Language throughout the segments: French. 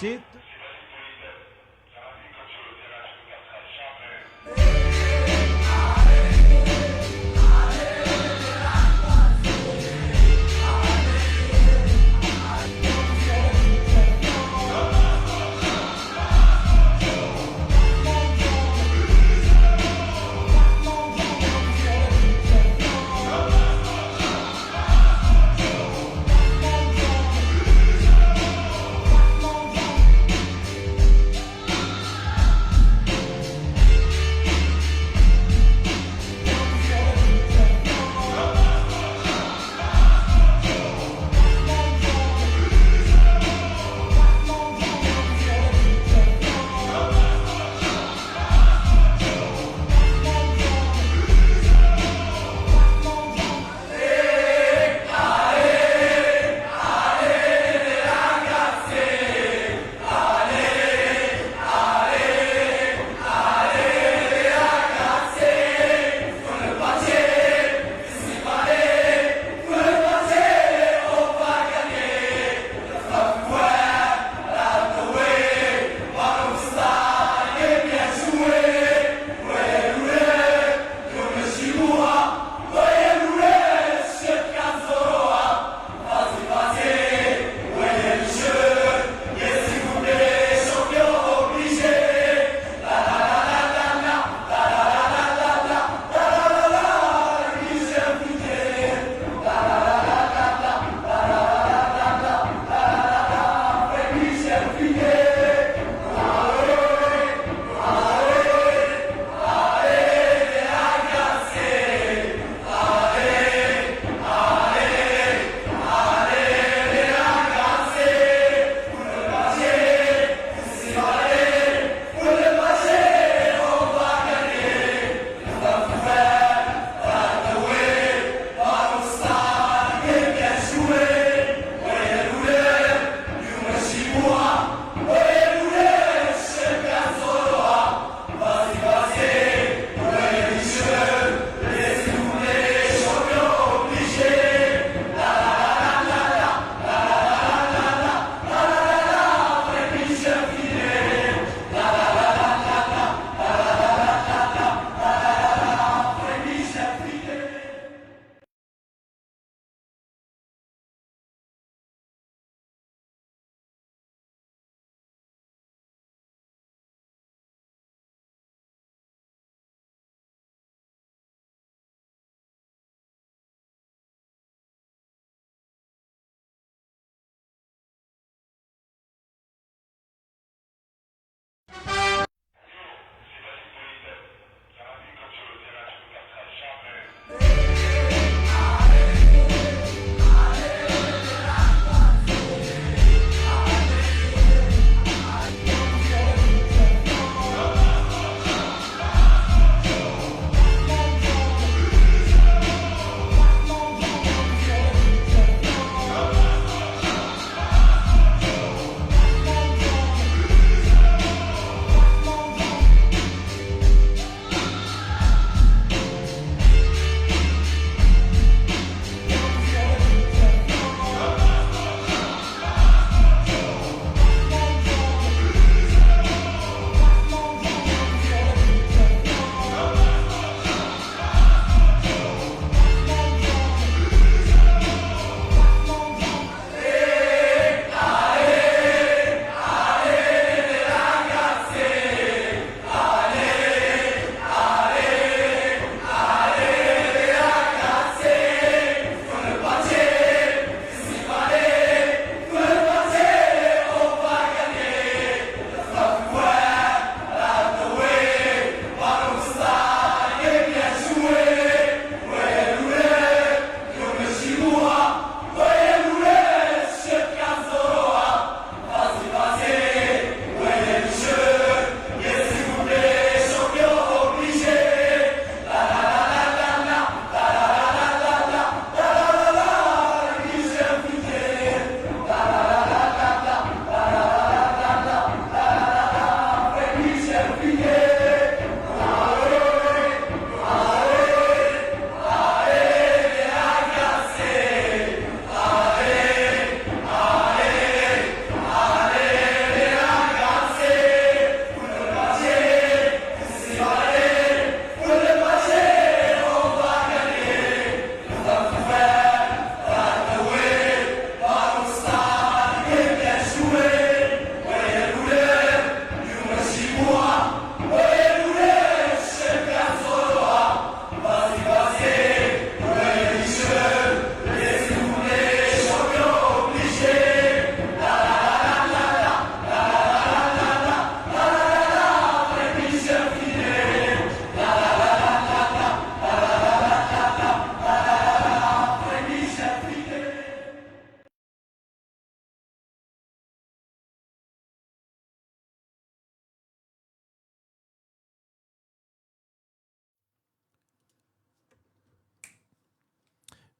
réussite.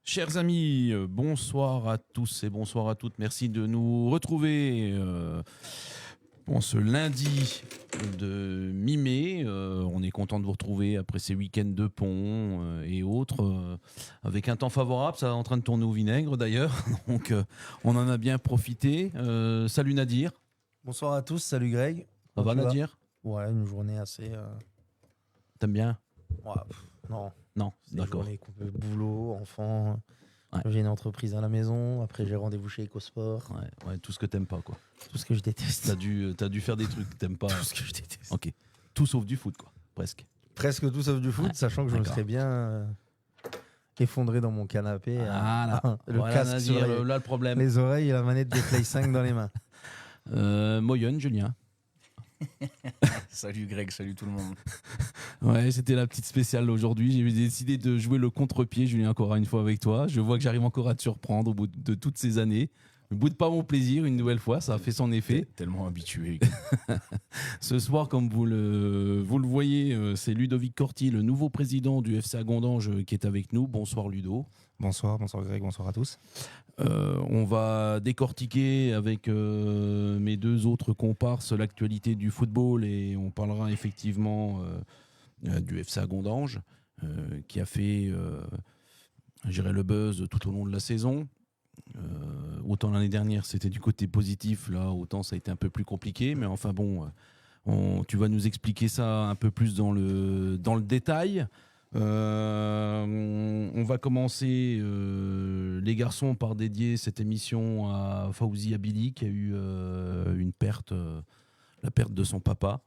Chers amis, bonsoir à tous et bonsoir à toutes. Merci de nous retrouver ce lundi de mi-mai. On est content de vous retrouver après ces week-ends de pont et autres, avec un temps favorable. Ça est en train de tourner au vinaigre d'ailleurs, donc on en a bien profité. Salut Nadir. Bonsoir à tous, salut Greg. Ça va Nadir? Ouais, une journée assez... T'aimes bien? Ouais, non, Non, c'est une d'accord. journée boulot, enfant. Ouais. J'ai une entreprise à la maison, après j'ai rendez-vous chez EcoSport. Ouais, tout ce que t'aimes pas quoi. Tout ce que je déteste. T'as dû faire des trucs que t'aimes pas. Tout ce que je déteste. Ok. Tout sauf du foot quoi, presque. Presque tout sauf du foot, Ouais, sachant que je me d'accord. serais bien effondré dans mon canapé. Voilà. Le Voilà, casque Nadir, sur là le problème. les oreilles et la manette de Play 5 dans les mains. Moyenne, Julien. Salut Greg, salut tout le monde. Ouais, c'était la petite spéciale aujourd'hui. J'ai décidé de jouer le contre-pied, Julien, encore une fois avec toi. Je vois que j'arrive encore à te surprendre au bout de toutes ces années. Ne boude pas mon plaisir une nouvelle fois, ça a fait son effet. Tellement habitué. Ce soir, comme vous le voyez, c'est Ludovic Corti, le nouveau président du FC Agondange, qui est avec nous. Bonsoir Ludo. Bonsoir Greg, bonsoir à tous. On va décortiquer avec mes deux autres comparses l'actualité du football et on parlera effectivement du FC Agondange qui a fait je dirais, le buzz tout au long de la saison. Autant l'année dernière c'était du côté positif, là autant ça a été un peu plus compliqué, mais enfin bon, tu vas nous expliquer ça un peu plus dans le détail. On va commencer les garçons par dédier cette émission à Fawzi Abili qui a eu la perte de son papa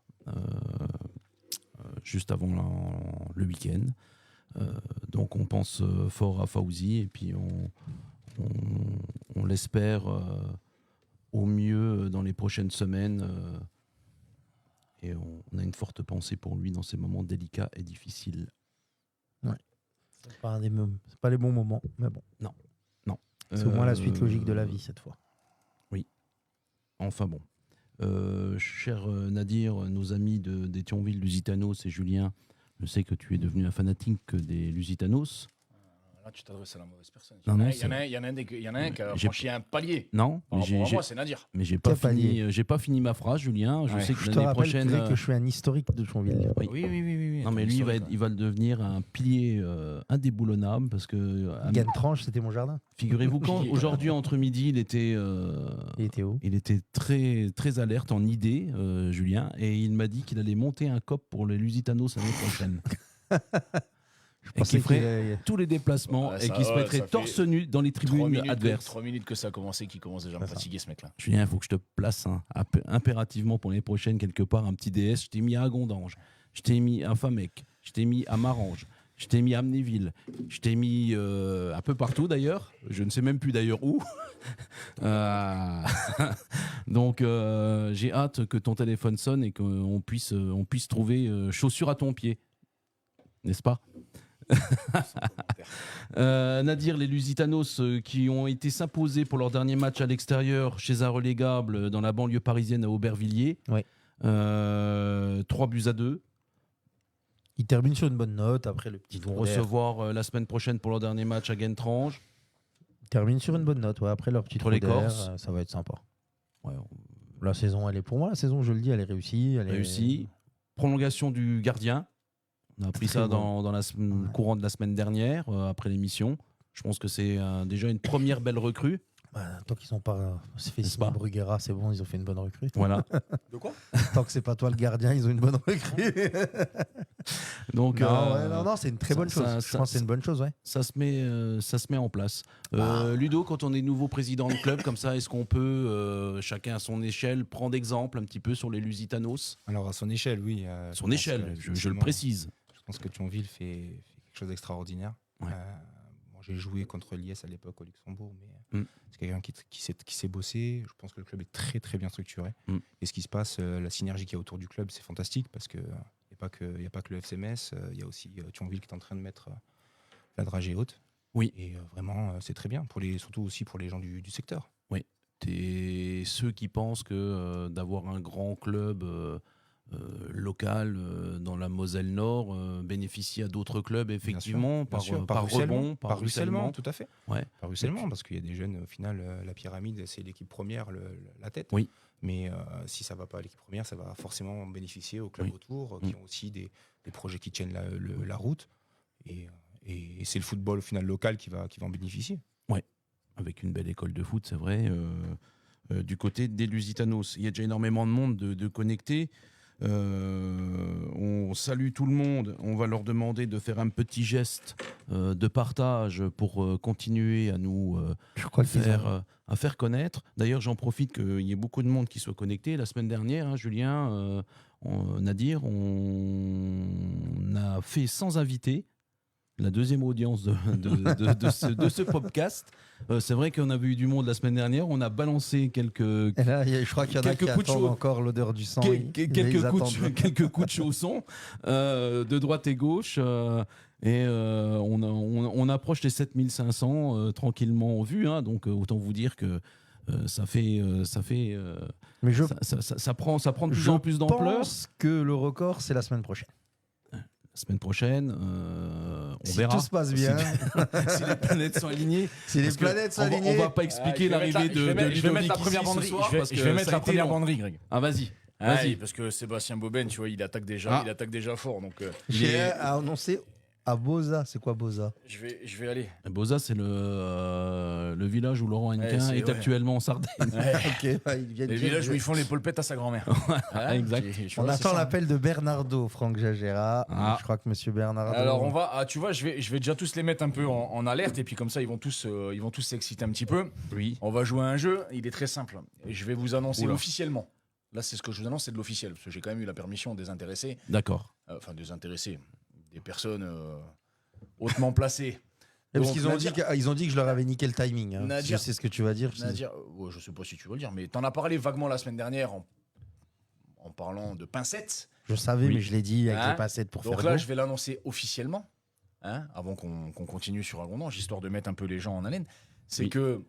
juste avant le week-end. Donc on pense fort à Fawzi et puis on l'espère au mieux dans les prochaines semaines. Et on a une forte pensée pour lui dans ces moments délicats et difficiles. C'est pas les bons moments, mais bon. Non. C'est au moins la suite logique de la vie cette fois. Oui. Enfin bon. Cher Nadir, nos amis des Thionville, Lusitanos et Julien, je sais que tu es devenu un fanatique des Lusitanos. Là, tu t'adresses à la mauvaise personne. Non, Il y en a un qui a franchi un palier. Non, Par rapport à moi, c'est Nadir. mais j'ai Quel pas fini ma phrase, Julien. Je Ouais. sais que Je te l'année rappelle prochaine. Greg, que je suis un historique de Thionville. Oui. Non, mais lui, il va devenir un pilier indéboulonnable parce que. Gantrange, c'était mon jardin. Figurez-vous qu'aujourd'hui, entre midi, il était où très, très alerte en idée, Julien, et il m'a dit qu'il allait monter un COP pour les Lusitanos l'année prochaine. Et qu'il ferait tous les déplacements et qu'il se mettrait torse nu dans les tribunes adverses. 3 minutes que ça a commencé, qu'il commence déjà à me fatiguer ce mec-là. Julien, il faut que je te place impérativement pour l'année prochaine quelque part un petit DS. Je t'ai mis à Agondange, je t'ai mis à Famec, je t'ai mis à Marange, je t'ai mis à Amnéville, je t'ai mis un peu partout d'ailleurs. Je ne sais même plus d'ailleurs où. Donc j'ai hâte que ton téléphone sonne et qu'on puisse trouver chaussures à ton pied. N'est-ce pas? Nadir, les Lusitanos qui ont été s'imposer pour leur dernier match à l'extérieur chez un relégable dans la banlieue parisienne à Aubervilliers. Ouais. 3-2. Ils terminent sur une bonne note après le petit Ils vont tour d'air. recevoir la semaine prochaine pour leur dernier match à Guentrange. Ils terminent sur une bonne note, ouais, après leur petit Contre tour les d'air, Corses. ça va être sympa. Ouais, La saison, elle est pour moi, la saison, je le dis, elle est réussie. Elle est réussi. Prolongation du gardien. On a appris ça Très bon. dans la courant de la semaine dernière, après l'émission. Je pense que c'est déjà une première belle recrue. Tant qu'ils n'ont pas fait N'est-ce signer pas Bruguera, c'est bon, ils ont fait une bonne recrue. Voilà. De quoi? Tant que c'est pas toi le gardien, ils ont une bonne recrue. Donc, non, c'est une très bonne chose. Je pense que c'est une bonne chose, ouais. ça se met en place. Ludo, quand on est nouveau président de club comme ça, est-ce qu'on peut, chacun à son échelle, prendre exemple un petit peu sur les Lusitanos? Alors à son échelle, oui. Son échelle, je le précise. Je pense que Thionville fait quelque chose d'extraordinaire. Ouais. J'ai joué contre l'IS à l'époque au Luxembourg, mais c'est quelqu'un qui sait bosser. Je pense que le club est très très bien structuré. Et ce qui se passe, la synergie qu'il y a autour du club, c'est fantastique parce qu'il n'y a pas que le FCMS, il y a aussi Thionville qui est en train de mettre la dragée haute. Oui. Et vraiment, c'est très bien, surtout aussi pour les gens du secteur. Oui. Ceux qui pensent que d'avoir un grand club local dans la Moselle Nord bénéficie à d'autres clubs, effectivement, Bien sûr, par rebond, par ruissellement, tout à fait. Ouais. Par ruissellement, parce qu'il y a des jeunes, au final, la pyramide, c'est l'équipe première, la tête. Oui. Mais si ça ne va pas à l'équipe première, ça va forcément bénéficier aux clubs autour, qui ont aussi des projets qui tiennent la route. Et c'est le football, au final, local qui va en bénéficier. Ouais, avec une belle école de foot, c'est vrai. Du côté des Lusitanos, il y a déjà énormément de monde de connectés. On salue tout le monde. On va leur demander de faire un petit geste de partage pour continuer à nous faire connaître. D'ailleurs, j'en profite qu'il y ait beaucoup de monde qui soit connecté. La semaine dernière, hein, Julien, Nadir, on a fait sans invité la deuxième audience de ce podcast. C'est vrai qu'on avait eu du monde la semaine dernière. On a balancé quelques. Et là, je crois qu'il y en a qui attendent encore l'odeur du sang. Quelques coups de chausson de droite et gauche. On approche les 7500 tranquillement vues. Hein, donc autant vous dire que ça prend de plus en plus d'ampleur. Je pense que le record, c'est la semaine prochaine. Semaine prochaine, on verra. Si tout se passe bien. Si les planètes sont alignées. Si les planètes sont alignées. On va pas expliquer l'arrivée de Je vais mettre la première banderie. Je vais mettre la première banderie, Greg. Ah, vas-y. Vas-y, parce que Sébastien Boben, tu vois, il attaque déjà fort. Donc, j'ai annoncé à Boza. C'est quoi Boza? Je vais aller. Boza, c'est le village où Laurent Hennequin est actuellement en Sardaigne. Okay, les villages où ils font les polpettes à sa grand-mère. Exact. On attend l'appel de Bernardo, Franck Jagera. Je crois que monsieur Bernardo. Alors on va, tu vois, je vais déjà tous les mettre un peu en alerte et puis comme ça ils vont tous s'exciter un petit peu. Oui. On va jouer à un jeu. Il est très simple. Et je vais vous annoncer officiellement. Là, c'est ce que je vous annonce, c'est de l'officiel parce que j'ai quand même eu la permission des intéressés. D'accord. Enfin, des intéressés, des personnes hautement placées. Parce qu'ils ont dit que je leur avais niqué le timing. Hein. Nadir, je sais ce que tu vas dire. Nadir, je sais pas si tu veux le dire, mais t'en as parlé vaguement la semaine dernière en parlant de pincettes. Je savais, mais je l'ai dit avec les pincettes pour faire. Donc là, je vais l'annoncer officiellement, avant qu'on continue sur Algondange, histoire de mettre un peu les gens en haleine. C'est que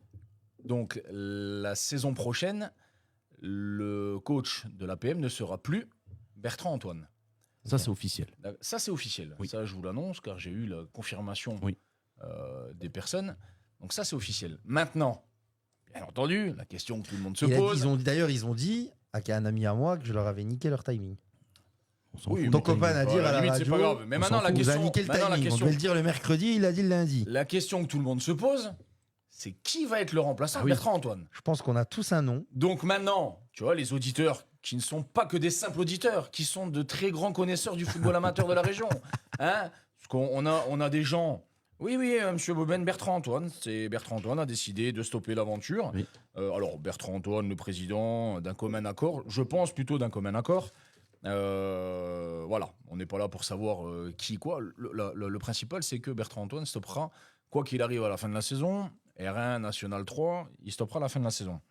donc la saison prochaine, le coach de l'APM ne sera plus Bertrand Antoine. Ça, c'est officiel. Ça, c'est officiel. Oui. Ça, je vous l'annonce, car j'ai eu la confirmation des personnes. Donc ça, c'est officiel. Maintenant, bien entendu, la question que tout le monde se pose... D'ailleurs, ils ont dit à un ami à moi que je leur avais niqué leur timing. Oui, ton copain a dit à la radio... c'est pas grave. Mais maintenant, la question... Vous avez niqué le timing. On devait le dire le mercredi, il a dit le lundi. La question que tout le monde se pose, c'est qui va être le remplaçant de Bertrand Antoine? Je pense qu'on a tous un nom. Donc maintenant, tu vois, les auditeurs qui ne sont pas que des simples auditeurs, qui sont de très grands connaisseurs du football amateur de la région. Parce qu'on a des gens... Oui, monsieur Boben, Bertrand Antoine a décidé de stopper l'aventure. Oui. Alors, Bertrand Antoine, le président, d'un commun accord, je pense plutôt d'un commun accord. Voilà, on n'est pas là pour savoir qui, quoi. Le principal, c'est que Bertrand Antoine stoppera, quoi qu'il arrive à la fin de la saison, R1, National 3, il stoppera à la fin de la saison.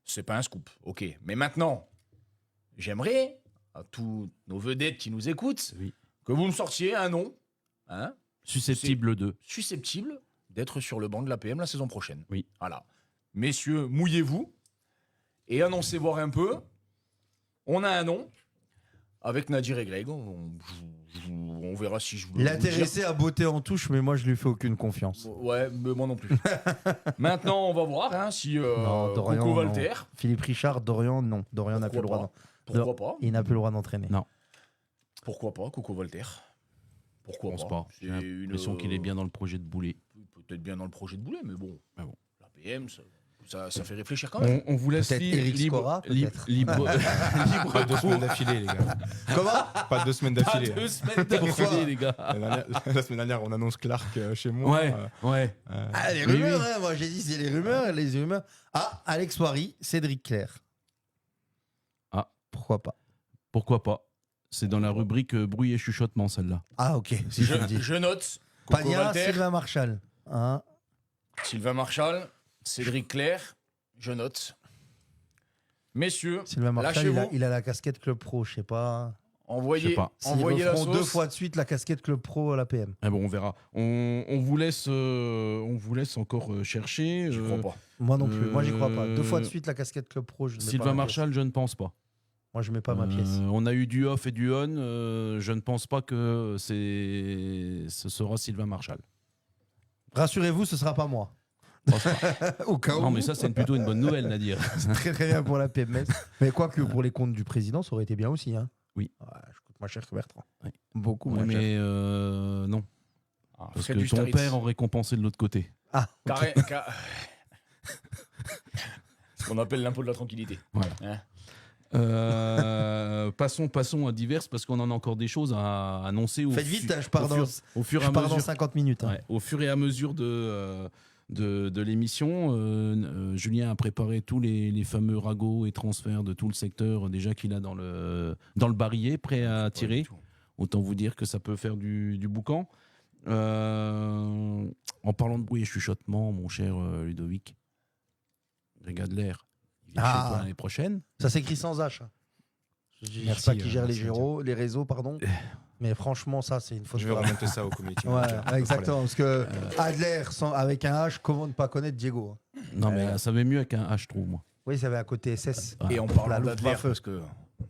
C'est pas un scoop, ok. Mais maintenant, j'aimerais, à tous nos vedettes qui nous écoutent, que vous me sortiez un nom, susceptible d'être sur le banc de l'APM la saison prochaine. Oui. Voilà. Messieurs, mouillez-vous et annoncez voir un peu. On a un nom avec Nadir et Greg. On verra si je vous. L'intéressé à botter en touche, mais moi je lui fais aucune confiance. Ouais, mais moi non plus. Maintenant, on va voir si Dorian, Coco Walter. Philippe Richard, Dorian, non. Dorian n'a plus le droit. Pourquoi pas? Il n'a plus le droit d'entraîner. Non. Pourquoi pas, Coco Walter? Pourquoi pas? J'ai l'impression qu'il est bien dans le projet de Boulet. Peut-être bien dans le projet de Boulet, mais bon. L'APM, ça fait réfléchir quand même. On vous laisse libre. Pas 2 semaines d'affilée, les gars. Comment? Pas 2 semaines d'affilée. Pas 2 semaines d'affilée, les gars. La semaine dernière, on annonce Clark chez moi. Ouais. Les rumeurs, hein, moi j'ai dit c'est les rumeurs. Ah, Alex Wary, Cédric Clair. Ah. Pourquoi pas? C'est dans la rubrique bruit et chuchotement, celle-là. Ah, ok. Si je note. Pagna, Sylvain Marchal. Sylvain Marchal, Cédric Clair, je note. Messieurs, Sylvain Marchal, il a la casquette Club Pro, je sais pas. Envoyez la sauce. 2 fois de suite la casquette Club Pro à l'APM. Ah bon, on verra. On vous laisse encore chercher. Je crois pas. Moi non plus. Moi, j'y crois pas. 2 fois de suite la casquette Club Pro. Sylvain Marchal, je ne pense pas. Moi, je mets pas ma pièce. On a eu du off et du on. Je ne pense pas que ce sera Sylvain Marchal. Rassurez-vous, ce sera pas moi. Au cas où. Non, mais ça, c'est plutôt une bonne nouvelle, Nadir. Très très bien pour la PMS. Mais quoique pour les comptes du président, ça aurait été bien aussi. Hein. Oui. Je coûte moins cher que Bertrand. Oui. Beaucoup Ouais, moins cher. mais non. Ah, Parce Fred que ton Dustaritz. père en récompensé de l'autre côté. Ah, ok. Ce qu'on appelle l'impôt de la tranquillité. Voilà. Hein. Passons à diverses parce qu'on en a encore des choses à annoncer. Faites vite, hein, je pars dans au fur et à mesure. 50 minutes. Hein. Ouais, au fur et à mesure de l'émission, Julien a préparé tous les fameux ragots et transferts de tout le secteur déjà qu'il a dans le barillet, prêt à tirer. Autant vous dire que ça peut faire du boucan. En parlant de bruit et chuchotement, mon cher Ludovic, regarde l'air. Il vient chez toi l'année prochaine. Ça s'écrit sans H. hein. Je sais Merci, pas qui gère merci, les réseaux, pardon. Mais franchement, ça, c'est une faute. Je vais grave. remonter ça au community Ouais, manager. Pas de exactement. Parce que Adler avec un H, comment ne pas connaître Diego hein. Non, mais ça va mieux avec un H, je trouve, moi. Oui, ça avait un côté SS. Ah. Et en La parlant Luftwaffe. d'Adler, parce que.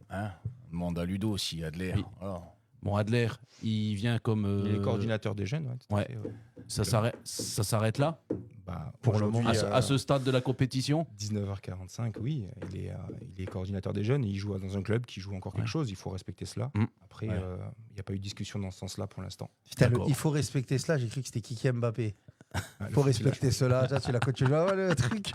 Hein, on demande à Ludo aussi, Adler. Oui. Voilà. Bon, Adler, il vient comme. problème. Il est coordinateur des jeunes. Ouais, tout à ouais. fait, ouais. Ça s'arrête là Bah, Pour le aujourd'hui, moment, à ce stade de la compétition. 19h45, oui, il est coordinateur des jeunes et il joue dans un club qui joue encore quelque chose. Il faut respecter cela. Mm. Après, il n'y a pas eu de discussion dans ce sens-là pour l'instant. Putain, D'accord. il faut respecter cela. J'ai cru que c'était Kiki Mbappé. Ah, Il faut respecter cela. Tu l'as coaché là, le truc.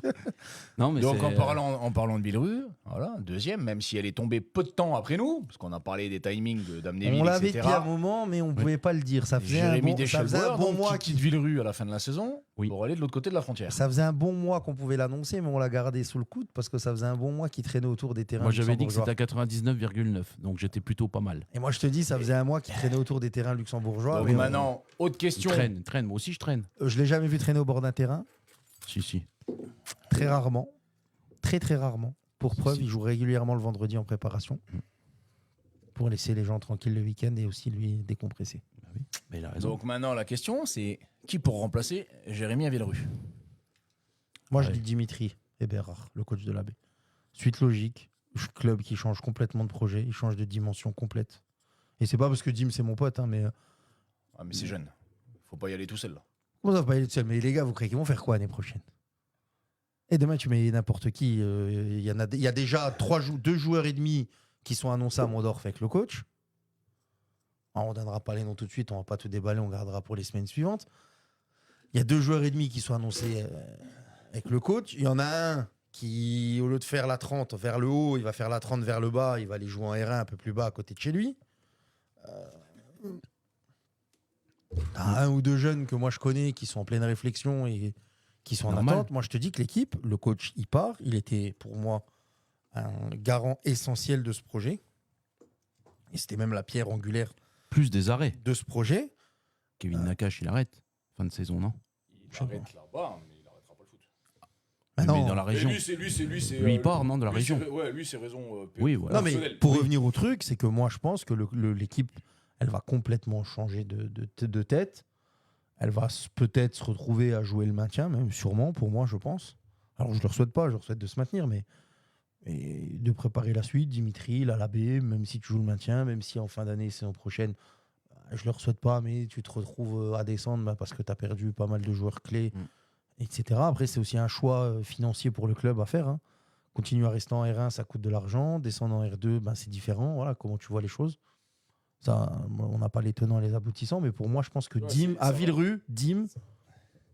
Non, mais Donc c'est- en parlant de Billerud, voilà, deuxième, même si elle est tombée peu de temps après nous, parce qu'on a parlé des timings d'Amnéville, On l'avait etc. dit à un moment, mais on ne pouvait pas le dire. Ça faisait un Jérémy bon, ça faisait un Deschelbauer, bon donc, mois qui quitte Villerue à la fin de la saison Oui. pour aller de l'autre côté de la frontière. Ça faisait un bon mois qu'on pouvait l'annoncer, mais on l'a gardé sous le coude parce que ça faisait un bon mois qu'il traînait autour des terrains. moi, j'avais dit que luxembourgeois. c'était à 99,9, donc j'étais plutôt pas mal. Et moi, je te dis, ça faisait un mois qu'il traînait autour des terrains luxembourgeois. Donc mais maintenant, autre Il question. traîne, moi aussi je traîne. je l'ai jamais vu traîner au bord d'un terrain. Si. Très rarement. Très, très rarement. Pour preuve, Si. il joue régulièrement le vendredi en préparation. Pour laisser les gens tranquilles le week-end et aussi lui décompresser. Bah oui, mais il a raison. Donc maintenant, la question, c'est qui pour remplacer Jérémy à Villerue? Moi, je Ouais. dis Dimitri Eberhard, le coach de l'AB. Suite logique. Club qui change complètement de projet. Il change de dimension complète. Et c'est pas parce que Dim, c'est mon pote, hein, mais. Ah, mais c'est jeune. Faut pas y aller tout seul. Là. Comment ça va pas aller tout seul? Mais les gars, vous croyez qu'ils vont faire quoi l'année prochaine? Et demain, tu mets n'importe qui. Il y a déjà 2 joueurs et demi qui sont annoncés à Mondorf avec le coach. Alors, on ne donnera pas les noms tout de suite, on va pas tout déballer, on gardera pour les semaines suivantes. Il y a 2 joueurs et demi qui sont annoncés avec le coach. Il y en a un qui, au lieu de faire la 30 vers le haut, il va faire la 30 vers le bas, il va aller jouer en R1 un peu plus bas à côté de chez lui. T'as 1 ou 2 jeunes que moi je connais qui sont en pleine réflexion et qui sont en Normal. attente. Moi je te dis que l'équipe, le coach il part, il était pour moi un garant essentiel de ce projet. Et c'était même la pierre angulaire Plus des arrêts. de ce projet. Kevin Nakache, il arrête. Fin de saison, non? Il arrête là-bas, mais il arrêtera pas le foot. Ah Mais non. dans la région. lui, c'est. Lui, il part, non, de la région. Lui, c'est raison. Oui, voilà. Non, mais personnelle. pour revenir au truc, c'est que moi je pense que l'équipe, elle va complètement changer de tête. Elle va peut-être se retrouver à jouer le maintien, même sûrement pour moi, je pense. Alors je ne leur souhaite pas, je leur souhaite de se maintenir, mais et de préparer la suite. Dimitri, la B, même si tu joues le maintien, même si en fin d'année, saison prochaine, je ne leur souhaite pas, mais tu te retrouves à descendre parce que tu as perdu pas mal de joueurs clés, etc. Après, c'est aussi un choix financier pour le club à faire. Hein. Continuer à rester en R1, ça coûte de l'argent. Descendre en R2, ben, c'est différent. Voilà comment tu vois les choses. Ça, on n'a pas les tenants et les aboutissants, mais pour moi, je pense que Ouais, Dim, c'est- à ça Villerue, Dim,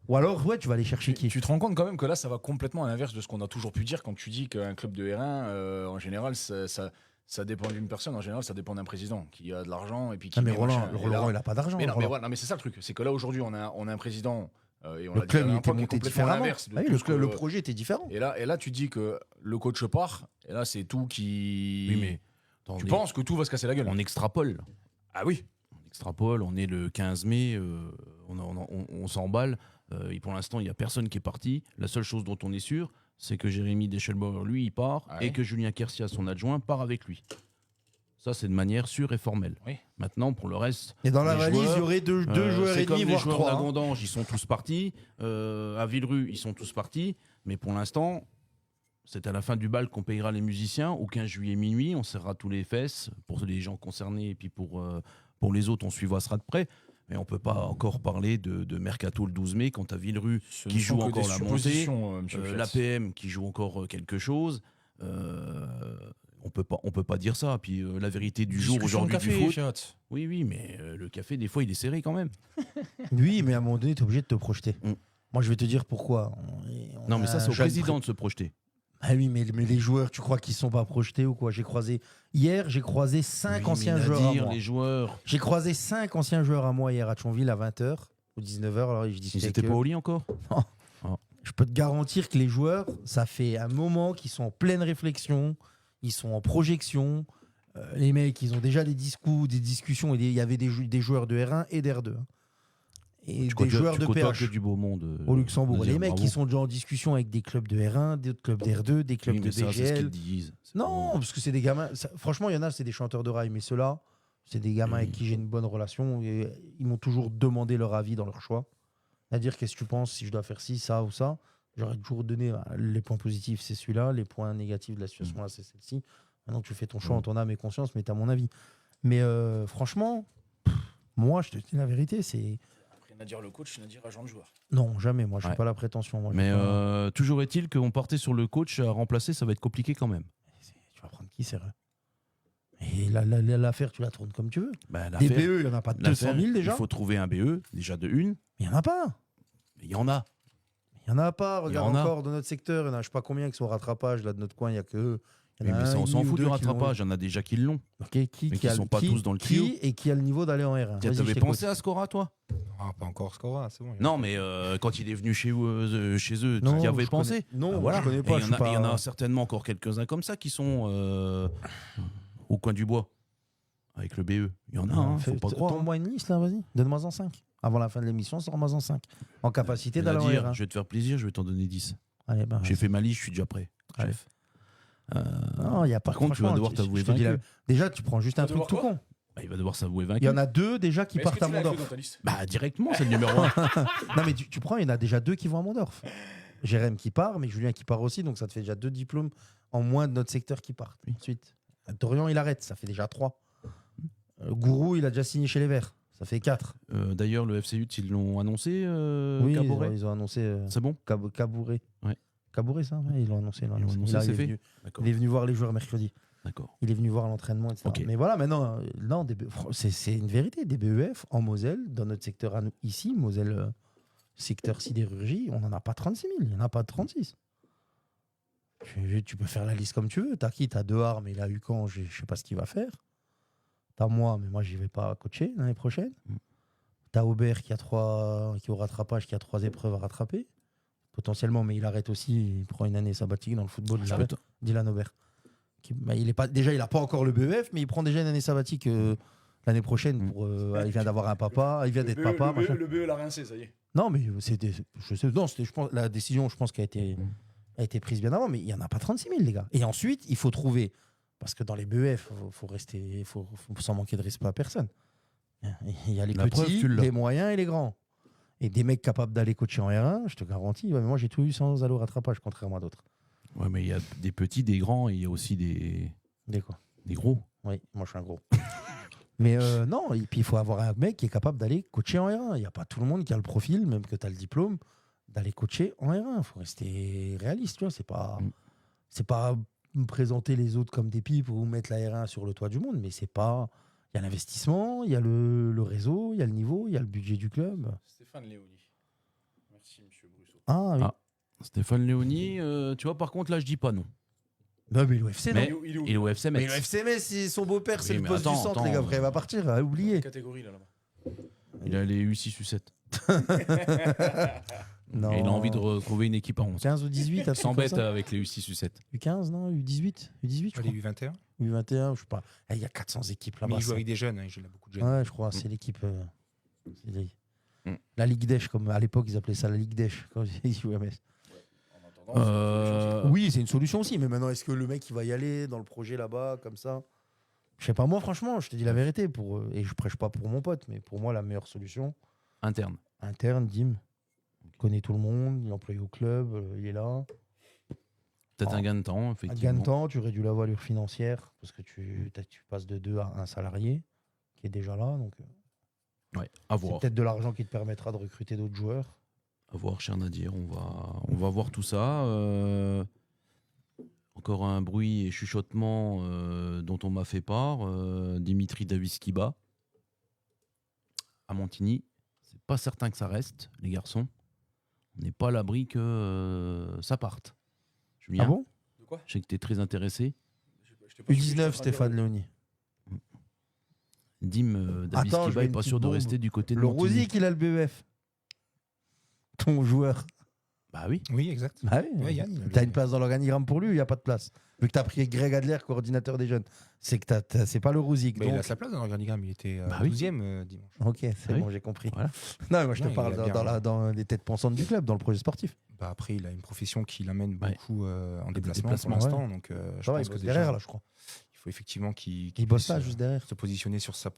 ou alors, ouais, tu vas aller chercher qui Tu te rends compte quand même que là, ça va complètement à l'inverse de ce qu'on a toujours pu dire quand tu dis qu'un club de R1, en général, ça dépend d'une personne. En général, ça dépend d'un président qui a de l'argent et puis qui Ah, mais met Roland, machin. Et là- Laurent, il n'a pas d'argent. mais non, Roland. mais voilà, non, mais c'est ça le truc. C'est que là, aujourd'hui, on a un président, et on Le l'a dit club, la il dernière était fois, qui est monté complètement différemment. l'inverse de Ah oui, tout le, ce que- le projet était différent. Et là, tu dis que le coach part, et là, c'est tout qui. Oui, mais attends, Tu penses que tout va se casser la gueule. on extrapole. Ah oui. On extrapole, on est le 15 mai, on s'emballe. Et pour l'instant, il n'y a personne qui est parti. La seule chose dont on est sûr, c'est que Jérémy Deschelbauer, lui, il part, Ouais. et que Julien Kersia, son adjoint, part avec lui. Ça, c'est de manière sûre et formelle. Oui. Maintenant, pour le reste, Et dans la les valise, joueurs, il y aurait deux joueurs c'est et comme demi, les voire joueurs 3. d'Agondange, ils sont tous partis. À Villerue, ils sont tous partis. Mais pour l'instant, C'est à la fin du bal qu'on payera les musiciens. Au 15 juillet minuit, on serrera tous les fesses pour les gens concernés et puis pour les autres, on suivra de près. Mais on ne peut pas encore parler de Mercato le 12 mai quand à Villerue qui joue encore la montée, l'APM qui joue encore quelque chose. On peut pas dire ça. Puis la vérité du jour aujourd'hui du foot. Oui, mais le café, des fois, il est serré quand même. Oui, mais à un moment donné, tu es obligé de te projeter. Moi, je vais te dire pourquoi. Non, mais ça, c'est au président de se projeter. Ah oui, mais les joueurs, tu crois qu'ils ne sont pas projetés ou quoi? Hier, j'ai croisé 5 anciens joueurs à moi. Les joueurs. J'ai croisé 5 anciens joueurs à moi hier à Thionville à 20h ou 19h. Alors, je dis ils n'étaient pas au lit encore? Non. Oh. Je peux te garantir que les joueurs, ça fait un moment qu'ils sont en pleine réflexion, ils sont en projection. Les mecs, ils ont déjà des discussions. Il y avait des joueurs de R1 et d'R2. Et des joueurs de PH que du beau monde au Luxembourg. Les mecs qui sont déjà en discussion avec des clubs de R1, d'autres clubs d'R2, des clubs de DGL. C'est ce qu'ils disent. Non, parce que c'est des gamins. Franchement, il y en a, c'est des chanteurs de rail, mais ceux-là, c'est des gamins avec qui j'ai une bonne relation. Et ils m'ont toujours demandé leur avis dans leur choix. C'est-à-dire, qu'est-ce que tu penses si je dois faire ci, ça ou ça? J'aurais toujours donné les points positifs, c'est celui-là. Les points négatifs de la situation, là, c'est celle-ci. Maintenant, tu fais ton choix en ton âme et conscience, mais tu as mon avis. Mais franchement, moi, je te dis la vérité, c'est. Nadir le coach, Nadir agent de joueur. Non, jamais. Moi, je n'ai pas la prétention. Moi, mais toujours est-il qu'on partait sur le coach à remplacer, ça va être compliqué quand même. Tu vas prendre qui, c'est vrai? Et l'affaire, tu la tournes comme tu veux. Des BE, il n'y en a pas 200 000 déjà. Il faut trouver un BE, déjà de une. Mais il n'y en a pas. Mais il y en a. Il n'y en a pas. Regarde encore dans notre secteur, il y en a je ne sais pas combien qui sont au rattrapage. Là, de notre coin, il n'y a que. Mais ça, on s'en fout du rattrapage. Il y en a déjà qui l'ont. Qui ne sont pas tous dans le trio. Et qui a le niveau d'aller en R1. Tu avais pensé à Scora, toi? Pas encore Scora, c'est bon. Non, mais quand il est venu chez eux, tu y avais pensé? Non, je connais pas. Il y en a certainement encore quelques-uns comme ça qui sont au coin du bois. Avec le BE. Il y en a, faut pas croire. Donne-moi une liste, là, vas-y. Donne-moi en 5. Avant la fin de l'émission, sors-moi en 5. En capacité d'aller en R1. Je vais te faire plaisir, je vais t'en donner 10. Allez, j'ai fait ma liste, je suis déjà prêt. Chef. Non, il y a pas. Par contre, tu vas devoir t'avouer vaincu. Déjà, tu prends juste un truc tout con. Il va devoir s'avouer vaincu. Il y en a 2 déjà qui partent à Mondorf. Directement, c'est le numéro 1. Non, mais tu prends, il y en a déjà 2 qui vont à Mondorf. Jérém qui part, mais Julien qui part aussi, donc ça te fait déjà 2 diplômes en moins de notre secteur qui partent. Ensuite, Dorian, il arrête, ça fait déjà 3. Gourou, il a déjà signé chez les Verts, ça fait 4. D'ailleurs, le FC Ute, ils l'ont annoncé. Oui, Cabouret. ils ont annoncé. C'est bon? Cabouret. Ouais. Cabouret, ça, ouais, ils l'ont annoncé. Il est venu voir les joueurs mercredi. D'accord. Il est venu voir l'entraînement, etc. Okay. Mais voilà, maintenant, non, c'est une vérité. Des BEF en Moselle, dans notre secteur à nous, ici, Moselle, secteur sidérurgie, on n'en a pas 36 000, il n'y en a pas 36. Tu peux faire la liste comme tu veux. T'as qui? T'as Dehar, mais il a eu quand? Je ne sais pas ce qu'il va faire. T'as moi, mais moi, je n'y vais pas coacher l'année prochaine. T'as Aubert qui est au rattrapage, qui a 3 épreuves à rattraper. Potentiellement, mais il arrête aussi. Il prend une année sabbatique dans le football. Dylan Aubert. Il n'a pas encore le BEF, mais il prend déjà une année sabbatique l'année prochaine. Il vient d'avoir un papa, il vient d'être papa. Le BE l'a rincé, ça y est. Non, mais la décision, je pense, qui a été prise bien avant, mais il n'y en a pas 36 000, les gars. Et ensuite, il faut trouver, parce que dans les BEF, il faut s'en manquer de respect à personne. Il y a les petits, les moyens et les grands. Et des mecs capables d'aller coacher en R1, je te garantis. Ouais, mais moi, j'ai tout eu sans aller au rattrapage, contrairement à d'autres. Ouais, mais il y a des petits, des grands, et il y a aussi des quoi? Des gros. Oui, moi, je suis un gros. Mais non, et puis il faut avoir un mec qui est capable d'aller coacher en R1. Il n'y a pas tout le monde qui a le profil, même que tu as le diplôme, d'aller coacher en R1. Il faut rester réaliste, tu vois. C'est pas me présenter les autres comme des pipes ou mettre la R1 sur le toit du monde, mais c'est pas... Il y a l'investissement, il y a le réseau, il y a le niveau, il y a le budget du club. Stéphane Léoni. Merci, monsieur Brusseau. Ah oui. Stéphane Léoni, tu vois, par contre, là, je dis pas non. Non, mais l'UFC, non. Il est au FC Metz. Mais l'UFC Metz, son beau-père, c'est le poste du centre, les gars. Après, il va partir, oubliez. Catégorie, là-bas. Il a les U6, U7. Non. Et il a envie de retrouver une équipe à 11. 15 ou 18, s'embête avec les U6, U7. U15, non U18, U18, je crois. Les U21 U21, je sais pas. Il y a 400 équipes là-bas. Mais il joue avec des jeunes, il a beaucoup de jeunes. Ouais, je crois, c'est l'équipe. La Ligue d'Esch, comme à l'époque, ils appelaient ça la Ligue d'Esch, quand ils jouaient à Metz. Oui, c'est une solution aussi, mais maintenant, est-ce que le mec il va y aller dans le projet là-bas, comme ça? Je sais pas, moi, franchement, je te dis la vérité, et je prêche pas pour mon pote, mais pour moi, la meilleure solution. Interne, Dim. Il connaît tout le monde, il est employé au club, il est là. Peut-être un gain de temps, Un effectivement. gain de temps, tu réduis la valeur financière parce que tu passes de 2 à 1 salarié qui est déjà là. Donc, Ouais, à c'est voir. peut-être de l'argent qui te permettra de recruter d'autres joueurs. À voir, cher Nadir. On va voir tout ça. Encore un bruit et chuchotement dont on m'a fait part. Dimitri Davis-Kiba à Montigny. C'est pas certain que ça reste, les garçons. On n'est pas à l'abri que ça parte. Julien, Ah bon De quoi je sais que tu es très intéressé. Je t'ai pas suivi, U19, je suis en train de Stéphane dire. Léoni. Dim Attends, je Davis-Kiba veux n'est une pas petite sûr de bombe. rester du côté de Le Montigny. Rosier qu'il a le BEF. Ton joueur. Bah oui. Oui, exact. Ah oui, Ouais, Yann, il a le- t'as une place dans l'organigramme pour lui, il n'y a pas de place. Vu que t'as pris Greg Adler, coordinateur des jeunes. C'est que c'est pas le Rosic. Bah, il Donc... a sa place dans l'organigramme. Il était Bah oui. 12e dimanche. Ok, c'est Ah oui. bon, j'ai compris. Voilà. Non, mais moi je te Non, parle il a bien- dans les têtes pensantes du club, dans le projet sportif. Bah, après, il a une profession qui l'amène Ouais. beaucoup en Des déplacement déplacements, pour l'instant. Donc, je Ça va, il pense que bosse déjà, derrière là, je crois. il faut effectivement qu'il Il bosse puisse, là, juste derrière. se positionner sur son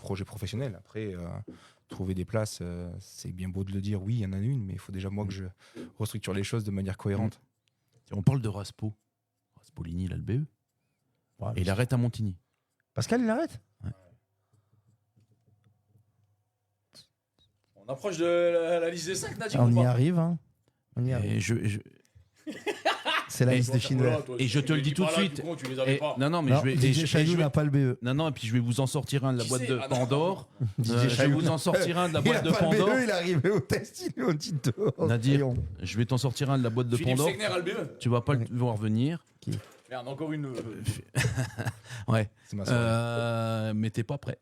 projet professionnel. Après, trouver des places, c'est bien beau de le dire, oui, il y en a une, mais il faut déjà moi que je restructure les choses de manière cohérente. On parle de Raspo. Raspolini, il a le BE. Ouais, Et il arrête à Montigny. Pascal, il arrête On approche de la liste des 5, Nadir. On ou y pas arrive, hein. On y arrive. Et C'est la et- liste de Schindler. Et je te le dis tout de suite. Tu les avais pas. non, non, mais Non, je vais. DJ Chaillou n'a pas le BE. Non, et puis je vais vous en sortir un de la Qui boîte c'est de Ah, non. Pandore. DJ Je vais Chaillou. vous en sortir un de la Il a boîte de pas le Pandore. BE, il est arrivé au test, il est au titre dehors. Nadir, je vais t'en sortir un de la boîte de Philippe Pandore. Segner a le BE. Tu vas pas le voir venir. Merde, encore une. Ouais. C'est ma soirée. Mais t'es pas prêt.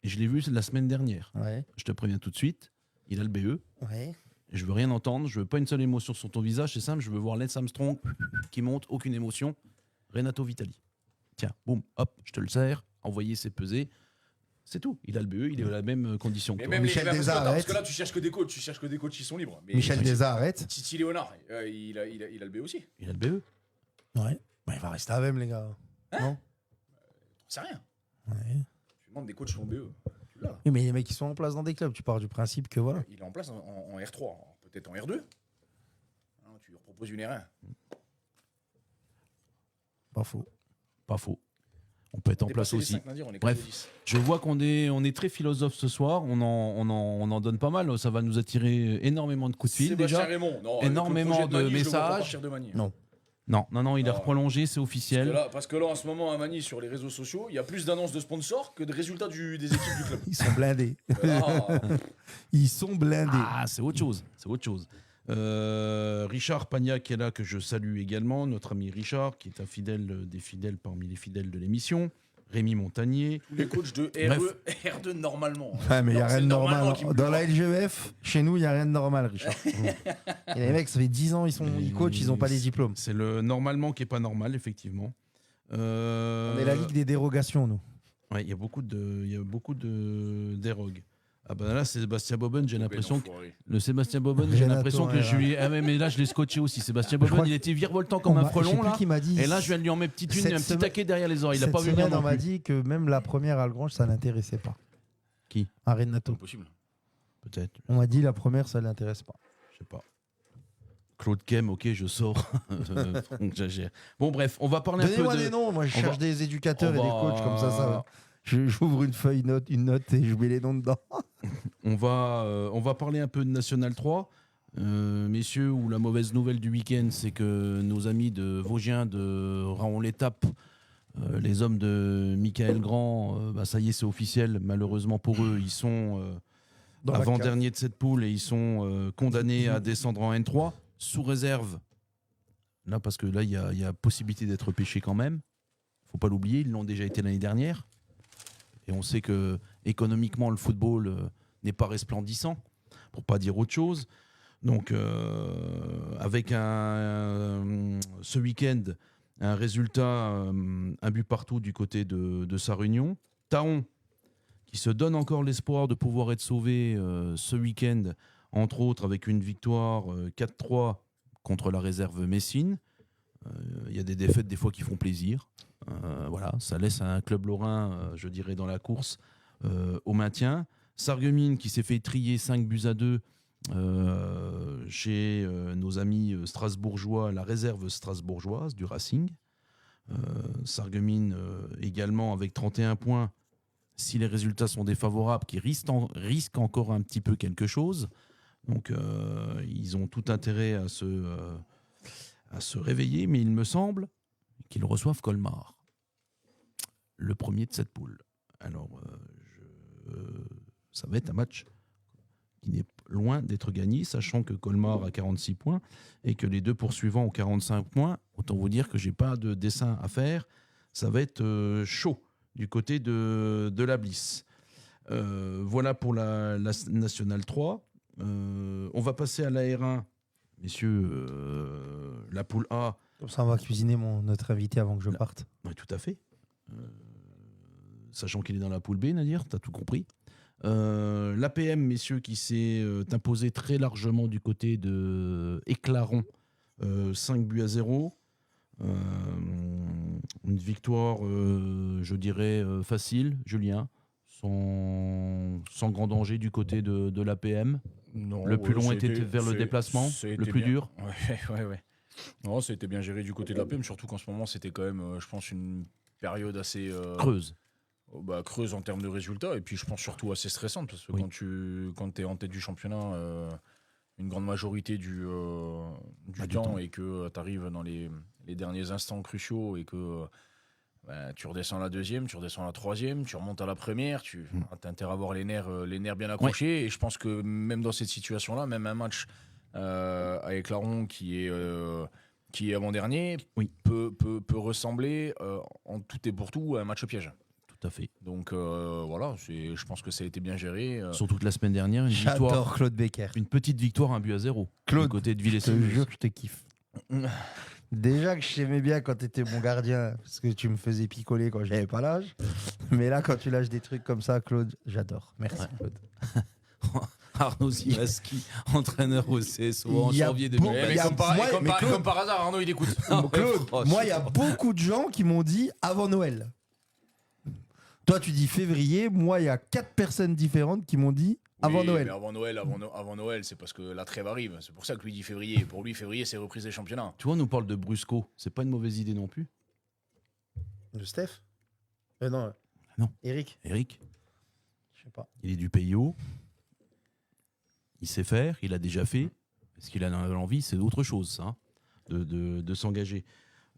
Et je l'ai vu la semaine dernière. Ouais, Je te préviens tout de suite. Il a le BE. ouais. Je veux rien entendre. Je veux pas une seule émotion sur ton visage. C'est simple. Je veux voir Lance Armstrong qui monte. Aucune émotion. Renato Vitali. Tiens, boum, hop, je te le sers. Envoyer, c'est peser. C'est tout. Il a le BE. Il est à la même condition que Mais toi. même Michel les parce que Desarts attends, parce arrête. que là, tu cherches que des coachs, ils sont libres. Mais Michel Desarts arrête. Titi Léonard, il a le B aussi. Il a le BE. Ouais. Bah, il va rester à même, les gars. Non C'est rien. Ouais. Tu demandes des coachs qui ont BE. Tu l'as. Oui, mais les mecs qui sont en place dans des clubs, tu pars du principe que voilà. Il est en place en R3, peut-être en R2. Hein, tu lui proposes une R1. Pas faux. Pas faux. On peut être en place aussi. Bref. Je vois qu'on est très philosophe ce soir. On en donne pas mal. Ça va nous attirer énormément de coups de fil Sébastien déjà. Raymond, non, Énormément avec le projet de Magny, je le vois pas messages. partir de Magny. Non. Non, il est Ah. reprolongé, c'est officiel. Parce que là, en ce moment, à Magny, sur les réseaux sociaux, il y a plus d'annonces de sponsors que de résultats des équipes du club. Ils sont blindés. Ah, Ils sont blindés. Ah, c'est autre chose. C'est autre chose. Richard Pagnac est là, que je salue également. Notre ami Richard, qui est un fidèle des fidèles parmi les fidèles de l'émission. Rémi Montagnier. tous les coachs de Bref. R2 normalement. Ouais, mais il n'y a Non, rien c'est de normalement normal. qui me Dans plaît. la LGEF, chez nous, il n'y a rien de normal, Richard. Et les mecs, ça fait 10 ans, ils coachent, ils n'ont pas les diplômes. C'est le normalement qui est pas normal, effectivement. On est la ligue des dérogations, nous. Ouais, il y a beaucoup de dérogues. Ah ben là, c'est Sébastien Boben, j'ai l'impression que le Sébastien Boben, j'ai Renato, l'impression que ouais, je lui ah mais là je l'ai scotché aussi. Sébastien Je Boben, crois il était virevoltant comme un Je sais frelon plus là. qui m'a dit. Et là, je viens de lui en mettre un petit Cette taquet derrière les oreilles. Il a Cette pas vu venir semaine, non on m'a plus. dit que même la première à Lagrange, ça l'intéressait pas. Qui À Renato. Impossible. Peut-être, On m'a dit la première, ça l'intéresse pas. je sais pas. Claude Kem, ok, je sors. Franck Jagère. Bon, bref, on va parler un peu Donnez-moi de. des noms, moi je on cherche va- des éducateurs et on des va- coachs comme ça. J'ouvre une feuille, une note et je mets les noms dedans. On va parler un peu de National 3. Messieurs, où la mauvaise nouvelle du week-end, c'est que nos amis de Vosgiens de Raon-l'Étape, les hommes de Michael Grand, ça y est, c'est officiel. Malheureusement pour eux, ils sont Dans la avant-derniers de cette poule et ils sont condamnés à descendre en N3, sous réserve. Là, parce que là, il y a possibilité d'être pêché quand même. Faut pas l'oublier, ils l'ont déjà été l'année dernière. Et on sait que économiquement, le football n'est pas resplendissant, pour pas dire autre chose. Donc, avec ce week-end, un résultat, un but partout du côté de sa réunion. Taon, qui se donne encore l'espoir de pouvoir être sauvé ce week-end, entre autres avec une victoire 4-3 contre la réserve Messine. Il y a des défaites des fois qui font plaisir. Voilà, ça laisse un club lorrain, je dirais, dans la course au maintien. Sarreguemines qui s'est fait trier 5-2 chez nos amis strasbourgeois, la réserve strasbourgeoise du Racing. Sarreguemines également avec 31 points. Si les résultats sont défavorables, qui risquent encore un petit peu quelque chose. Donc ils ont tout intérêt à se réveiller, mais il me semble qu'ils reçoivent Colmar, le premier de cette poule. Alors ça va être un match qui n'est loin d'être gagné, sachant que Colmar a 46 points et que les deux poursuivants ont 45 points. Autant vous dire que je n'ai pas de dessin à faire. Ça va être chaud du côté de la Bliss. Voilà pour la Nationale 3. On va passer à la R1. Messieurs, la poule A. Comme ça, on va cuisiner notre invité avant que je parte. Oui, tout à fait. Sachant qu'il est dans la poule B, Nadir, tu as tout compris. L'APM, messieurs, qui s'est imposé très largement du côté de Éclaron, 5-0. Une victoire, je dirais, facile, Julien, sans grand danger du côté de l'APM. Non, le plus long était vers le déplacement, le plus dur. Ouais. Non, ça a été bien géré du côté de l'APM, surtout qu'en ce moment, c'était quand même, je pense, une période assez... creuse. Creuse en termes de résultats, et puis je pense surtout assez stressante, parce que oui. quand tu es en tête du championnat une grande majorité du temps, et que tu arrives dans les derniers instants cruciaux, et que tu redescends à la deuxième, tu redescends à la troisième, tu remontes à la première, tu as intérêt à avoir les nerfs bien accrochés, et je pense que même dans cette situation-là, même un match avec Éclaron qui est avant-dernier, peut ressembler en tout et pour tout à un match piège. Tout à fait. Donc voilà, je pense que ça a été bien géré. Surtout que la semaine dernière, J'adore Claude Becker. Une petite victoire, 1-0. Claude, du côté de Villers. Je te jure que je te kiffe. Déjà que je t'aimais bien quand tu étais mon gardien, parce que tu me faisais picoler quand j'avais pas l'âge. Mais là, quand tu lâches des trucs comme ça, Claude, j'adore. Merci, Claude. Arnaud Simaski, entraîneur au CSO en janvier 2020. Comme par hasard, Arnaud, il écoute. Claude, moi, il y a beaucoup de gens qui m'ont dit avant Noël. Toi, tu dis février. Moi, il y a 4 personnes différentes qui m'ont dit avant Noël. Mais avant Noël, c'est parce que la trêve arrive. C'est pour ça que lui dit février. Pour lui, février, c'est reprise des championnats. Tu vois, on nous parle de Brusco. C'est pas une mauvaise idée non plus. De Steph Non. Eric. Je sais pas. Il est du pays haut. Il sait faire. Il a déjà fait. Est-ce qu'il a l'envie? C'est autre chose, ça, de s'engager.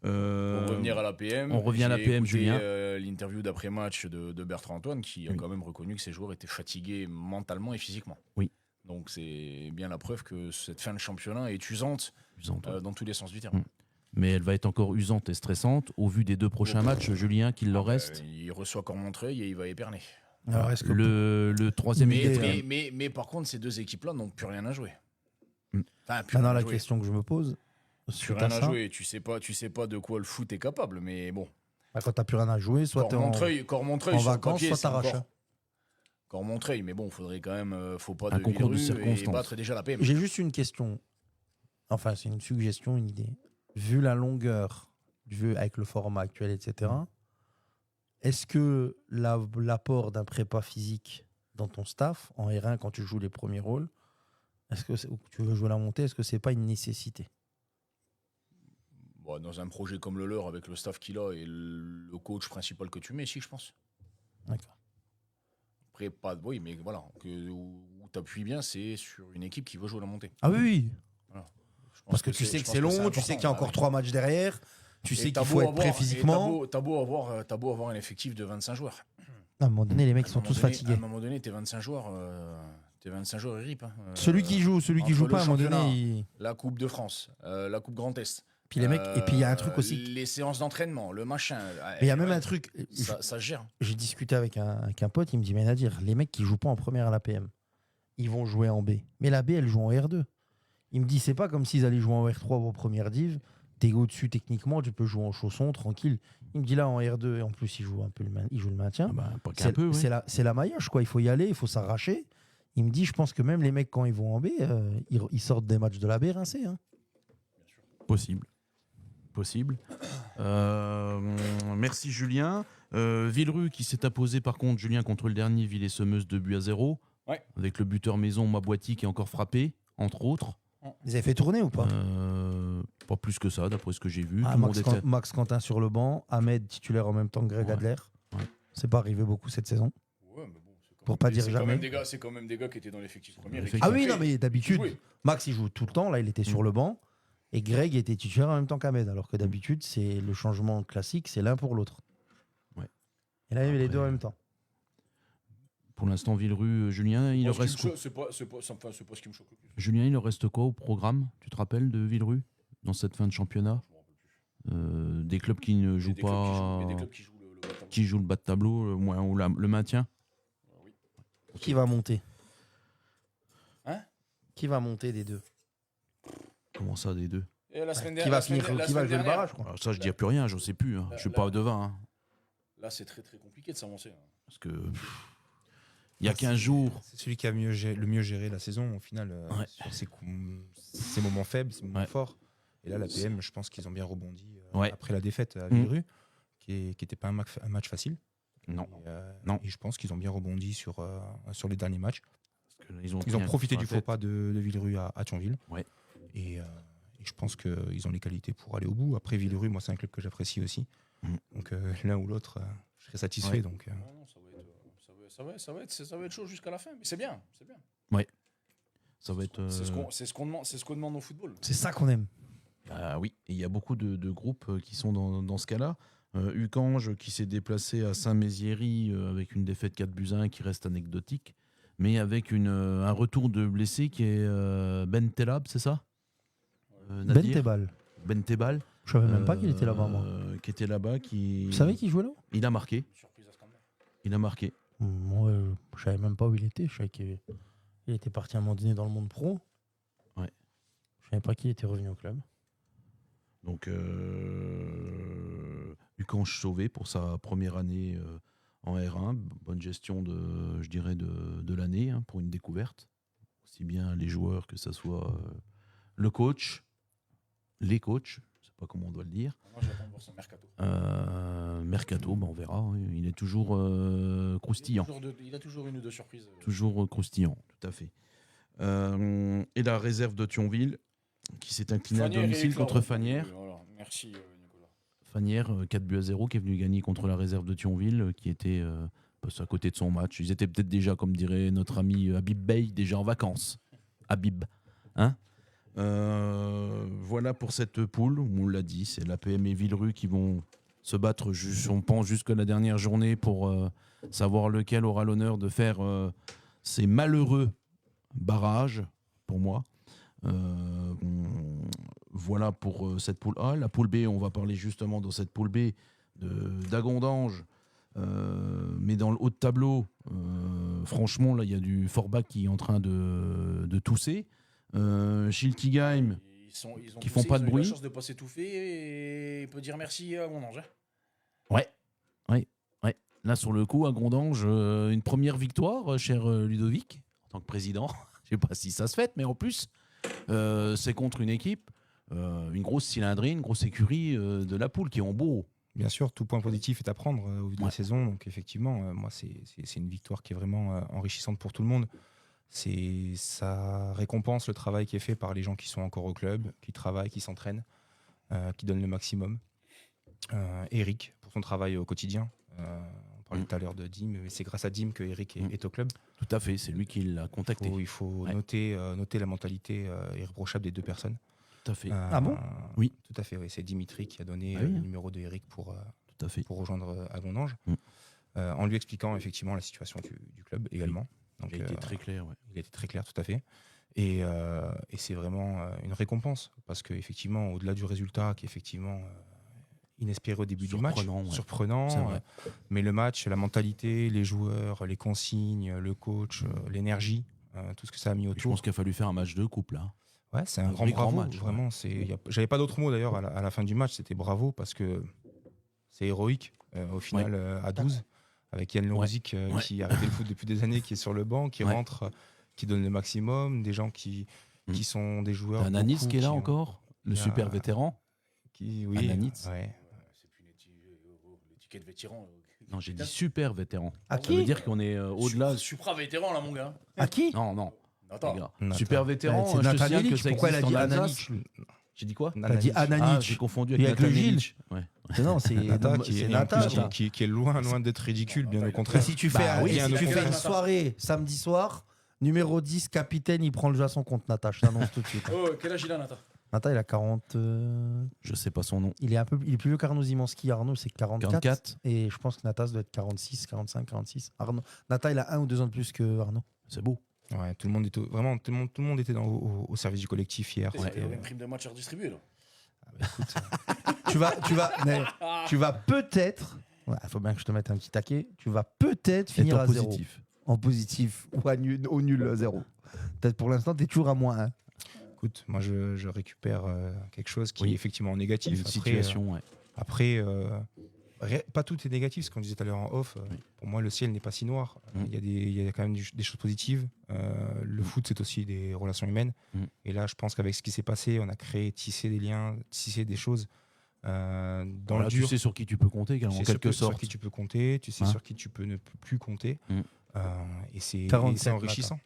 Pour revenir à l'APM, on revient à l'APM, Julien. L'interview d'après-match de Bertrand Antoine qui a quand même reconnu que ses joueurs étaient fatigués mentalement et physiquement. Oui. Donc c'est bien la preuve que cette fin de championnat est usante dans tous les sens du terme. Mais elle va être encore usante et stressante au vu des 2 prochains matchs, Julien, qu'il leur reste. Il reçoit Cormontreuil et il va éperner. Alors, est-ce que le troisième mais par contre, ces 2 équipes-là n'ont plus rien à jouer. Enfin, maintenant, la question que je me pose... Plus rien à jouer, tu sais pas de quoi le foot est capable, mais bon. Quand t'as plus rien à jouer, soit t'es en vacances, soit t'arraches. Cormontreuil, mais bon, faudrait quand même, faut pas un concours de circonstances. Et battre déjà la PM. J'ai juste une question, enfin c'est une suggestion, une idée. Vu la longueur du jeu avec le format actuel, etc. Est-ce que l'apport d'un prépa physique dans ton staff en R1 quand tu joues les premiers rôles, est-ce que tu veux jouer la montée, est-ce que c'est pas une nécessité? Dans un projet comme le leur, avec le staff qu'il a et le coach principal que tu mets, si, je pense. D'accord. Après, oui, mais voilà, où tu appuies bien, c'est sur une équipe qui veut jouer la montée. Ah oui. Voilà. Parce que tu sais que c'est long, tu sais qu'il y a encore 3 matchs derrière, tu sais qu'il faut être prêt physiquement. T'as beau avoir un effectif de 25 joueurs. À un moment donné, les mecs sont tous fatigués. À un moment donné, tes 25 joueurs, ils ripent. Celui qui joue pas, à un moment donné. La Coupe de France, la Coupe Grand Est. Puis les mecs, et puis il y a un truc aussi. Les séances d'entraînement, le machin. Mais il y a même un truc. Ça se gère. J'ai discuté avec un pote, il me dit, mais Nadir, les mecs qui jouent pas en première à l'APM, ils vont jouer en B. Mais la B, elle joue en R2. Il me dit, c'est pas comme s'ils allaient jouer en R3 ou en première div. T'es au-dessus techniquement, tu peux jouer en chausson, tranquille. Il me dit là en R2, et en plus il joue le maintien. C'est la maillotche, quoi. Il faut y aller, il faut s'arracher. Il me dit, je pense que même les mecs, quand ils vont en B, ils sortent des matchs de la B rincés. Hein. Possible. Merci Julien. Villerue qui s'est imposé par contre, Julien, contre le dernier Villers-Semeuse 2-0. Ouais. Avec le buteur maison Maboiti qui est encore frappé, entre autres. Ils avaient fait tourner ou pas Pas plus que ça, d'après ce que j'ai vu. Ah, Tout le monde était... Max Quentin sur le banc, Ahmed titulaire en même temps que Greg Ouais. Adler. Ouais. C'est pas arrivé beaucoup cette saison. Ouais, mais bon, c'est quand Pour même- pas dire c'est quand jamais. même des gars- C'est quand même des gars qui étaient dans l'effectif premier. et qui Ah Ah ont oui, fait- non, mais d'habitude, joué. Max il joue tout le temps. Là, il était sur le banc. Et Greg était titulaire en même temps qu'Ahmed. Alors que d'habitude, c'est le changement classique, c'est l'un pour l'autre. Ouais. Et là, il y avait les Après, deux en même temps. Pour l'instant, Villerue, Julien, il Moi, leur ce qui reste me quoi choque, c'est pas ce qui me choque le plus. Julien, il leur reste quoi au programme? Tu te rappelles de Villerue dans cette fin de championnat? Je me rappelle plus. Des clubs qui ne Il y a jouent des clubs qui jouent- pas, il y a des clubs qui jouent le bas de tableau. qui jouent le bas de tableau ou le maintien. Oui. Qui va monter Hein Qui va monter des deux Comment ça, des deux? Et la semaine Qui va, dernière- la semaine- finir, la qui va semaine jouer le dernière- barrage quoi. Alors ça, je dis plus rien, je sais plus. Je suis pas devin. Hein, Là, c'est très très compliqué de s'avancer. parce que il y a 15 jours. C'est celui qui a le mieux géré la saison, au final, Ouais. sur ses moments faibles, ses moments Ouais. forts. Et là, la PM, je pense qu'ils ont bien rebondi Ouais. après la défaite à Villerue, qui n'était pas un match facile. Non. Et je pense qu'ils ont bien rebondi sur les derniers matchs. Parce que ils ont, Ils ont profité du faux pas de Villerue à Thionville. Ouais. Et je pense qu'ils ont les qualités pour aller au bout. Après, Villerue, moi, c'est un club que j'apprécie aussi. Mm. Donc, l'un ou l'autre, je serais satisfait. Ouais. Donc, Non, ça va être chaud jusqu'à la fin. Mais c'est bien. C'est bien. Ça va être. C'est ce qu'on demande au football. C'est ça qu'on aime. Ah oui, et il y a beaucoup de groupes qui sont dans ce cas-là. Ucange qui s'est déplacé à Saint-Méziéry avec une défaite 4-1 qui reste anecdotique, mais avec un retour de blessé qui est Ben Tellab, c'est ça Ben Nadir Tebal. Ben Tebal. Je savais même pas qu'il était là-bas, moi. Qui était là-bas. Vous savez qu'il jouait là Il a marqué. Une surprise à scandale. Il a marqué. Moi, je savais même pas où il était. Je savais qu'il était parti à un moment donné dans le monde pro. Ouais. Je savais pas qu'il était revenu au club. Donc, Ucange sauvé pour sa première année en R1. Bonne gestion je dirais, de l'année pour une découverte. Aussi bien les joueurs que ce soit le coach, les coachs, je ne sais pas comment on doit le dire. Moi, j'attends de voir son mercato. Mercato, on verra. Oui. Il est toujours croustillant. Il a toujours une ou deux surprises. Toujours croustillant, tout à fait. Et la réserve de Thionville, qui s'est inclinée à Fanière et domicile Eric contre Laurent. Fanière. Voilà. Merci, Nicolas. Fanière, 4-0, qui est venu gagner contre la réserve de Thionville, qui était à côté de son match. Ils étaient peut-être déjà, comme dirait notre ami Habib Bey, déjà en vacances. Habib. Hein voilà pour cette poule. On l'a dit, c'est l'APM et Villerue qui vont se battre, on pense, jusqu'à la dernière journée pour savoir lequel aura l'honneur de faire ces malheureux barrages, pour moi. Voilà pour cette poule A. La poule B, on va parler justement dans cette poule B d'Agondange, mais dans le haut de tableau, franchement, là, il y a du Forbach qui est en train de tousser. Schiltigheim, qui font pas de bruit. Ils ont eu la chance de pas s'étouffer et il peut dire merci à mon ange. Ouais. Là, sur le coup, à Gondange, une première victoire, cher Ludovic, en tant que président. Je sais pas si ça se fait, mais en plus, c'est contre une équipe, une grosse cylindrée, une grosse écurie de la poule qui est en beau. bien sûr, tout point positif est à prendre au vu de la Ouais. saison. Donc, effectivement, moi, c'est une victoire qui est vraiment enrichissante pour tout le monde. Ça récompense le travail qui est fait par les gens qui sont encore au club, qui travaillent, qui s'entraînent, qui donnent le maximum. Eric, pour son travail au quotidien. On parlait tout à l'heure de Dim, mais c'est grâce à Dim que Eric est au club. Tout à fait, c'est lui qui l'a contacté. Il faut Ouais. noter la mentalité irréprochable des deux personnes. Tout à fait. Ah bon Oui. Tout à fait, oui. C'est Dimitri qui a donné Ah oui. le numéro de Eric pour Tout à fait. rejoindre Agondange, Mm. en lui expliquant effectivement la situation du club également. Donc, Il a été très clair. Ouais. il a été très clair, tout à fait. Et c'est vraiment une récompense, parce qu'effectivement, au-delà du résultat, qui est effectivement inespéré au début du match, Surprenant, ouais. surprenant, C'est vrai. mais le match, la mentalité, les joueurs, les consignes, le coach, l'énergie, tout ce que ça a mis Je autour. pense qu'il a fallu faire un match de couple. Là. Ouais, c'est un Un grand vrai grand bravo. match, ouais. Vraiment, j'avais pas d'autres mots d'ailleurs à la fin du match. C'était bravo, parce que c'est héroïque au final à 12, avec Yann Louzic Ouais. qui a arrêté le foot depuis des années, qui est sur le banc, qui Ouais. rentre, qui donne le maximum, des gens qui sont des joueurs. T'as Ananis beaucoup qui est là ont- encore, le il y a- super vétéran. oui, Ananitz. ouais. C'est plus l'étiquette vétéran Non, j'ai dit super vétéran. À Ça qui veut dire qu'on est au-delà. Supra vétéran, là, mon gars. À qui? Non, Attends. les gars. Nathan. Super vétéran, C'est je te Nathan signale que Ilic. ça Pourquoi elle a existe dit en Alsace. Ananic? J'ai dit quoi? T'as dit Ah, Ananic. j'ai confondu Il y avec a que Nathan Gilles. Ilic. Ouais. Non, c'est Nata qui c'est est, Nata. qui est loin d'être ridicule, bien au contraire. Et si tu fais, Bah oui, et si un tu autre fais une Nata. soirée samedi soir, numéro 10, capitaine, il prend le jeu à son compte, Nata. Je t'annonce tout de suite. Oh, quel âge il a, Nathan? Nata, il a 40. Je sais pas son nom. Il est plus vieux qu'Arnaud Zimanski. Arnaud, c'est 44. 44. Et je pense que Nata, ça doit être 46, 45, 46. Arnaud. Nata, il a 1 ou 2 ans de plus que Arnaud. C'est beau. Ouais, tout le monde était vraiment tout le monde était au service du collectif hier. Il y C'était, avait une prime de match à redistribuer, là. écoute, Tu vas peut-être. Il faut bien que je te mette un petit taquet. Tu vas peut-être finir Être à en 0. positif. En positif ou au nul 0. Peut-être pour l'instant, tu es toujours à -1. écoute, moi je récupère quelque chose qui Oui. est effectivement négatif. Une Après, situation, ouais. Après, pas tout est négatif, ce qu'on disait tout à l'heure en off. Oui. Pour moi, le ciel n'est pas si noir. Mm. Il y a quand même des choses positives. Le foot, c'est aussi des relations humaines. Mm. Et là, je pense qu'avec ce qui s'est passé, on a créé, tissé des liens, tissé des choses dans Voilà, le tu dur. sais sur qui tu peux compter, Tu en sais quelque sur sorte. qui tu peux compter, tu sais Hein. sur qui tu peux ne plus compter. Mm. Et c'est 47 enrichissant.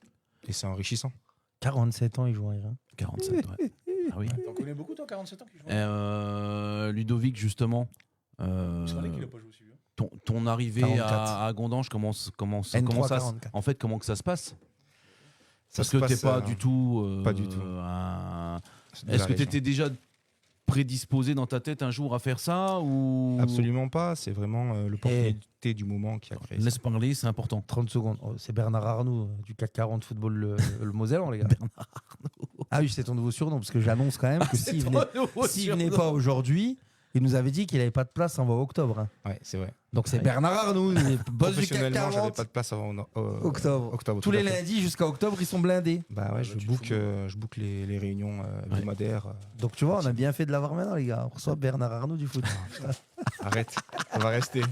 Et c'est enrichissant. 47 ans, il joue à rien. 47, ouais. Ah oui. T'en connais beaucoup, toi, 47 ans qui joue? Ludovic, justement. C'est vrai qu'il a pas joué aussi bien. Ton arrivée 44. à Gondange, comment ça, N3, ça 44. en fait, comment que ça se passe? Ça Parce se que t'es passe, pas du tout. pas du tout. Est-ce que tu étais déjà prédisposé dans ta tête un jour à faire ça ou Absolument pas. C'est vraiment l'opportunité du moment qui a créé ça. Laisse parler, c'est important. 30 secondes. Oh, c'est Bernard Arnault du CAC 40 football le Mosellan, les gars. Ah oui, c'est ton nouveau surnom, parce que j'annonce quand même que s'il venait pas aujourd'hui, il nous avait dit qu'il n'avait pas de place en octobre. Hein. Ouais, c'est vrai. Donc c'est Bernard Arnault, il est boss du CAC Professionnellement, j'avais 40. pas de place avant Octobre. octobre. Tous tout à les fait. lundis jusqu'à octobre, ils sont blindés. Bah ouais, tu te je book les réunions hebdomadaires. Donc tu vois, on a bien fait de l'avoir maintenant, les gars. On reçoit Bernard Arnault du foot. Arrête, ça va rester.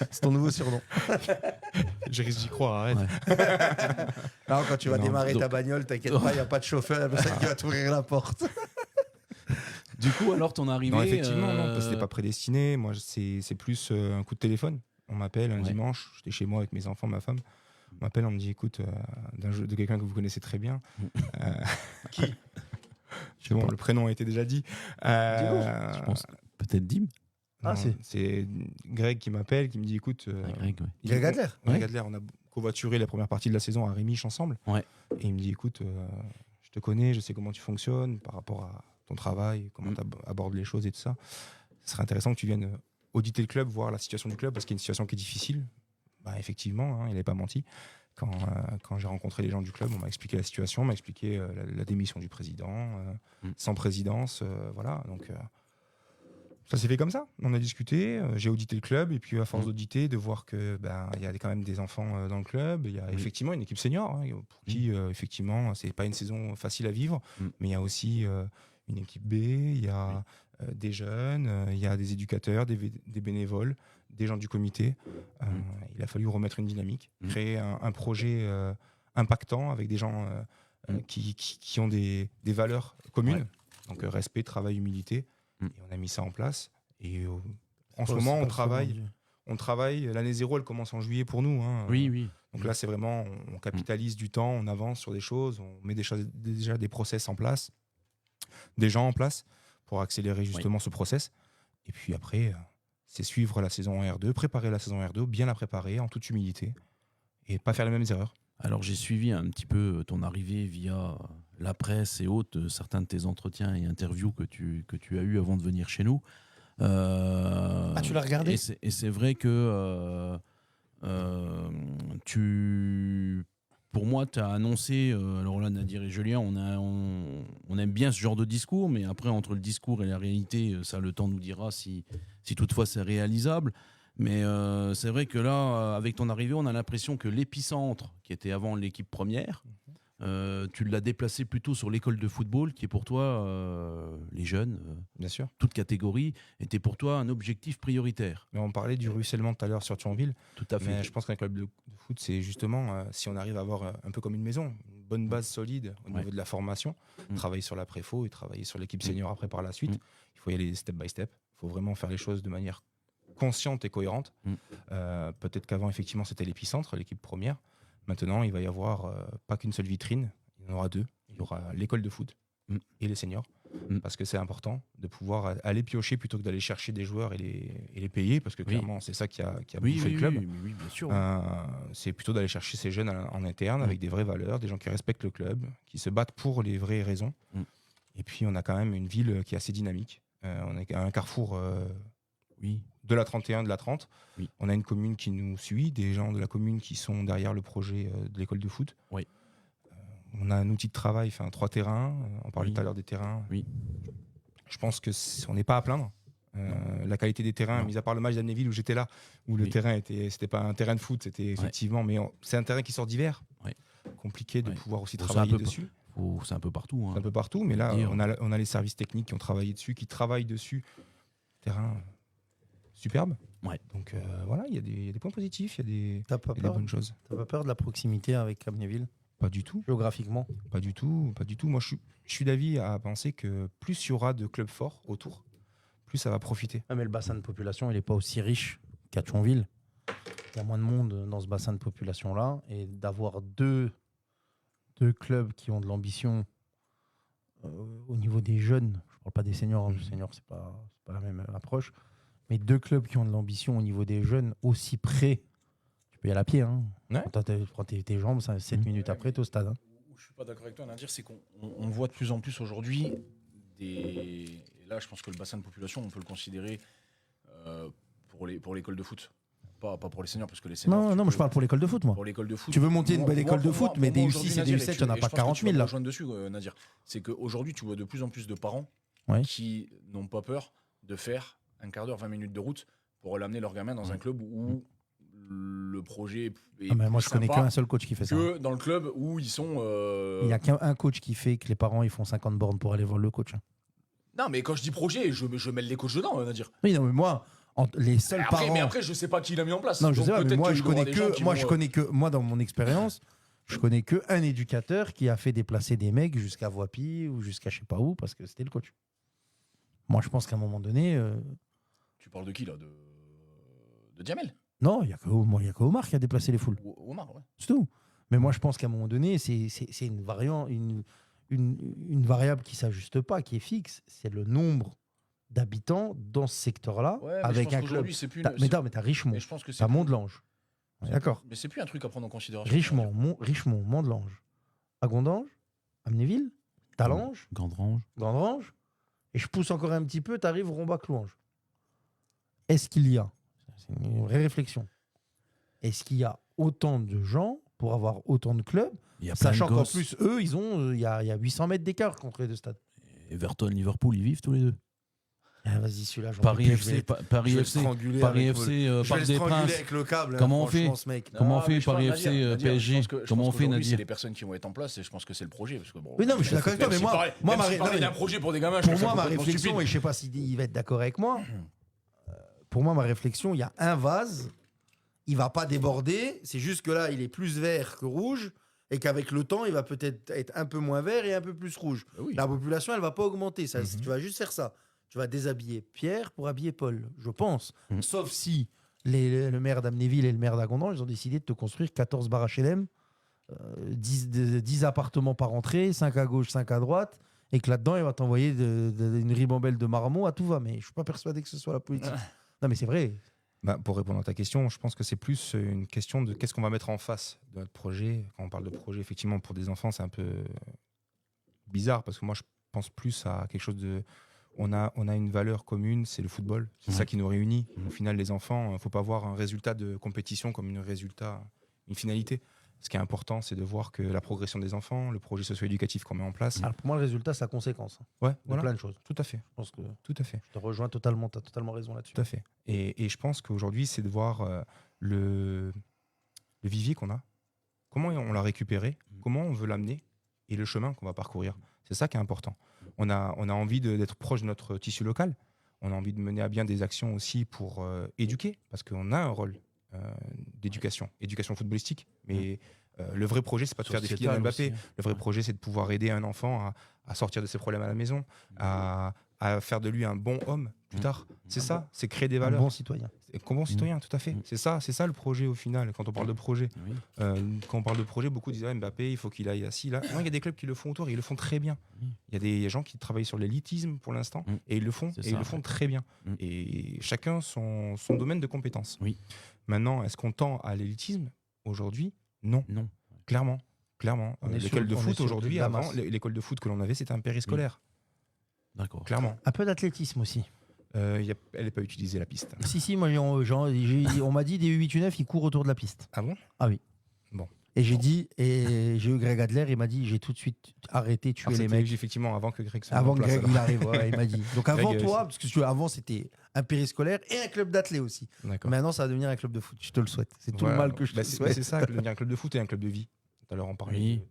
C'est ton nouveau surnom. Je risque d'y croire, arrête. Alors, quand tu vas Non, démarrer donc- ta bagnole, t'inquiète pas, il n'y a pas de chauffeur, il y a personne qui va t'ouvrir la porte. Du coup, alors ton arrivée. Non, effectivement, non, parce que c'était pas prédestiné. Moi, c'est plus un coup de téléphone. On m'appelle un Ouais. dimanche, j'étais chez moi avec mes enfants, ma femme. On m'appelle, on me dit, écoute, de quelqu'un que vous connaissez très bien. Qui Bon, pas. le prénom a été déjà dit. Je pense. Peut-être Dim. Ah, non, c'est Greg qui m'appelle, qui me dit, écoute, Greg, ouais. Greg Adler. Greg Adler, on a covoituré la première partie de la saison à Rémiche ensemble. Ouais. Et il me dit, écoute, je te connais, je sais comment tu fonctionnes par rapport à ton travail, comment tu abordes les choses et tout ça. Ce serait intéressant que tu viennes auditer le club, voir la situation du club, parce qu'il y a une situation qui est difficile. Bah, effectivement, hein, il n'avait pas menti. Quand j'ai rencontré les gens du club, on m'a expliqué la situation, on m'a expliqué la démission du président, sans présidence, voilà. Donc ça s'est fait comme ça. On a discuté, j'ai audité le club, et puis à force d'auditer, de voir que il y a quand même des enfants dans le club, il y a effectivement une équipe senior, hein, pour qui effectivement c'est pas une saison facile à vivre, mais il y a aussi une équipe B, il y a des jeunes, il y a des éducateurs, des bénévoles, des gens du comité. Il a fallu remettre une dynamique, créer un projet impactant avec des gens qui ont des valeurs communes. Ouais. Donc respect, travail, humilité. Et on a mis ça en place. Et en ce Oh, moment, c'est on pas trop travaille. vendu. On travaille. L'année 0, elle commence en juillet pour nous. Hein. Oui. Donc là, c'est vraiment, on capitalise du temps, on avance sur des choses, on met déjà des process en place, des gens en place pour accélérer justement ce process. Et puis après, c'est suivre la saison en R2, préparer la saison en R2, bien la préparer en toute humilité et pas faire les mêmes erreurs. Alors j'ai suivi un petit peu ton arrivée via la presse et autres, certains de tes entretiens et interviews que tu as eu avant de venir chez nous. Ah, tu l'as regardé ? Et c'est vrai que pour moi, tu as annoncé, alors là, Nadir et Julien, on aime bien ce genre de discours, mais après, entre le discours et la réalité, ça, le temps nous dira si toutefois c'est réalisable. Mais c'est vrai que là, avec ton arrivée, on a l'impression que l'épicentre, qui était avant l'équipe première, tu l'as déplacé plutôt sur l'école de football, qui est pour toi, les jeunes, Bien sûr. toute catégorie, était pour toi un objectif prioritaire. Mais on parlait du ruissellement tout à l'heure sur Thionville. Tout à fait. Mais je pense qu'un club de foot, c'est justement si on arrive à avoir un peu comme une maison, une bonne base solide au niveau de la formation, travailler sur la préfo et travailler sur l'équipe senior après par la suite. Il faut y aller step by step. Il faut vraiment faire les choses de manière consciente et cohérente. Peut-être qu'avant, effectivement, c'était l'épicentre, l'équipe première. Maintenant, il va y avoir pas qu'une seule vitrine, il y en aura 2. Il y aura l'école de foot et les seniors. Parce que c'est important de pouvoir aller piocher plutôt que d'aller chercher des joueurs et les payer, parce que clairement, c'est ça qui a bouffé le club. Oui, bien sûr. C'est plutôt d'aller chercher ces jeunes en interne avec des vraies valeurs, des gens qui respectent le club, qui se battent pour les vraies raisons. Et puis, on a quand même une ville qui est assez dynamique. On est à un carrefour de la 31, de la 30. On a une commune qui nous suit, des gens de la commune qui sont derrière le projet de l'école de foot. On a un outil de travail, 3 terrains. On parlait tout à l'heure des terrains. Je pense qu'on n'est pas à plaindre. La qualité des terrains, mis à part le match d'Amnéville où j'étais là, où le terrain c'était pas un terrain de foot, c'était effectivement, mais c'est un terrain qui sort d'hiver. Compliqué de pouvoir aussi travailler dessus. C'est un peu partout. C'est un peu partout, mais là, on a les services techniques qui ont travaillé dessus, qui travaillent dessus. Terrain superbe. Donc voilà, il y a des points positifs, il y a des bonnes choses. T'as pas peur de la proximité avec Amnéville ? Pas du tout. Géographiquement ? Pas du tout. Moi, je suis d'avis à penser que plus il y aura de clubs forts autour, plus ça va profiter. Mais le bassin de population, il n'est pas aussi riche qu'à Thionville. Il y a moins de monde dans ce bassin de population-là. Et d'avoir deux clubs qui ont de l'ambition au niveau des jeunes, je ne parle pas des seniors, les seniors, c'est pas la même approche, mais 2 clubs qui ont de l'ambition au niveau des jeunes aussi près. Tu peux y aller à pied. Quand tu prends tes jambes, 7 minutes après, tu es au stade. Où je ne suis pas d'accord avec toi, Nadir, c'est qu'on voit de plus en plus aujourd'hui et là, je pense que le bassin de population, on peut le considérer pour l'école de foot. Pas pour les seniors, parce que les seniors. Non, mais je parle pour l'école de foot, moi. Pour l'école de foot. Tu veux monter une belle école de foot, mais des U6 et des U7, il n'y en a pas 40 000 là. Je dessus, Nadir. C'est qu'aujourd'hui, tu vois de plus en plus de parents qui n'ont pas peur de faire un quart d'heure, 20 minutes de route pour l'amener leur gamin dans un club où le projet est mais moi, je connais qu'un seul coach qui fait ça. Que dans le club où ils sont. Il n'y a qu'un coach qui fait que les parents ils font 50 bornes pour aller voir le coach. Non, mais quand je dis projet, je mets les coachs dedans, Nadir. Oui, non, mais moi. Les seuls parents. Mais après, je sais pas qui l'a mis en place. Non, je sais pas, mais moi, je connais que. Moi, dans mon expérience, je connais qu'un éducateur qui a fait déplacer des mecs jusqu'à Voipy ou jusqu'à je sais pas où parce que c'était le coach. Moi, je pense qu'à un moment donné. Tu parles de qui, là de Djamel? Non, il n'y a que Omar qui a déplacé les foules. Omar, ouais. C'est tout. Mais moi, je pense qu'à un moment donné, c'est une variable qui ne s'ajuste pas, qui est fixe. C'est le nombre d'habitants dans ce secteur-là, avec un club. Mais t'as Richemont, t'as Mont-de-Lange. D'accord. Mais c'est plus un truc à prendre en considération. Richemont, Mont-de-Lange, Agondange, Amnéville, Talange, Gandrange, et je pousse encore un petit peu, t'arrives Rombach-Louange. Est-ce qu'il y a, c'est une vraie réflexion, est-ce qu'il y a autant de gens pour avoir autant de clubs, sachant qu'en plus, eux, il y a 800 mètres d'écart contre les 2 stades. Everton, Liverpool, ils vivent tous les deux. Ah, vas-y, celui-là, Paris FC, Paris FC, Parc des Princes. Avec le câble, comment on fait Comment on fait Paris FC, PSG? Comment on fait, Nadir? C'est les personnes qui vont être en place et je pense que c'est le projet. Parce que bon, oui, non, mais je suis d'accord avec toi, mais moi, un projet pour des gamins. Pour moi, ma réflexion, et je sais pas s'il va être d'accord avec moi. Pour moi, ma réflexion, il y a un vase, il va pas déborder. C'est juste que là, il est plus vert que rouge. Et qu'avec le temps, il va peut-être être un peu moins vert et un peu plus rouge. La population, elle va pas augmenter. Ça, tu vas juste faire ça. Tu vas déshabiller Pierre pour habiller Paul, je pense. Sauf si le maire d'Amnéville et le maire d'Agondan, ils ont décidé de te construire 14 bars HLM, 10 appartements par entrée, 5 à gauche, 5 à droite, et que là-dedans, il va t'envoyer une ribambelle de marmot à tout va. Mais je ne suis pas persuadé que ce soit la politique. Non, mais c'est vrai. Pour répondre à ta question, je pense que c'est plus une question de qu'est-ce qu'on va mettre en face de notre projet. Quand on parle de projet, effectivement, pour des enfants, c'est un peu bizarre, parce que moi, je pense plus à quelque chose de... On a une valeur commune, c'est le football. C'est ça qui nous réunit. Au final, les enfants, il ne faut pas voir un résultat de compétition comme une finalité. Ce qui est important, c'est de voir que la progression des enfants, le projet socio-éducatif qu'on met en place... Alors pour moi, le résultat, c'est la conséquence. Plein de choses. Tout à fait. Je pense que tout à fait. Je te rejoins totalement, tu as totalement raison là-dessus. Tout à fait. Et je pense qu'aujourd'hui, c'est de voir le vivier qu'on a, comment on l'a récupéré, comment on veut l'amener et le chemin qu'on va parcourir. C'est ça qui est important. On a envie d'être proche de notre tissu local. On a envie de mener à bien des actions aussi pour éduquer, parce qu'on a un rôle d'éducation footballistique. Mais le vrai projet, c'est pas de faire des Kylian Mbappé. Le vrai projet, c'est de pouvoir aider un enfant à sortir de ses problèmes à la maison, à à faire de lui un bon homme plus tard. C'est ça, c'est créer des Un valeurs. bon citoyen. Un bon citoyen, tout à fait. C'est ça le projet au final, quand on parle de projet. Oui. Quand on parle de projet, beaucoup disent Mbappé, il faut qu'il aille assis là. Non, il y a des clubs qui le font autour, et ils le font très bien. Oui. Il y a des gens qui travaillent sur l'élitisme pour l'instant, et ils le font, C'est et ça, ils le font très bien. Mm. Et chacun son domaine de compétences. Oui. Maintenant, est-ce qu'on tend à l'élitisme aujourd'hui? Non, Non. clairement. On est L'école sur- de on est foot sur aujourd'hui, de la avant, masse. l'école de foot que l'on avait, c'était un périscolaire. D'accord. Clairement. Un peu d'athlétisme aussi. Elle n'est pas utilisée, la piste. Si, moi, on m'a dit des U8 U9, ils courent autour de la piste. Ah bon? Ah oui. Bon. Et j'ai eu Greg Adler, il m'a dit j'ai tout de suite arrêté, tué Alors, les c'était mecs. effectivement avant que Greg se Avant mette que en place, Greg il alors. arrive, ouais, il m'a dit. Donc avant Greg, toi, parce que avant c'était un périscolaire et un club d'athlé aussi. D'accord. Maintenant ça va devenir un club de foot, je te le souhaite. C'est tout le Voilà. mal que je te Bah, c'est souhaite. ça, devenir un club de foot et un club de vie. Tout à l'heure, on parlait Oui.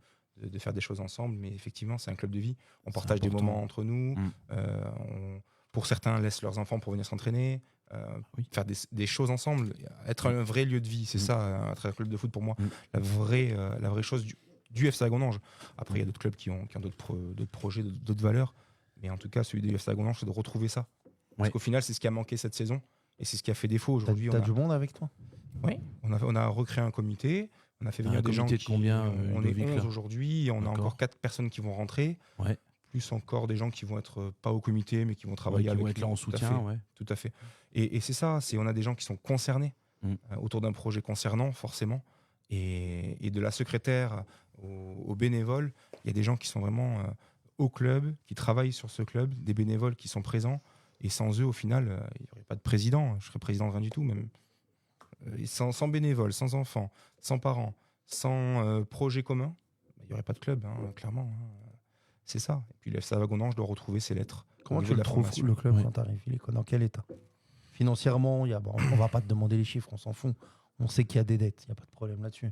de faire des choses ensemble, mais effectivement, c'est un club de vie. On C'est partage des important. moments entre nous. Mm. Pour certains, laissent leurs enfants pour venir s'entraîner. Oui. Faire des choses ensemble. Être un vrai lieu de vie, c'est ça, être un club de foot pour moi. La vraie chose du FC Agonange. Après, il y a d'autres clubs qui ont d'autres projets, d'autres valeurs. Mais en tout cas, celui du FC Agonange, c'est de retrouver ça. Parce Ouais. qu'au final, c'est ce qui a manqué cette saison. Et c'est ce qui a fait défaut aujourd'hui. T'as du monde avec toi? Oui, on a recréé un comité, on a fait venir Un des gens comité de combien, on est Ludovic, 11 là aujourd'hui, et on a D'accord. encore 4 personnes qui vont rentrer, Ouais. plus encore des gens qui vont être pas au comité, mais qui vont travailler Qui avec vont être là nous. en Tout à soutien. fait, Ouais. tout à fait. Et c'est ça, on a des gens qui sont concernés autour d'un projet concernant, forcément, et de la secrétaire aux bénévoles, il y a des gens qui sont vraiment au club, qui travaillent sur ce club, des bénévoles qui sont présents, et sans eux, au final, il n'y aurait pas de président, je serais président de rien du tout, même. Et sans bénévoles, sans enfants, sans parents, sans projet commun, il n'y aurait pas de club, hein, clairement. Hein. C'est ça. Et puis le FC Agonange doit retrouver ses lettres. Comment au tu niveau de le la trouves formation. le club Ouais. quand t'arrives? Il est dans quel état? Financièrement, on va pas te demander les chiffres, on s'en fout. On sait qu'il y a des dettes, il n'y a pas de problème là-dessus.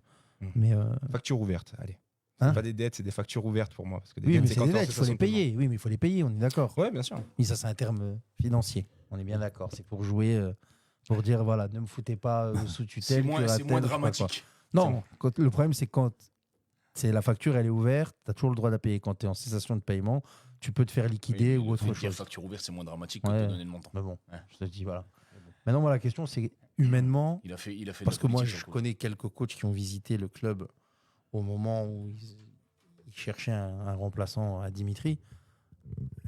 Mais Facture ouverte, allez. Hein C'est pas des dettes, c'est des factures ouvertes pour moi. Parce que des oui, dettes, mais c'est c'est quand des t'es en dettes, il faut les cessation de paiement. payer. Oui, mais il faut les payer, on est d'accord. Ouais, bien sûr. Oui, ça c'est un terme financier. On est bien d'accord. C'est pour jouer, pour dire voilà, ne me foutez pas sous tutelle. C'est moins, cuiratel, c'est moins je sais pas quoi. dramatique. Non, le problème c'est quand la facture elle est ouverte, tu as toujours le droit de la payer. Quand tu es en cessation de paiement, tu peux te faire liquider ou autre Une chose. facture ouverte, c'est moins dramatique que Ouais. de donner le montant. Mais bon, Ouais. je te dis voilà. Maintenant, moi la question c'est humainement, Il a fait de parce la que moi politique, je sur le coup. connais quelques coachs qui ont visité le club au moment où ils cherchaient un remplaçant à Dimitri.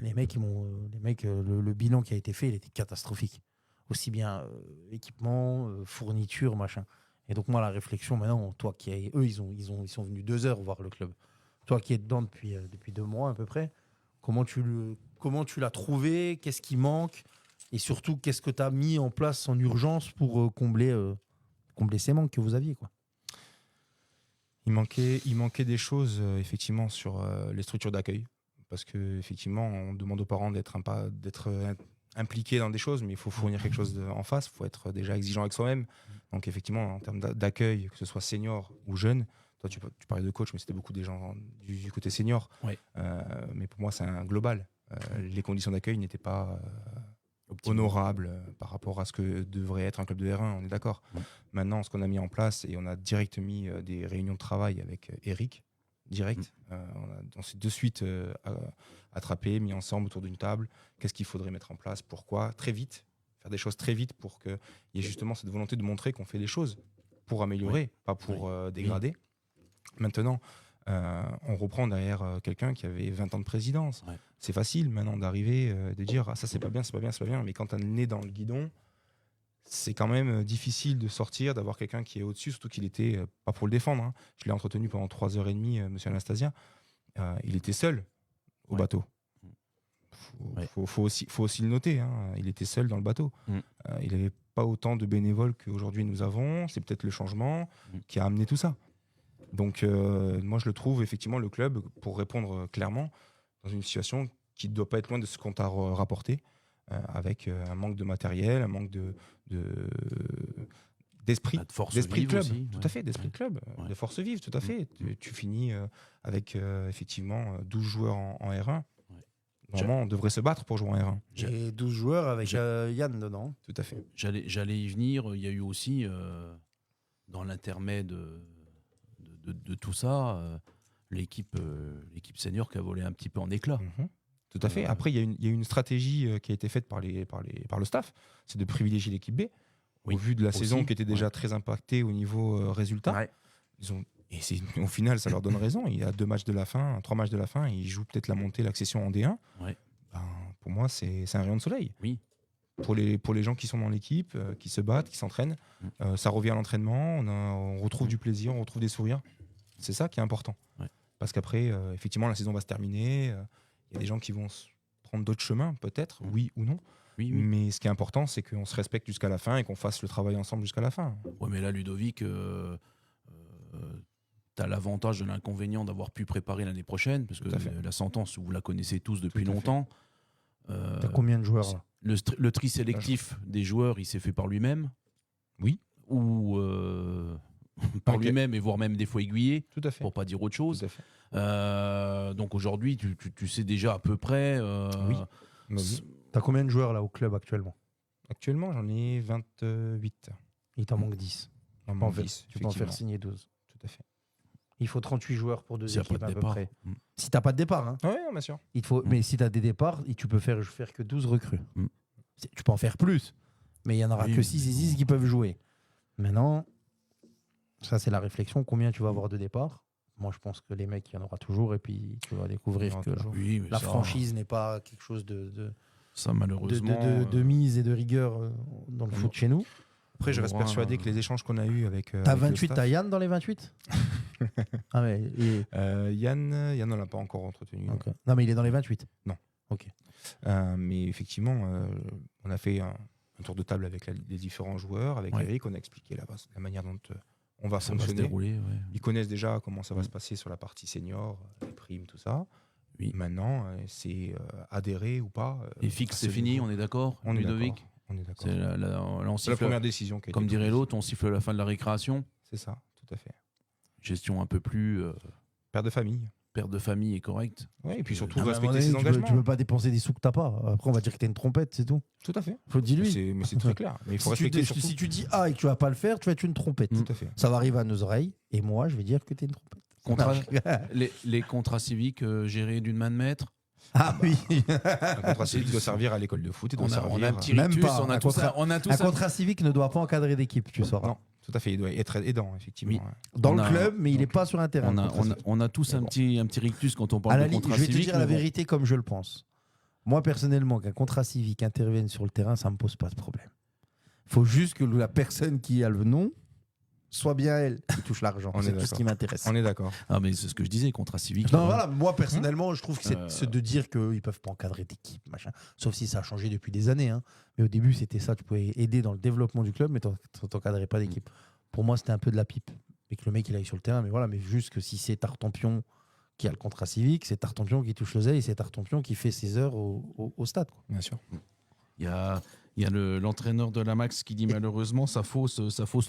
Les mecs, le bilan qui a été fait, il était catastrophique. Aussi bien équipement, fourniture, machin. Et donc moi, la réflexion maintenant, toi qui eux, ils sont venus 2 heures voir le club. Toi qui es dedans depuis 2 mois à peu près, comment tu l'as trouvé? Qu'est-ce qui manque? Et surtout, qu'est-ce que tu as mis en place en urgence pour combler ces manques que vous aviez, quoi? Il manquait des choses, effectivement, sur les structures d'accueil. Parce qu'effectivement, on demande aux parents d'être impliqués dans des choses, mais il faut fournir quelque chose en face. Il faut être déjà exigeant avec soi-même. Donc, effectivement, en termes d'accueil, que ce soit senior ou jeune, toi, tu parlais de coach, mais c'était beaucoup des gens du côté senior. Ouais. Mais pour moi, c'est un global. Les conditions d'accueil n'étaient pas honorables par rapport à ce que devrait être un club de R1, on est d'accord. Maintenant, ce qu'on a mis en place, et on a direct mis des réunions de travail avec Eric, direct. On s'est de suite attrapés, mis ensemble autour d'une table. Qu'est-ce qu'il faudrait mettre en place? Pourquoi? Très vite. Faire des choses très vite pour qu'il y ait justement cette volonté de montrer qu'on fait des choses pour améliorer, pas pour dégrader. Maintenant, on reprend derrière quelqu'un qui avait 20 ans de présidence. Ouais. C'est facile maintenant d'arriver, de dire ça c'est pas bien, c'est pas bien, c'est pas bien. Mais quand tu as le nez dans le guidon, c'est quand même difficile de sortir, d'avoir quelqu'un qui est au-dessus, surtout qu'il était, pas pour le défendre, hein. Je l'ai entretenu pendant 3h30, monsieur Anastasia. Il était seul au bateau. Faut aussi le noter, hein. Il était seul dans le bateau. Il n'avait pas autant de bénévoles qu'aujourd'hui nous avons. C'est peut-être le changement qui a amené tout ça. Donc moi je le trouve effectivement le club, pour répondre clairement, dans une situation qui ne doit pas être loin de ce qu'on t'a rapporté, avec un manque de matériel, un manque d'esprit, De force d'esprit vive club, aussi, tout ouais. à fait, d'esprit club, Ouais. de force vive, tout à fait. Tu finis avec effectivement 12 joueurs en R1. Normalement, on devrait se battre pour jouer en R1. J'ai 12 joueurs avec Yann dedans. Tout à fait. J'allais y venir. Il y a eu aussi, dans l'intermède de tout ça, l'équipe senior qui a volé un petit peu en éclats. Tout Tout à fait. Après, il y a une stratégie qui a été faite par le staff, c'est de privilégier l'équipe B. Au vu de la saison qui était déjà très impactée au niveau résultat, au final, ça leur donne raison. Il y a 3 matchs de la fin, ils jouent peut-être la montée, l'accession en D1. Ouais. Ben, pour moi, c'est un rayon de soleil. Oui. Pour les gens qui sont dans l'équipe, qui se battent, qui s'entraînent, ça revient à l'entraînement, on retrouve du plaisir, on retrouve des sourires. C'est ça qui est important. Ouais. Parce qu'après, effectivement, la saison va se terminer. Il y a des gens qui vont prendre d'autres chemins, peut-être, oui ou non. Oui. Mais ce qui est important, c'est qu'on se respecte jusqu'à la fin et qu'on fasse le travail ensemble jusqu'à la fin. Ouais, mais là, Ludovic, tu as l'avantage de l'inconvénient d'avoir pu préparer l'année prochaine, parce que la sentence, vous la connaissez tous depuis longtemps. T'as combien de joueurs là ? Le tri sélectif des joueurs, il s'est fait par lui-même. Oui. Ou par lui-même, et voire même des fois aiguillé, Tout à fait. pour pas dire autre chose. Tout à fait. Donc aujourd'hui, tu sais déjà à peu près. Oui. T'as combien de joueurs là au club actuellement ? Actuellement, j'en ai 28. Il t'en manque 10. Il m'en manque 10, Tu peux en faire signer 12. Tout à fait. Il faut 38 joueurs pour 2 S'il y a équipes pas de à peu départ. près. Si t'as pas de départ, hein. Oui, bien sûr. Mais si t'as des départs, tu peux faire que 12 recrues. Tu peux en faire plus, mais il y en aura que 6 et 6 qui peuvent jouer. Maintenant, ça c'est la réflexion. Combien tu vas avoir de départs ? Moi, je pense que les mecs, il y en aura toujours, et puis tu vas découvrir que la franchise n'est pas quelque chose de ça, malheureusement, de mise et de rigueur dans le foot chez nous. Après, je reste persuadé que les échanges qu'on a eus avec. T'as 28, t'as Yann dans les 28 ? Ah ouais. Yann, on l'a pas encore entretenu. Okay. Non, mais il est dans les 28 ? Non. Ok. Mais effectivement, on a fait un tour de table avec les différents joueurs, avec Eric, on a expliqué la manière dont on va fonctionner. Va se dérouler, Ils connaissent déjà comment ça va se passer sur la partie senior, les primes, tout ça. Oui. Maintenant, c'est adhérer ou pas. Et fixe, c'est fini, on est d'accord, Ludovic ? On est d'accord. C'est la première décision qui a été comme dirait l'autre, on siffle la fin de la récréation. C'est ça, tout à fait. Gestion un peu plus... Père de famille. Père de famille est correct. Oui, et puis surtout à respecter ses engagements. Tu peux pas dépenser des sous que t'as pas. Après, on va dire que t'es une trompette, c'est tout. Tout à fait. Faut le dire lui. Mais c'est très clair. Mais il faut respecter surtout. Si tu dis A et que tu vas pas le faire, tu vas être une trompette. Tout à fait. Ça va arriver à nos oreilles, et moi, je vais dire que t'es une trompette. Les contrats civiques gérés d'une main de maître. Ah oui. Un contrat civique doit servir à l'école de foot et doit servir. On a un petit rictus, on a tout ça. Un contrat civique ne doit pas encadrer d'équipe, tu sauras. Non, tout à fait. Il doit être aidant, effectivement. Oui. Dans le club, mais il n'est pas sur un terrain. On a tous un petit rictus quand on parle de contrat civique. Je vais te dire la vérité comme je le pense. Moi, personnellement, qu'un contrat civique intervienne sur le terrain, ça ne me pose pas de problème. Il faut juste que la personne qui a le nom soit bien elle qui touche l'argent. C'est tout ce qui m'intéresse. On est d'accord. Ah, mais c'est ce que je disais, contrat civique. Non, voilà, moi personnellement, je trouve que c'est de dire qu'ils ne peuvent pas encadrer d'équipe, machin. Sauf si ça a changé depuis des années. Hein. Mais au début, c'était ça. Tu pouvais aider dans le développement du club, mais tu n'encadrais pas d'équipe. Pour moi, c'était un peu de la pipe. Et que le mec, il aille sur le terrain. Mais voilà, mais juste que si c'est Tartampion qui a le contrat civique, c'est Tartampion qui touche l'oseille, c'est Tartampion qui fait ses heures au stade. Quoi. Bien sûr. Il y a l'entraîneur de la Max qui dit malheureusement ça fausse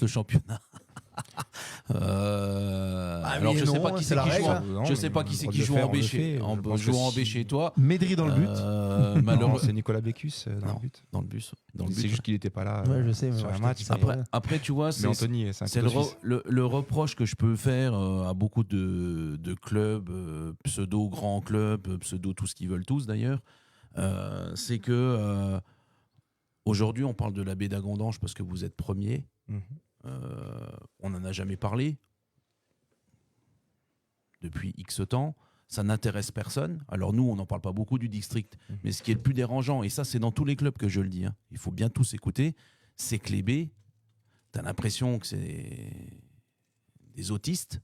le championnat. Alors je sais pas qui c'est qui joue. Je sais pas qui c'est qui joue en B chez toi. Médry dans le but. Malheureusement, c'est Nicolas Bécus dans le but. C'est juste qu'il n'était pas là. Ouais, je sais. Sur un match. Après, tu vois, c'est le reproche que je peux faire à beaucoup de clubs, pseudo grands clubs, pseudo tout ce qu'ils veulent tous d'ailleurs. C'est que aujourd'hui, on parle de la baie d'Agondange parce que vous êtes premier. On n'en a jamais parlé depuis X temps. Ça n'intéresse personne. Alors nous, on n'en parle pas beaucoup du district. Mais ce qui est le plus dérangeant, et ça c'est dans tous les clubs que je le dis, hein, il faut bien tous écouter, c'est que les B, tu as l'impression que c'est des autistes.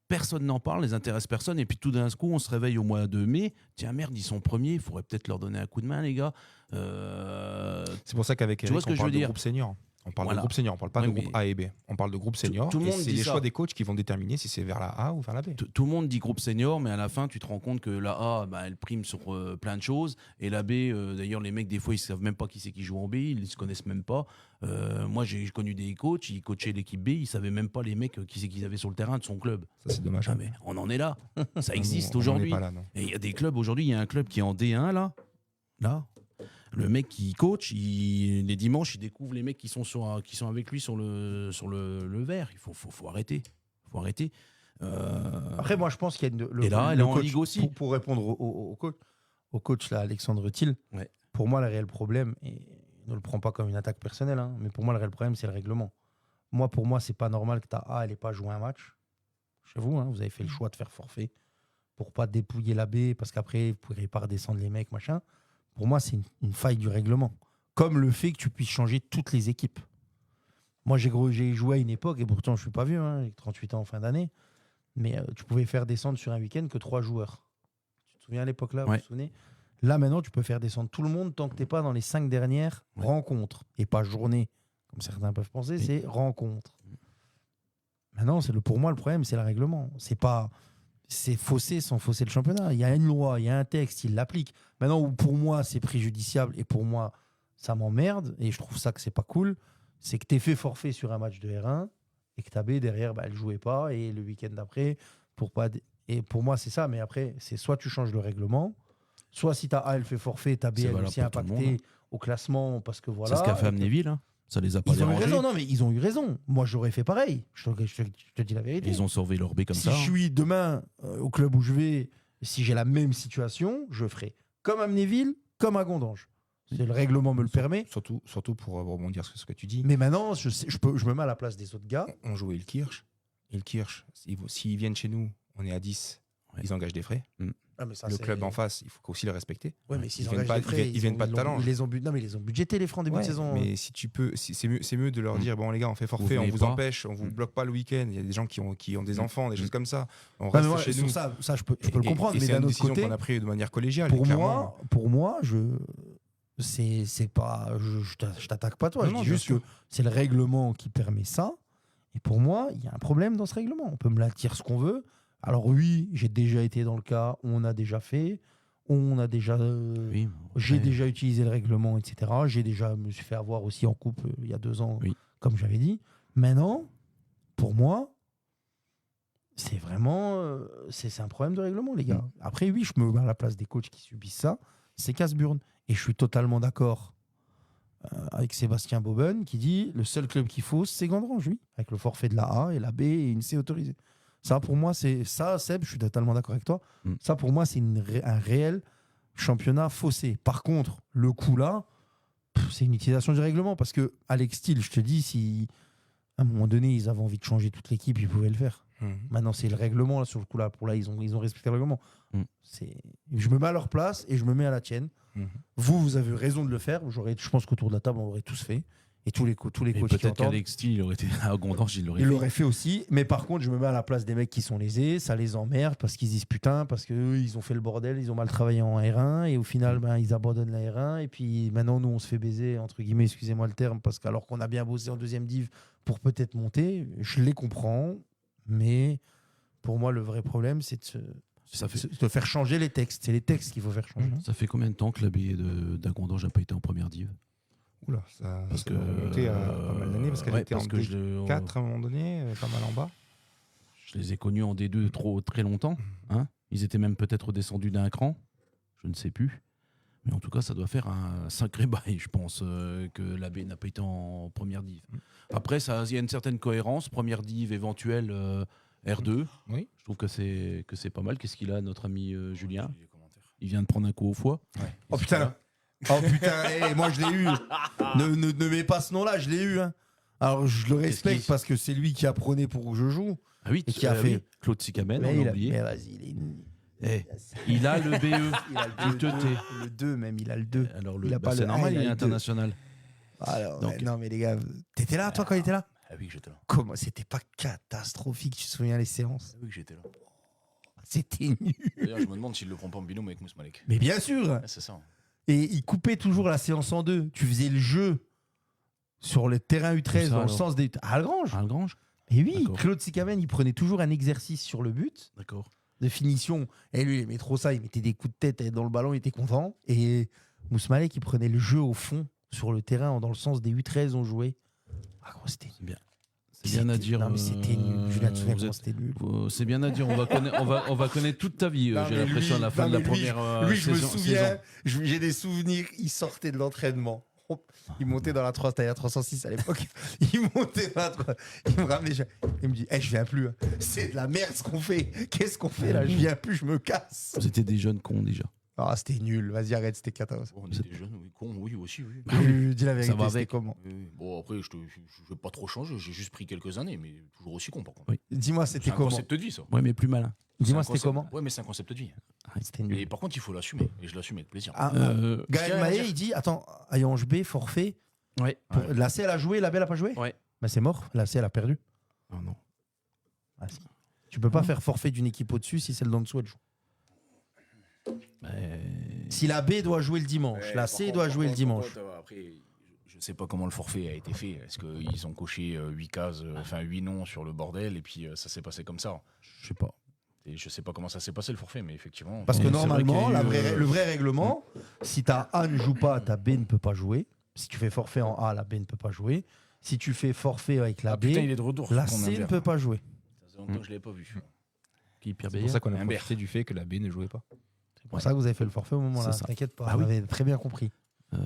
Personne n'en parle, les intéresse personne. Et puis tout d'un coup, on se réveille au mois de mai. Tiens, merde, ils sont premiers. Il faudrait peut-être leur donner un coup de main, les gars. C'est pour ça qu'avec Eric, on parle de groupe senior. On parle de groupe senior, on parle pas de groupe A et B. On parle de groupe senior. Tout le monde c'est les choix des coachs qui vont déterminer si c'est vers la A ou vers la B. Tout le monde dit groupe senior, mais à la fin, tu te rends compte que la A, elle prime sur plein de choses. Et la B, d'ailleurs, les mecs, des fois, ils ne savent même pas qui c'est qui joue en B. Ils ne se connaissent même pas. Moi, j'ai connu des coachs, ils coachaient l'équipe B. Ils ne savaient même pas les mecs qui c'est qu'ils avaient sur le terrain de son club. Ça, c'est dommage. Ah, mais on en est là. Ça existe aujourd'hui. Et il y a des clubs aujourd'hui. Il y a un club qui est en D1, là. Le mec qui coach, les dimanches, il découvre les mecs qui sont avec lui sur le verre. Il faut arrêter. Après, moi, je pense qu'il y a et là, elle est en ligue aussi. Pour répondre au coach, au coach là, Alexandre Thiel. Ouais. Pour moi, le réel problème, et ne le prends pas comme une attaque personnelle, hein, mais pour moi, le réel problème, c'est le règlement. Pour moi, c'est pas normal que ta A n'ait pas joué un match. Chez vous, hein, vous avez fait le choix de faire forfait pour pas dépouiller la B, parce qu'après, vous ne pourrez pas redescendre les mecs, machin. Pour moi, c'est une faille du règlement. Comme le fait que tu puisses changer toutes les équipes. Moi, j'ai joué à une époque, et pourtant, je ne suis pas vieux, hein, j'ai 38 ans en fin d'année, mais tu pouvais faire descendre sur un week-end que 3 joueurs. Tu te souviens à l'époque là, Ouais. vous vous souvenez? Là, maintenant, tu peux faire descendre tout le monde tant que tu n'es pas dans les 5 dernières rencontres. Et pas journées, comme certains peuvent penser, c'est rencontres. Maintenant, pour moi, le problème, c'est le règlement. C'est fausser sans fausser le championnat. Il y a une loi, il y a un texte, il l'applique. Maintenant, où pour moi, c'est préjudiciable et pour moi, ça m'emmerde et je trouve ça que c'est pas cool, c'est que tu es fait forfait sur un match de R1 et que ta B, derrière, elle jouait pas et le week-end d'après, et pour moi, c'est ça. Mais après, c'est soit tu changes le règlement, soit si ta A, elle fait forfait, ta B, C'est elle est valable aussi pour tout le impactée monde. au classement parce que voilà. C'est ce qu'a fait et que- Amnéville. Hein. Ça les a pas Ils ont eu dérangés. raison, non, mais ils ont eu raison. Moi, j'aurais fait pareil. Je te dis la vérité. Ils ont sauvé leur B comme Si ça. je suis demain au club où je vais, si j'ai la même situation, je ferai comme à Amnéville, comme à Gondange. Le règlement me le permet. Surtout pour rebondir sur ce que tu dis. Mais maintenant, je me mets à la place des autres gars. On jouait le Kirsch. Et le Kirsch, s'ils viennent chez nous, on est à 10, ils engagent des frais. Ah, mais ça, Le c'est- club en face, il faut aussi le respecter. Ouais, mais s'ils Ils viennent engagent pas- des frais, ils viennent pas de l'ont- talent. Ils les ont non, mais ils les ont budgétés les francs début de Ouais, saison. mais si tu peux, c'est mieux de leur dire bon les gars, on fait forfait, on venez vous pas. empêche, on vous bloque pas le week-end. Il y a des gens qui ont des enfants, des choses comme ça. On Ouais, mais reste ouais, chez sur nous. ça, je peux le comprendre. Et Mais c'est d'un une autre décision côté, qu'on a prise de manière collégiale. pour clairement. moi, c'est pas, je t'attaque pas toi. Non, Je non, dis bien juste sûr. que c'est le règlement qui permet ça. Et pour moi, il y a un problème dans ce règlement. On peut me dire ce qu'on veut. Alors oui, j'ai déjà été dans le cas, on a déjà fait, on a déjà, Oui, j'ai après, déjà utilisé le règlement, etc. Me suis fait avoir aussi en coupe il y a 2 ans, Oui. comme j'avais dit. Maintenant, pour moi, c'est vraiment, c'est un problème de règlement, les gars. Après, oui, je me mets à la place des coachs qui subissent ça. C'est Casse-Burne. Et je suis totalement d'accord avec Sébastien Boben qui dit le seul club qu'il faut, c'est Gandrange, oui. Avec le forfait de la A et la B et une C autorisée. Ça, pour moi, c'est ça, Seb, je suis totalement d'accord avec toi. Ça, pour moi, c'est un réel championnat faussé. Par contre, le coup là, c'est une utilisation du règlement. Parce que Alex Thiel, je te dis, si à un moment donné, ils avaient envie de changer toute l'équipe, ils pouvaient le faire. Maintenant, c'est le règlement, là, sur le coup là. Pour là, ils ont respecté le règlement. Je me mets à leur place et je me mets à la tienne. Vous avez raison de le faire. Je pense qu'autour de la table, on l'aurait tous fait. Et tous les coachs qui peut-être entendent, qu'Alex Thiel, il aurait été à Gondange, il l'aurait ils fait. l'auraient fait aussi. Mais par contre, je me mets à la place des mecs qui sont lésés. Ça les emmerde parce qu'ils disent putain, parce qu'eux, ils ont fait le bordel, ils ont mal travaillé en R1. Et au final, ils abandonnent la R1. Et puis maintenant, nous, on se fait baiser, entre guillemets, excusez-moi le terme, parce qu'alors qu'on a bien bossé en deuxième div pour peut-être monter, je les comprends. Mais pour moi, le vrai problème, c'est de faire changer les textes. C'est les textes qu'il faut faire changer. Ça fait combien de temps que la B d'Agondange n'a pas été en première div? Oula, ça Parce que va remonter à pas mal d'années parce qu'elle était en D4 D4 à un moment donné, pas mal en bas. Je les ai connus en D2 très longtemps. Hein, ils étaient même peut-être descendus d'un cran. Je ne sais plus. Mais en tout cas, ça doit faire un sacré bail, je pense, que la B n'a pas été en première div. Après, il y a une certaine cohérence. Première div éventuelle R2. Oui. Je trouve que c'est pas mal. Qu'est-ce qu'il a, notre ami Julien? Il vient de prendre un coup au foie. Ouais. Oh putain! Oh putain, moi je l'ai eu. Ne mets pas ce nom-là, je l'ai eu. Hein. Alors je le respecte parce que c'est lui qui a prôné pour que je joue. Ah oui, Et qui a fait- Claude Sicamen, Mais on il l'a a- oublié. mais vas-y, Il a le BE. il a Il te tait. le 2 même, il a le 2. Alors, Il a pas c'est le normal, un, il il a est le international. Alors, Donc- non mais les gars, t'étais là toi quand il était là? Ah oui, que j'étais là. Comment? C'était pas catastrophique, tu te souviens les séances? Ah oui, que j'étais là. C'était nul. D'ailleurs, je me demande s'il le prend pas en binôme avec Mousse Malek. Mais bien sûr. Ouais, c'est ça. Et il coupait toujours la séance en deux. Tu faisais le jeu sur le terrain U13 Où ça, dans le alors sens des... À Algrange. Algrange. Et oui, D'accord. Claude Sicamen, il prenait toujours un exercice sur le but D'accord. de finition. Et lui, il aimait trop ça. Il mettait des coups de tête dans le ballon, il était content. Et Mousse Malek, il prenait le jeu au fond, sur le terrain, dans le sens des U13, on jouait. Ah, gros, c'était C'est bien. C'est bien à dire. Non, mais c'était nul. Julien, tu sais vous comment êtes- c'était nul. C'est bien à dire. On va connaître toute ta vie. Non, J'ai mais l'impression à la fin de la première Lui, je me saison. souviens, j'ai des souvenirs, il sortait de l'entraînement. Il montait dans la 3, c'était la 306 à l'époque. Il montait dans la 3, il me ramenait, il me dit je viens plus. Hein. C'est de la merde ce qu'on fait. Qu'est-ce qu'on fait là? Je viens plus, je me casse. Vous étiez des jeunes cons déjà. Ah, c'était nul. Vas-y, arrête, c'était catastrophe. On était jeunes, oui, cons, oui, aussi, oui. Dis la vérité, va c'était avec. comment? Oui. Bon, après, je vais pas trop changer, j'ai juste pris quelques années, mais toujours aussi con, par contre. Oui. Dis-moi, C'est c'était un comment? concept de vie, ça. Ouais, mais plus malin. Dis-moi, C'est un c'était concept- comment? Ouais, mais c'est un concept de vie. C'était Et nul. par contre, il faut l'assumer, et je l'assume avec plaisir. Ah, Euh, Gaël Rien à Maé, dire. il dit attends, Ayange B, forfait. Ouais. La C, elle a joué, la B, elle a pas joué? Ouais. Bah, c'est mort. La C, elle a perdu. Ah non. Ah, si. Tu peux pas faire forfait d'une équipe au-dessus si celle d'en dessous, elle joue. Si la B doit jouer le dimanche, la C doit jouer le dimanche. Après, je sais pas comment le forfait a été fait. Est-ce qu'ils ont coché 8 cases, enfin 8 noms sur le bordel, et puis ça s'est passé comme ça? Je sais pas. Et je sais pas comment ça s'est passé le forfait, mais effectivement. Parce que Et c'est vrai normalement, qu'il y a eu, le vrai règlement, si ta A ne joue pas, ta B ne peut pas jouer. Si tu fais forfait en A, la B ne peut pas jouer. Si tu fais forfait avec la Ah B, putain, il est de retour. la Qu'on C ne inverse. peut pas jouer. Ça fait longtemps que je l'ai pas vu. Qui, Pierre C'est Beyer pour ça qu'on a Humbert. profité du fait que la B ne jouait pas. C'est pour ça que vous avez fait le forfait au moment-là. C'est ça. T'inquiète pas, Ah oui. j'avais très bien compris.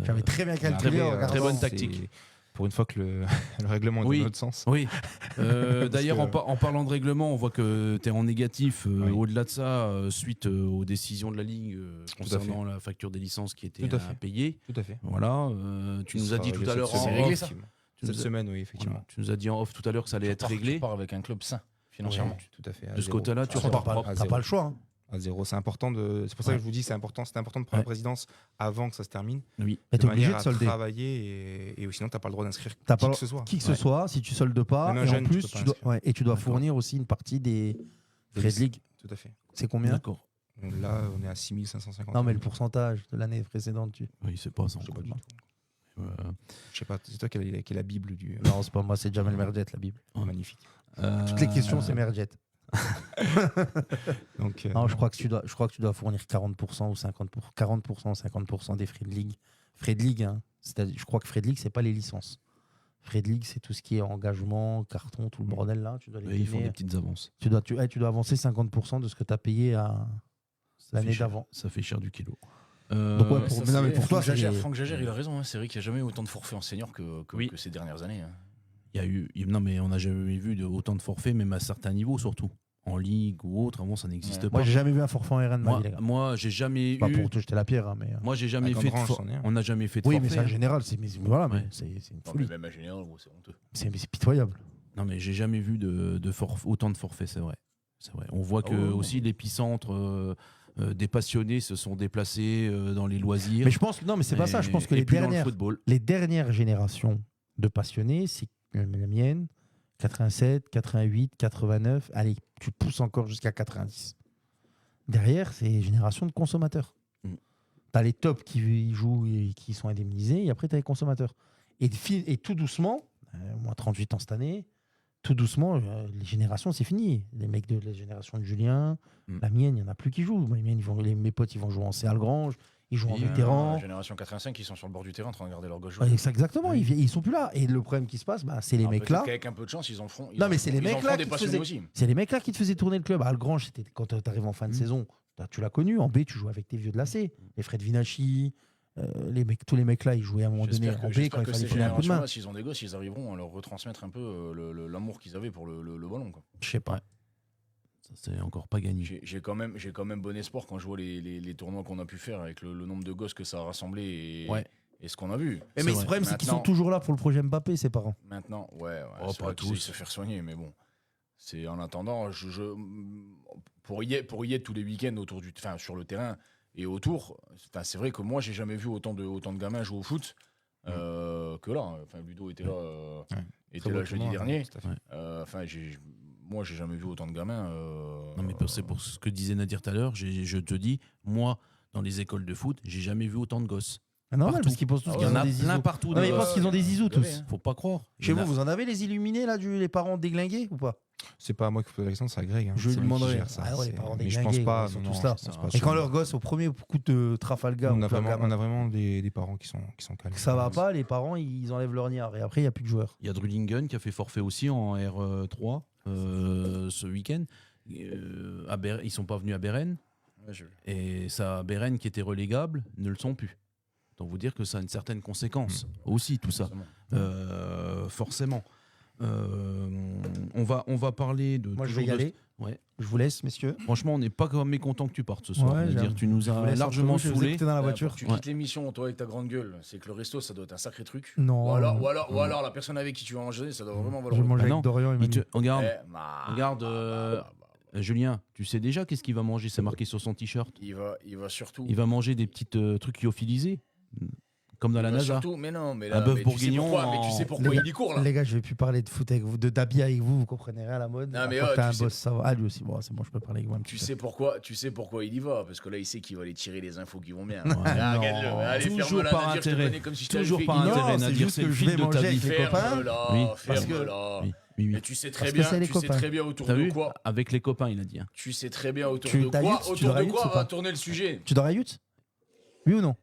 J'avais très bien calculé. Après, en regardant. très bonne c'est- tactique. Pour une fois que le, le règlement est Oui. dans notre sens. Oui. D'ailleurs, que- en parlant de règlement, on voit que tu es en négatif. Oui. Au-delà de ça, suite aux décisions de la Ligue concernant la facture des licences qui était Tout à fait. payée. Tout à fait. Voilà. Tu nous as dit tout à l'heure cette en semaine. off. réglé, ça Effectivement. Tu Cette nous as- semaine, oui, effectivement. voilà, tu nous as dit en off tout à l'heure que ça allait être réglé. Tu pars avec un club sain, financièrement. Ouais, tout à fait. à De ce zéro. côté-là, tu À T'as repars pas, propre. à t'as zéro. pas le choix. Hein. À zéro. C'est important de. C'est pour ça que je vous dis, c'est important de prendre la Ouais. présidence avant que ça se termine. Oui. Mais De t'es obligé manière de à solder. travailler et sinon t'as pas le droit d'inscrire T'as qui pas- que ce soit. Qui que ce Ouais. soit, si tu soldes pas, Même un et en jeune, tu plus, peux pas tu dois, inscrire. ouais, et tu dois D'accord. fournir aussi une partie des frais de ligue. Tout à fait. C'est combien? D'accord. Donc là, on est à 6550. Non, mais le pourcentage de l'année précédente. Oui, c'est pas ça. Je sais pas du tout. Euh, Je sais pas, c'est toi qui est la Bible du. Non, c'est pas moi, c'est Jamel Merjet, la Bible. Magnifique. Toutes les questions, c'est Merjet. Donc, Non, je crois que tu dois fournir 40% ou 50%, 40% ou 50% des frais de ligue. Frais de ligue, hein. Je crois que frais de ligue, c'est pas les licences. Frais de ligue, c'est tout ce qui est engagement, carton, tout le bordel là. Tu dois les oui, ils font donner. des petites avances. Tu dois avancer 50% de ce que tu as payé Ça l'année fait cher. d'avant. Ça fait cher du kilo. Donc ouais, Ça, non, mais c'est- pour toi, Franck Jagère, c'est- Franck Jagère, il a raison. Hein. C'est vrai qu'il n'y a jamais eu autant de forfaits en senior Oui. que ces dernières années. Hein. Non, mais on n'a jamais vu autant de forfaits, même à certains niveaux surtout. En ligue ou autre, avant ça n'existe Ouais. pas. Moi, j'ai jamais vu un forfait en RN de ma vie, les gars. Moi, j'ai jamais Pas eu. pour te jeter la pierre, hein, mais. Moi, j'ai jamais Avec fait de Andrange, for- c'en est un. On n'a jamais fait de Oui, forfait. mais c'est en hein. général, voilà, mais Ouais. c'est une Non, mais folie. même en général, gros, c'est honteux. C'est pitoyable. Non, mais j'ai jamais vu autant de forfaits, c'est vrai. C'est vrai. On voit que ouais, ouais. aussi l'épicentre des passionnés se sont déplacés dans les loisirs. Mais je pense que non, mais c'est pas ça. Je pense que Et les puis dans le dernières, football. les dernières générations de passionnés, c'est la mienne, 87, 88, 89. Allez, tu pousses encore jusqu'à 90. Derrière, c'est les générations de consommateurs. Mm. Tu as les tops qui y jouent et qui sont indemnisés, et après, tu as les consommateurs. Et tout doucement, moi 38 ans cette année, tout doucement, les générations, c'est fini. Les mecs de la génération de Julien, Mm. la mienne, il n'y en a plus qui jouent. Mes potes, ils vont jouer en C-Algrange, ils jouent en Oui, vétéran. La génération 85, ils sont sur le bord du terrain en train de regarder leur gauche. Ouais, exactement, ils sont plus là. Et le problème qui se passe, bah, c'est les mecs là. Avec un peu de chance, ils en feront. Non, mais c'est les mecs là des qui te passionnés faisaient- aussi. C'est les mecs là qui te faisaient tourner le club. À Algrange, c'était quand tu arrives en fin de Mm. saison, tu l'as connu. En B, tu jouais avec tes vieux de la C. Les Fred Vinacci, tous les mecs là, ils jouaient à un moment donné en B quand J'espère il que fallait ces filer un coup de main. générations-là, s'ils ont des gosses, ils arriveront à leur retransmettre un peu l'amour qu'ils avaient pour le ballon. Quoi. Je sais pas. Ça, c'est encore pas gagné. J'ai quand même bon espoir quand je vois les tournois qu'on a pu faire avec le nombre de gosses que ça a rassemblé et, Ouais. et ce qu'on a vu. Mais C'est le vrai. problème, c'est qu'ils Maintenant- sont toujours là pour le projet Mbappé, ses parents. Maintenant, ouais, Oh, c'est pas vrai qu'ils tous. essayent de se faire soigner, mais bon. C'est en attendant, pour y être tous les week-ends sur le terrain et autour, c'est vrai que moi j'ai jamais vu autant de gamins jouer au foot que là. Enfin, Ludo était là, Très beau jeudi tournoi, dernier. tout à fait. Enfin, moi j'ai jamais vu autant de gamins. Non, mais c'est pour ce que disait Nadir tout à l'heure. Je te dis, moi, dans les écoles de foot, j'ai jamais vu autant de gosses. Normal, Partout. parce qu'ils pensent tous Ah Il qu'ils y en ont a des plein zizous. partout. Non, des mais ils gosses. pensent qu'ils ont des zizous tous. Gavé, hein. Faut pas croire. Chez Il y en vous, a- vous en avez les illuminés là, les parents déglingués ou pas? C'est pas à moi qui pose la question, c'est à Greg. hein. Je lui C'est lui qui demanderai. gère ça. Ah ouais, les C'est- parents mais je déglingués, pense pas. ils sont non, tous non, là. je pense pas. Et quand leur gosse, au premier coup de Trafalgar, on ou a vraiment, Pergamon, on a vraiment des parents qui sont calmes. que ça va pas, les parents, ils enlèvent leur niard. Et après, il n'y a plus de joueurs. Il y a Drulingen qui a fait forfait aussi en R3 ce week-end. Ils sont pas venus à Beren. Ouais, j'ai vu. Et ça, Beren qui était relégable ne le sont plus. Donc vous dire que ça a une certaine conséquence aussi, tout ça. Forcément. Forcément. On va parler de. Moi, je vais y aller. Ouais. Je vous laisse, messieurs. Franchement, on n'est pas mécontent que tu partes ce soir. Ouais, C'est-à-dire, tu nous Je vous as laisse largement entre vous, je vais vous saoulés. écouter dans la voiture. Tu quittes l'émission, toi, avec ta grande gueule. C'est que le resto, ça doit être un sacré truc. Non. Ou alors la personne avec qui tu vas manger, ça doit vraiment Je valoir. vais manger Ah non. avec Dorian et Manu. Regarde, Eh, regarde, Julien, tu sais déjà qu'est-ce qu'il va manger? C'est marqué sur son t-shirt. Il va surtout. Il va manger des petites trucs lyophilisés, comme dans la il va NASA. surtout, mais non, mais Un là, bœuf mais bourguignon tu sais en- pourquoi il y court là. Les gars, je vais plus parler de foot avec vous, d'habiller avec vous, vous comprenez rien à la mode. Non, mais Après, ouais, t'as tu un sais- boss, ça va. Ah, lui aussi, bon, c'est bon, je peux parler avec vous un petit Tu peu. sais pourquoi il y va, parce que là il sait qu'il va aller tirer les infos qui vont bien. Ouais. Ah, regarde-le, Non. allez, Toujours ferme-la, par Nadir, je te intérêt. connais comme si je t'avais Toujours fait par guider. Non, intérêt, c'est Nadir, juste c'est que le je fil vais de ta manger vie. avec les copains. Ferme-la, Oui, parce que- ferme-la. Oui, oui, Et oui. tu sais Parce très que bien, c'est les tu sais copains. très bien autour T'as de vu? quoi. Avec les copains, il a dit. Hein. Tu sais très bien autour Tu de t'as quoi. Yutz, tu Autour dors à de Yutz quoi ou va pas tourner le sujet. Tu dors à Yutz? Oui ou non?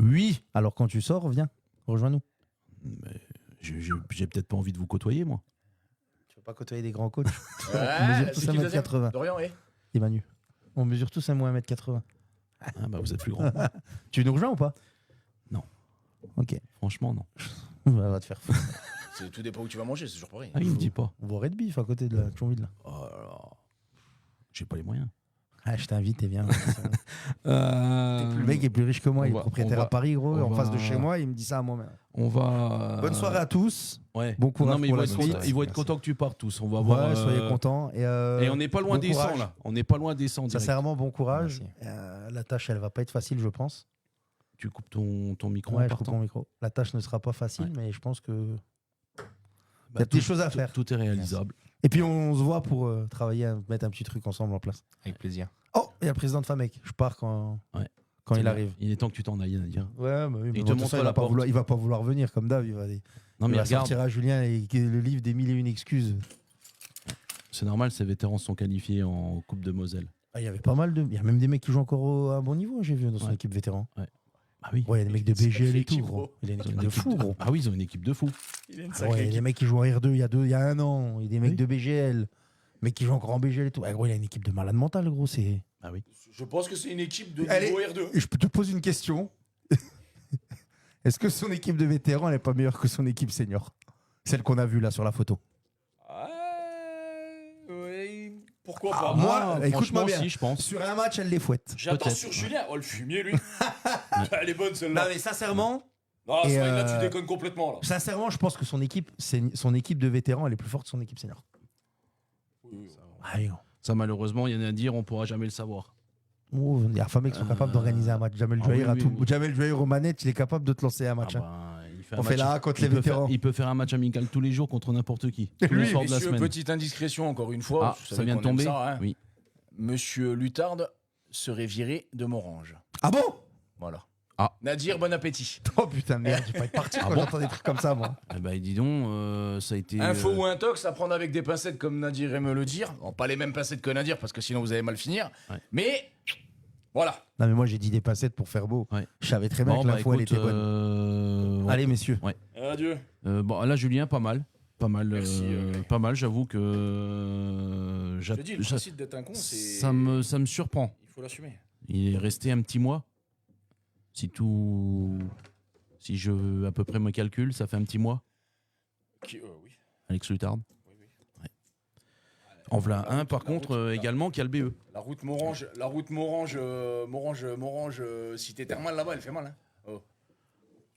Oui. Alors quand tu sors, viens, rejoins-nous. Mais j'ai peut-être pas envie de vous côtoyer, moi. Tu veux pas côtoyer des grands coachs? On Ouais, mesure c'est tous qui le deuxième 1m80. Dorian, eh Et Manu. On mesure tous 1m80. Ah bah vous êtes plus grand. Tu nous rejoins ou pas? Non. Ok. Franchement, non. On va te faire foutre. Tout dépend où tu vas manger, c'est toujours pareil. Ah, il me dit pas. On va au Red Beef à côté de la Thionville. Là. Oh là là. J'ai pas les moyens. Ah, je t'invite et viens. Euh, Le mec est plus riche que moi, il est propriétaire on à va- Paris, gros, on en face de va- chez moi, il me dit ça à moi-même. On va. Bonne soirée à tous. Ouais. Bon courage Non, mais pour ils vont la être suite. contents- ils vont être Merci. contents que tu partes tous. On va voir. Ouais, soyez contents. Et on n'est pas loin bon des 100 courage. là. On n'est pas loin des 100. direct. Sincèrement, bon courage. Merci. La tâche, elle va pas être facile, je pense. Tu coupes ton micro Ouais, en je coupe partant. mon micro. La tâche ne sera pas facile, Ouais. mais je pense que. Bah, y a des tout- choses à tout- faire. Tout est réalisable. Et puis on se voit pour travailler, mettre un petit truc ensemble en place. Avec plaisir. Oh, il y a le président de FAMEC. Je pars quand C'est il bien. arrive. Il est temps que tu t'en ailles, Nadir. Ouais, mais oui, mais Il bon, te de toute montre façon, la pas porte. vouloir, il va pas vouloir venir comme d'hab. Il va, Non, il mais va regarde, sortir à Julien et le livre des 1001 excuses. c'est normal, ces vétérans sont qualifiés en Coupe de Moselle. Ah, il y avait pas mal de. Il y a même des mecs qui jouent encore à un bon niveau, j'ai vu, dans son Ouais. équipe vétéran. Ah oui. Ouais, il y a des mecs de BGL et tout, Sacré gros. équipe, Il a une Ils ont équipe une de équipe fou, gros. Ah oui, ils ont une équipe de fou. Il est une Ouais, sacrée il y a des équipe. mecs qui jouent en R2 il y a un an. Il y a des mecs Oui. de BGL. Mecs qui jouent encore en BGL et tout. Ouais, gros, il a une équipe de malade mental, gros. C'est. Ah oui. Je pense que c'est une équipe de Allez. niveau R2. Et je peux te poser une question. Est-ce que son équipe de vétérans, elle n'est pas meilleure que son équipe senior? Celle qu'on a vue là sur la photo. Oui, pourquoi Ah, pas. moi, Ah, écoute-moi franchement, bien. si, je pense. Sur un match, elle les fouette. J'attends peut-être. sur Julien. Oh, le fumier, lui. Elle est bonne, celle-là. mais sincèrement, Non, Et, là, tu euh, déconnes complètement, là. sincèrement, je pense que son équipe de vétérans, elle est plus forte que son équipe senior. Oui. Ah, oui, gros. Ça, malheureusement, il y en a à dire, on pourra jamais le savoir. Oh, il y a Famé qui sont capables d'organiser un match. Jamel ah Jouair oui, à oui, tout. oui. Jamel Jouair aux manettes, il est capable de te lancer un match. Ah hein. bah, il fait un On match- fait la contre il les peut faire- vétérans. il peut faire un match amical tous les jours contre n'importe qui. Tous les Lui, soirs de la Messieurs, semaine. petite indiscrétion, encore une fois. Ah, vous ça savez vient de qu'on aime tomber. ça, hein. Oui. Monsieur Lutarde serait viré de Morange. Ah bon? Voilà. Ah. Nadir, bon appétit. Oh putain, merde, j'ai pas être parti quand j'entends des trucs comme ça, moi. Eh ben, dis donc, ça a été. Info ou intox, à prendre avec des pincettes comme Nadir aime le dire. Bon, pas les mêmes pincettes que Nadir parce que sinon vous allez mal finir. Ouais. Mais voilà. Non, mais moi, j'ai dit des pincettes pour faire beau. Ouais. Je savais très bien Bon, que bah, l'info, elle écoute, était bonne. ouais. Allez, messieurs. Adieu. Bon, là, Julien, pas mal. Pas mal, Merci, pas mal. J'avoue que Je te dis, le principe d'être un con, c'est. ça me surprend. Il faut l'assumer. Il est resté un petit mois. Si je à peu près me calcule, ça fait un petit mois. Oui. Alex Lutard. Oui. En voilà La un, route- par la contre, route- également, qui a le BE. La route Morange, Cité Thermale là-bas, elle fait mal. Hein. Oh.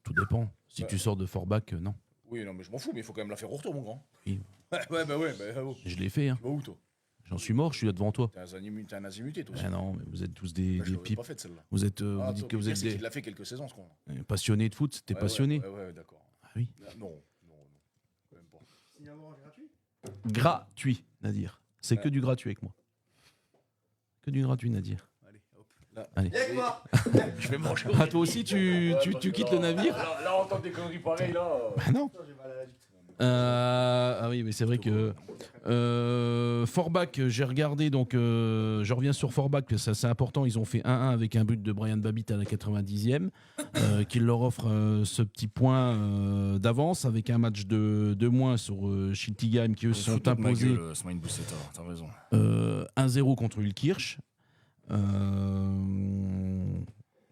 Tout dépend. Si Ouais. tu sors de Forbach, non. Oui, non, mais je m'en fous, mais il faut quand même la faire au retour, mon grand. Oui. Ouais, bah oh. Je l'ai fait. Hein. Tu vas où, toi? J'en suis mort, je suis là devant toi. T'es un azimuté, toi aussi. Ah non, mais vous êtes tous des Bah, je l'aurais pipes. pas faite, celle-là. Vous êtes, Ah, vous dites toi, que le vous pire, êtes c'est des qu'il l'a fait quelques saisons, ce con. passionnés de foot. T'es Ouais, passionné. Ouais, d'accord. Ah oui. Non. Quand même pas. Gratuit, Nadir. C'est Ouais. que du gratuit avec moi. Que du gratuit, Nadir. Allez, hop. Là. Allez. Je vais manger. Ah, toi aussi, tu quittes le navire? Là, on entend des conneries pareilles, là. Ah non. Ah oui, mais c'est vrai que Forbach, j'ai regardé, donc je reviens sur Forbach, ça c'est important, ils ont fait 1-1 avec un but de Brian Babbitt à la 90e, qui leur offre ce petit point d'avance, avec un match de moins sur Schiltigheim, qui eux se sont imposés Smaïn Bousseta, t'as raison. 1-0 contre Ulkirch.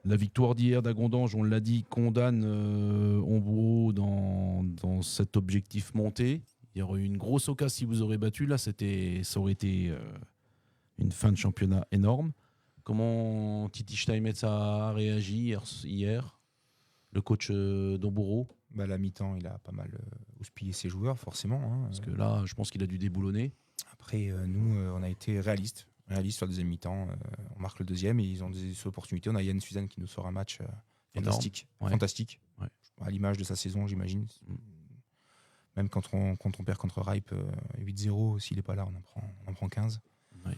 La victoire d'hier d'Agondange, on l'a dit, condamne Ombro dans cet objectif monté. Il y aurait eu une grosse occasion si vous aurez battu. Là, ça aurait été une fin de championnat énorme. Comment Titi Steinmetz a réagi hier, le coach Dombourou? La mi-temps, il a pas mal houspillé ses joueurs, forcément. Hein. Parce que là, je pense qu'il a dû déboulonner. Après, nous, on a été réalistes sur la deuxième mi-temps. On marque le deuxième et ils ont des opportunités. On a Yann Suzanne qui nous sort un match fantastique. Ouais. Fantastique. Ouais. À l'image de sa saison, j'imagine. Même quand on perd contre Ripe 8-0, s'il n'est pas là, on en prend 15. Ouais.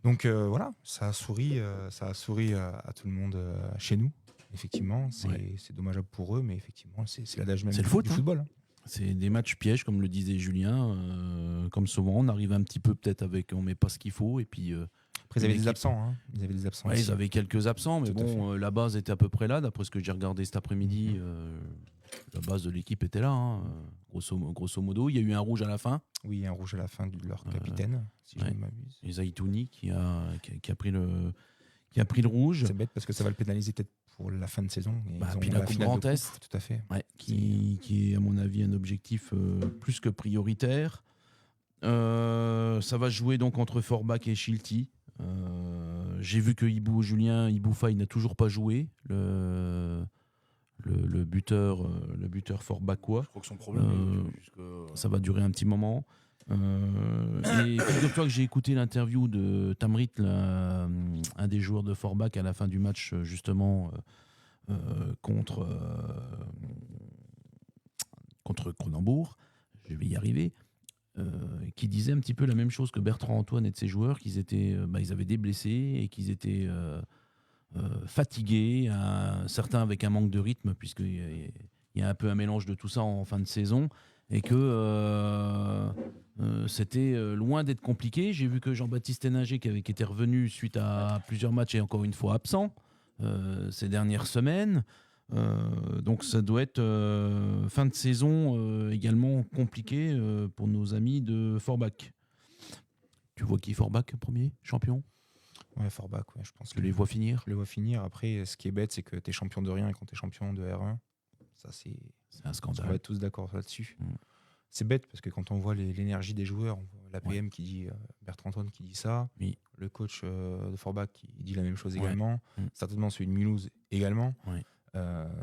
Donc voilà, ça a souri à tout le monde chez nous. Effectivement, c'est dommageable pour eux, mais effectivement, c'est l'adage même C'est le foot, du football. C'est des matchs pièges, comme le disait Julien. Comme souvent, on arrive un petit peu peut-être avec, on met pas ce qu'il faut, et puis. Après, ils avaient des absents. Hein. Ils avaient des absents. Ouais, ils avaient quelques absents, mais Tout à bon, la base était à peu près là. D'après ce que j'ai regardé cet après-midi, la base de l'équipe était là, hein, grosso modo. Il y a eu un rouge à la fin. Oui, un rouge à la fin de leur capitaine, si je ne m'abuse. Et Zaitouni qui a pris le rouge. C'est bête parce que ça va le pénaliser peut-être pour la fin de saison. Et Puis la Coupe Grand Est, tout à fait. Ouais, qui est à mon avis un objectif plus que prioritaire. Ça va jouer donc entre Forbach et Shilty. J'ai vu que Julien Iboufa, il n'a toujours pas joué, le buteur Forbachois. Je crois que son problème ça va durer un petit moment. Et figure-toi que j'ai écouté l'interview de Tamrit, un des joueurs de Forbach, à la fin du match justement contre Cronenbourg. Je vais y arriver. Qui disait un petit peu la même chose que Bertrand Antoine et de ses joueurs, qu'ils étaient, ils avaient des blessés et qu'ils étaient fatigués, certains avec un manque de rythme, puisqu'il y a un peu un mélange de tout ça en fin de saison, et que c'était loin d'être compliqué. J'ai vu que Jean-Baptiste Héninger, qui était revenu suite à plusieurs matchs, est encore une fois absent ces dernières semaines. Donc ça doit être fin de saison également compliqué pour nos amis de Forbach. Tu vois qui Forbach premier champion? Ouais, Forbach, ouais, je pense. Tu les vois finir? Je les vois finir. Après, ce qui est bête, c'est que tu es champion de rien et quand tu es champion de R1, ça c'est un scandale. On va être tous d'accord là-dessus. C'est bête parce que quand on voit l'énergie des joueurs, on voit l'APM qui dit, Bertrand Antoine qui dit ça, le coach de Forbach qui dit la même chose également, certainement celui de Mulhouse également.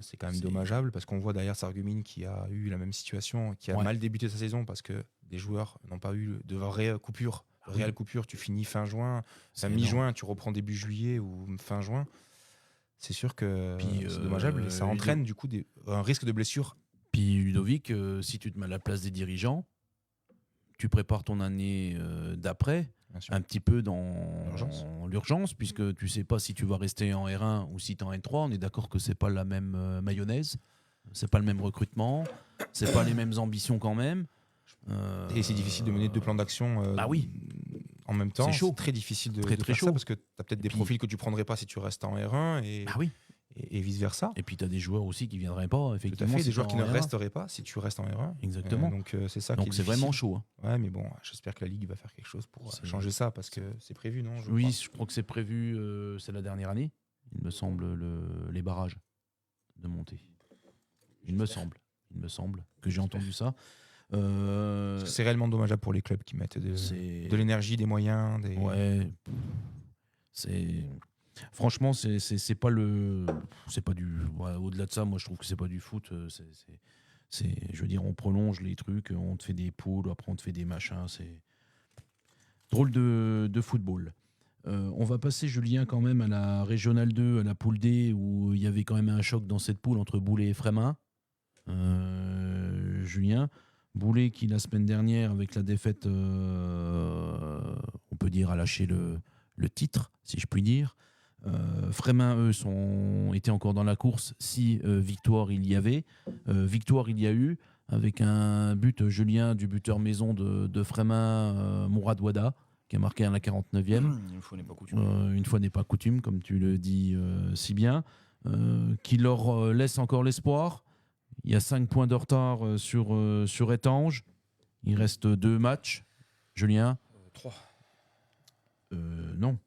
C'est quand même dommageable parce qu'on voit derrière Sarreguemines qui a eu la même situation, qui a mal débuté sa saison parce que des joueurs n'ont pas eu de réelle coupure. Réelle coupure, tu finis fin juin, mi-juin, tu reprends début juillet ou fin juin. C'est sûr que c'est dommageable et ça entraîne du coup un risque de blessure. Puis Ludovic, si tu te mets à la place des dirigeants, tu prépares ton année d'après un petit peu dans l'urgence, puisque tu sais pas si tu vas rester en R1 ou si tu es en N3. On est d'accord que c'est pas la même mayonnaise, c'est pas le même recrutement, c'est pas les mêmes ambitions quand même. Et c'est difficile de mener deux plans d'action en même temps. C'est chaud. C'est très difficile de très faire chaud. Ça parce que tu as peut-être des profils que tu prendrais pas si tu restes en R1 et vice-versa. Et puis tu as des joueurs aussi qui viendraient pas, effectivement. Tout à fait, des joueurs qui ne resteraient pas si tu restes en R1. Exactement. Donc c'est ça donc qui est c'est vraiment chaud. Ouais, mais bon, j'espère que la Ligue va faire quelque chose pour changer ça parce que c'est prévu, non? Je crois que c'est prévu, c'est la dernière année, il me semble, les barrages de montée. Il me semble que j'ai entendu ça. C'est réellement dommageable pour les clubs qui mettent de l'énergie, des moyens. Ouais. Franchement, c'est pas du. Au-delà de ça, moi je trouve que c'est pas du foot. Je veux dire, on prolonge les trucs, on te fait des poules, après on te fait des machins. C'est drôle de football. On va passer, Julien, quand même à la Régionale 2, à la poule D, où il y avait quand même un choc dans cette poule entre Boulay et Frémin. Julien. Boulay qui, la semaine dernière, avec la défaite, on peut dire, a lâché le titre, si je puis dire. Frémin, eux, étaient encore dans la course si victoire il y avait. Victoire il y a eu, avec un but, Julien, du buteur maison de Frémin, Mourad Ouada, qui a marqué à la 49e. Une fois n'est pas coutume. Une fois n'est pas coutume, comme tu le dis si bien. Qui leur laisse encore l'espoir. Il y a 5 points de retard sur Étanges. Il reste 2 matchs. Julien 3. Non.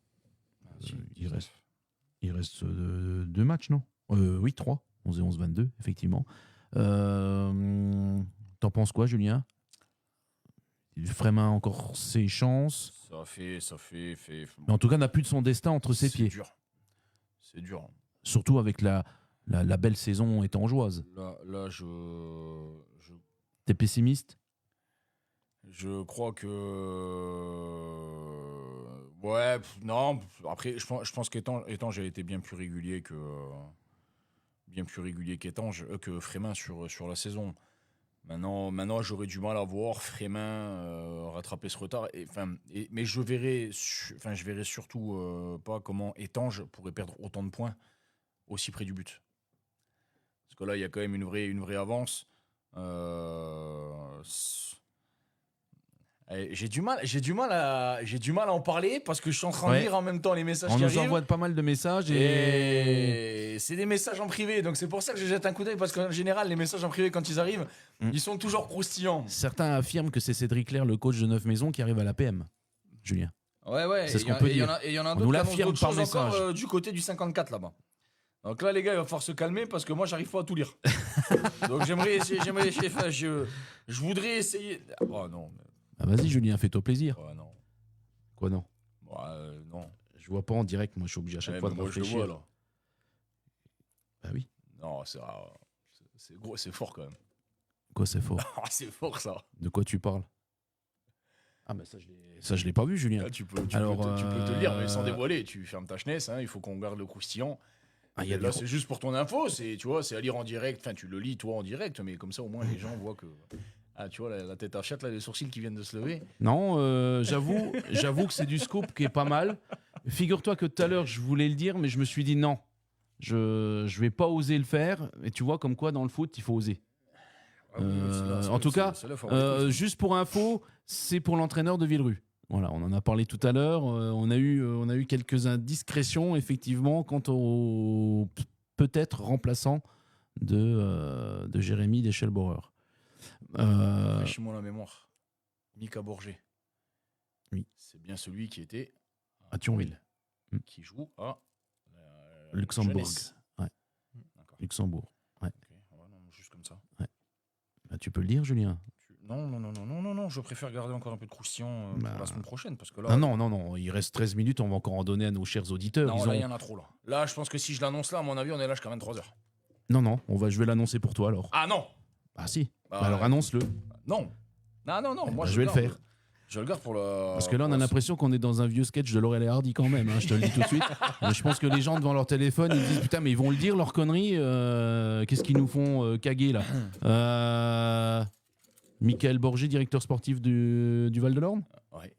Il reste 2 matchs, non? Oui, 3. 11 et 11, 22, effectivement. T'en penses quoi, Julien? Frémin a encore ses chances. Ça fait. Mais en tout cas, n'a plus de son destin entre ses pieds. C'est dur. Surtout avec la belle saison étangeoise. Là, T'es pessimiste? je crois que. Ouais, non. Après, je pense qu'Étange a été bien plus régulier que Frémin sur la saison. Maintenant, j'aurais du mal à voir Frémin rattraper ce retard. Mais je verrai surtout pas comment Étange pourrait perdre autant de points aussi près du but. Parce que là, il y a quand même une vraie avance. J'ai du mal à en parler parce que je suis en train de lire en même temps les messages On qui nous arrivent. envoie pas mal de messages Et c'est des messages en privé, donc c'est pour ça que je jette un coup d'œil, parce qu'en général, les messages en privé, quand ils arrivent, ils sont toujours croustillants. Certains affirment que c'est Cédric Clair, le coach de Neuf Maisons, qui arrive à la PM. Julien. Ouais. C'est ce qu'on peut dire. Et il y en a On nous d'autres qui l'affirme annoncent d'autres par choses encore message. du côté du 54 là-bas. Donc là, les gars, il va falloir se calmer parce que moi, j'arrive pas à tout lire. Donc j'aimerais essayer. Je voudrais essayer. Oh non. Ah, vas-y, Julien, fais-toi plaisir. Ouais, non. Quoi, non? Non. Je vois pas en direct, moi, je suis obligé à chaque fois de moi, je le réfléchir. vois là. Bah oui. Non, c'est gros, c'est fort quand même. Quoi, c'est faux? C'est fort ça. De quoi tu parles? Ah, bah ça, je l'ai pas vu, Julien. Là, tu peux te Alors, lire, mais sans dévoiler. Tu fermes ta chenesse, il faut qu'on garde le croustillant. Ah, il y a Là, des- c'est juste pour ton info, c'est à lire en direct. Enfin, tu le lis toi en direct, mais comme ça, au moins, les gens voient que. Ah, tu vois, la tête à chatte, là, les sourcils qui viennent de se lever. Non, j'avoue que c'est du scoop qui est pas mal. Figure-toi que tout à l'heure, je voulais le dire, mais je me suis dit non. Je vais pas oser le faire. Et tu vois, comme quoi, dans le foot, il faut oser. En tout cas, juste pour info, c'est pour l'entraîneur de Villerue. Voilà, on en a parlé tout à l'heure. On a eu quelques indiscrétions, effectivement, quant au peut-être remplaçant de Jérémy Deschelbauer. Rafraîchis-moi la mémoire. Mika Bourget. Oui. C'est bien celui qui était À Thionville. qui joue à Luxembourg. Jeunesse. Ouais. D'accord. Luxembourg. Ouais. Ok. Ouais, non, juste comme ça. Bah, tu peux le dire, Julien. Non, je préfère garder encore un peu de croustillant Bah. pour la semaine prochaine. Parce que là, Non, il reste 13 minutes, on va encore en donner à nos chers auditeurs. non, Ils là, ont- il y en a trop. Là, je pense que si je l'annonce là, à mon avis, on est là jusqu'à 23 heures. Non, je vais l'annoncer pour toi alors. Ah non Ah si, Bah, Bah, alors annonce-le. Non. Non, moi bah, je vais le garde. faire. Je le garde pour la. Parce que là, on a l'impression qu'on est dans un vieux sketch de Laurel et Hardy quand même, je te le dis tout de suite. Mais je pense que les gens devant leur téléphone, ils disent putain, mais ils vont le dire, leur connerie, qu'est-ce qu'ils nous font caguer là Michael Borgé, directeur sportif du Val-de-L'Orne. Ouais.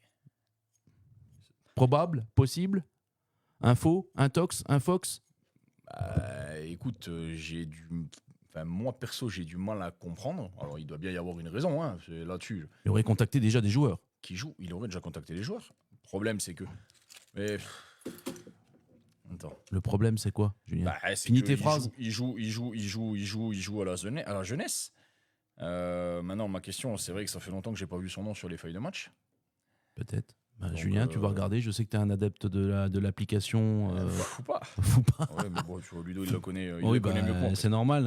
Probable, possible, info, intox, infox. Écoute, moi perso, j'ai du mal à comprendre. Alors, il doit bien y avoir une raison, c'est là-dessus. Il aurait contacté déjà des joueurs. Qui joue, il aurait déjà contacté les joueurs. Le problème, c'est que. Mais. Attends. Le problème, c'est quoi, Julien C'est Finis que tes phrases. Il joue à la jeunesse. Maintenant, ma question, c'est vrai que ça fait longtemps que j'ai pas vu son nom sur les feuilles de match. Peut-être. Bah, Donc, Julien, tu vas regarder. Je sais que tu es un adepte de l'application. Faut pas. Fou pas. Ouais, mais bon, tu vois, Ludo, il le connaît, Oui, connaît mieux que moi. c'est normal.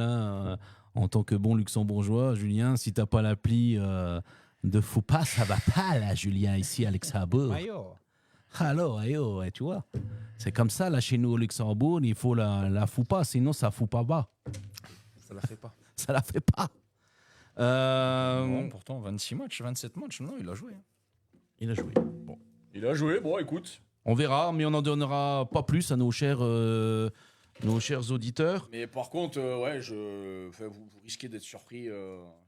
En tant que bon luxembourgeois, Julien, si t'as pas l'appli de fou pas, ça va pas là, Julien, ici à Luxembourg. Alors, ouais, tu vois. C'est comme ça, là, chez nous au Luxembourg, il faut la fou pas, sinon ça fout pas bas. Ça la fait pas. Ça la fait pas. Non, pourtant, 26 matchs, 27 matchs, non, il a joué. Il a joué. Il a joué, bon, écoute. On verra, mais on n'en donnera pas plus à nos chers auditeurs. Mais par contre, vous risquez d'être surpris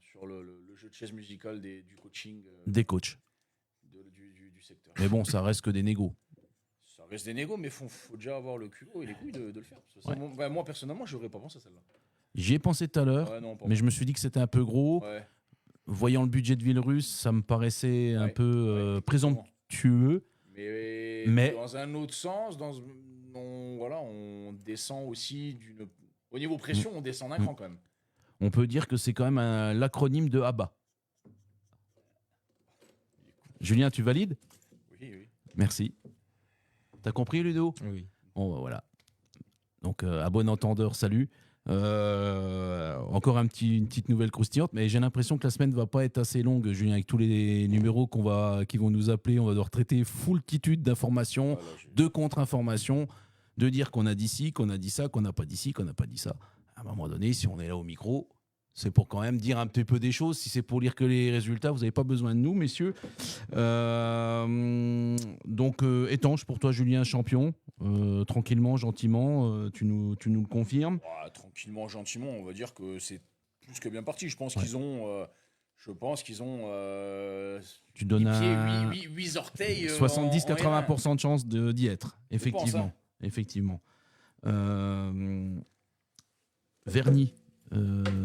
sur le jeu de chaise musicale du coaching Des coachs. du secteur. Mais bon, ça reste que des négos. Ça reste des négos, mais faut déjà avoir le culot et les couilles de le faire. Parce que ça, moi, personnellement, je n'aurais pas pensé à celle-là. J'y ai pensé tout à l'heure, Ouais, non, pas mais moi. je me suis dit que c'était un peu gros. Ouais. Voyant le budget de Villerusse, ça me paraissait un Ouais. peu Ouais, présomptueux. Mais dans un autre sens, on descend aussi au niveau pression, on descend d'un cran quand même. On peut dire que c'est quand même l'acronyme de ABBA. Julien, tu valides? Oui. Merci. T'as compris, Ludo? Oui. Bon, bah, voilà. Donc, à bon entendeur, salut. Encore une petite nouvelle croustillante, mais j'ai l'impression que la semaine ne va pas être assez longue, Julien, avec tous les numéros qui vont nous appeler. On va devoir traiter foultitude d'informations, de contre-informations, de dire qu'on a dit ci, qu'on a dit ça, qu'on n'a pas dit ci, qu'on n'a pas dit ça. À un moment donné, si on est là au micro, c'est pour quand même dire un petit peu des choses. Si c'est pour lire que les résultats, vous n'avez pas besoin de nous, messieurs. Donc, étanche pour toi, Julien, champion. Tranquillement, gentiment, tu nous le confirmes. Tranquillement, gentiment, on va dire que c'est plus que bien parti. Je pense qu'ils ont... tu donnes 8 orteils. 70-80% de chance d'y être, effectivement. Effectivement. Verny.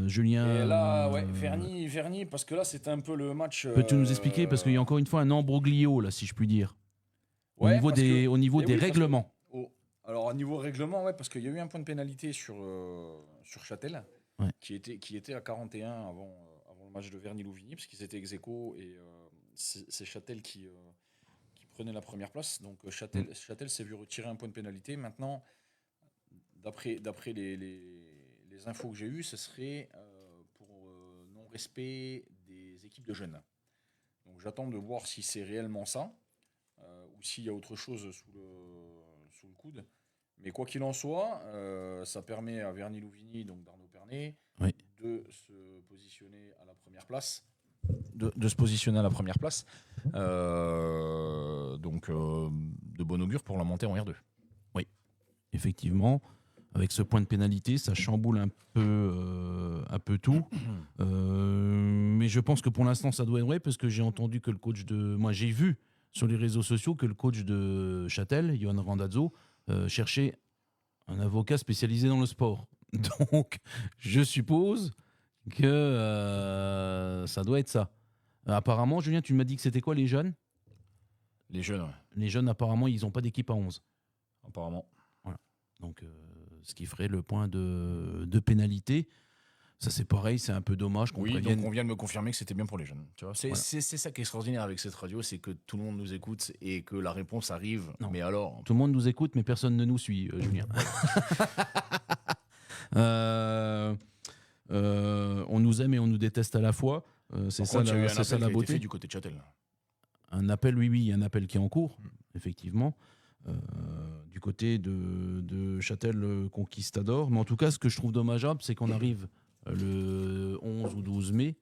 Julien. Et là, Verny, parce que là, c'était un peu le match. Peux-tu nous expliquer? Parce qu'il y a encore une fois un embroglio, là, si je puis dire. Au niveau des règlements. Alors, au niveau règlement, parce qu'il y a eu un point de pénalité sur Châtel, qui était à 41 avant le match de Verny-Louvigny, parce qu'ils étaient ex-aequo, et c'est Châtel qui prenait la première place. Donc, Châtel s'est vu retirer un point de pénalité. Maintenant, d'après les infos que j'ai eues, ce serait pour non-respect des équipes de jeunes. Donc j'attends de voir si c'est réellement ça, ou s'il y a autre chose sous le coude. Mais quoi qu'il en soit, ça permet à Verny-Louvigny, donc d'Arnaud Pernet, de se positionner à la première place. De se positionner à la première place. Donc de bon augure pour la montée en R2. Oui, effectivement. Avec ce point de pénalité, ça chamboule un peu tout. Mais je pense que pour l'instant, ça doit être vrai, parce que j'ai entendu que le coach moi, j'ai vu sur les réseaux sociaux que le coach de Châtel, Johan Randazzo, cherchait un avocat spécialisé dans le sport. Donc, je suppose que ça doit être ça. Apparemment, Julien, tu m'as dit que c'était quoi, les jeunes? Les jeunes, ouais. Les jeunes, apparemment, ils n'ont pas d'équipe à 11. Apparemment. Voilà. Donc, ce qui ferait le point de pénalité. Ça, c'est pareil, c'est un peu dommage qu'on prévienne. Donc on vient de me confirmer que c'était bien pour les jeunes. Tu vois, c'est ça qui est extraordinaire avec cette radio, c'est que tout le monde nous écoute et que la réponse arrive. Non. Mais alors... Tout le monde nous écoute, mais personne ne nous suit, Julien. On nous aime et on nous déteste à la fois. C'est ça, la beauté. Fait du côté de Châtel. Un appel, oui, un appel qui est en cours, effectivement. Du côté de Châtel Conquistador. Mais en tout cas, ce que je trouve dommageable, c'est qu'on arrive le 11 ou 12 mai,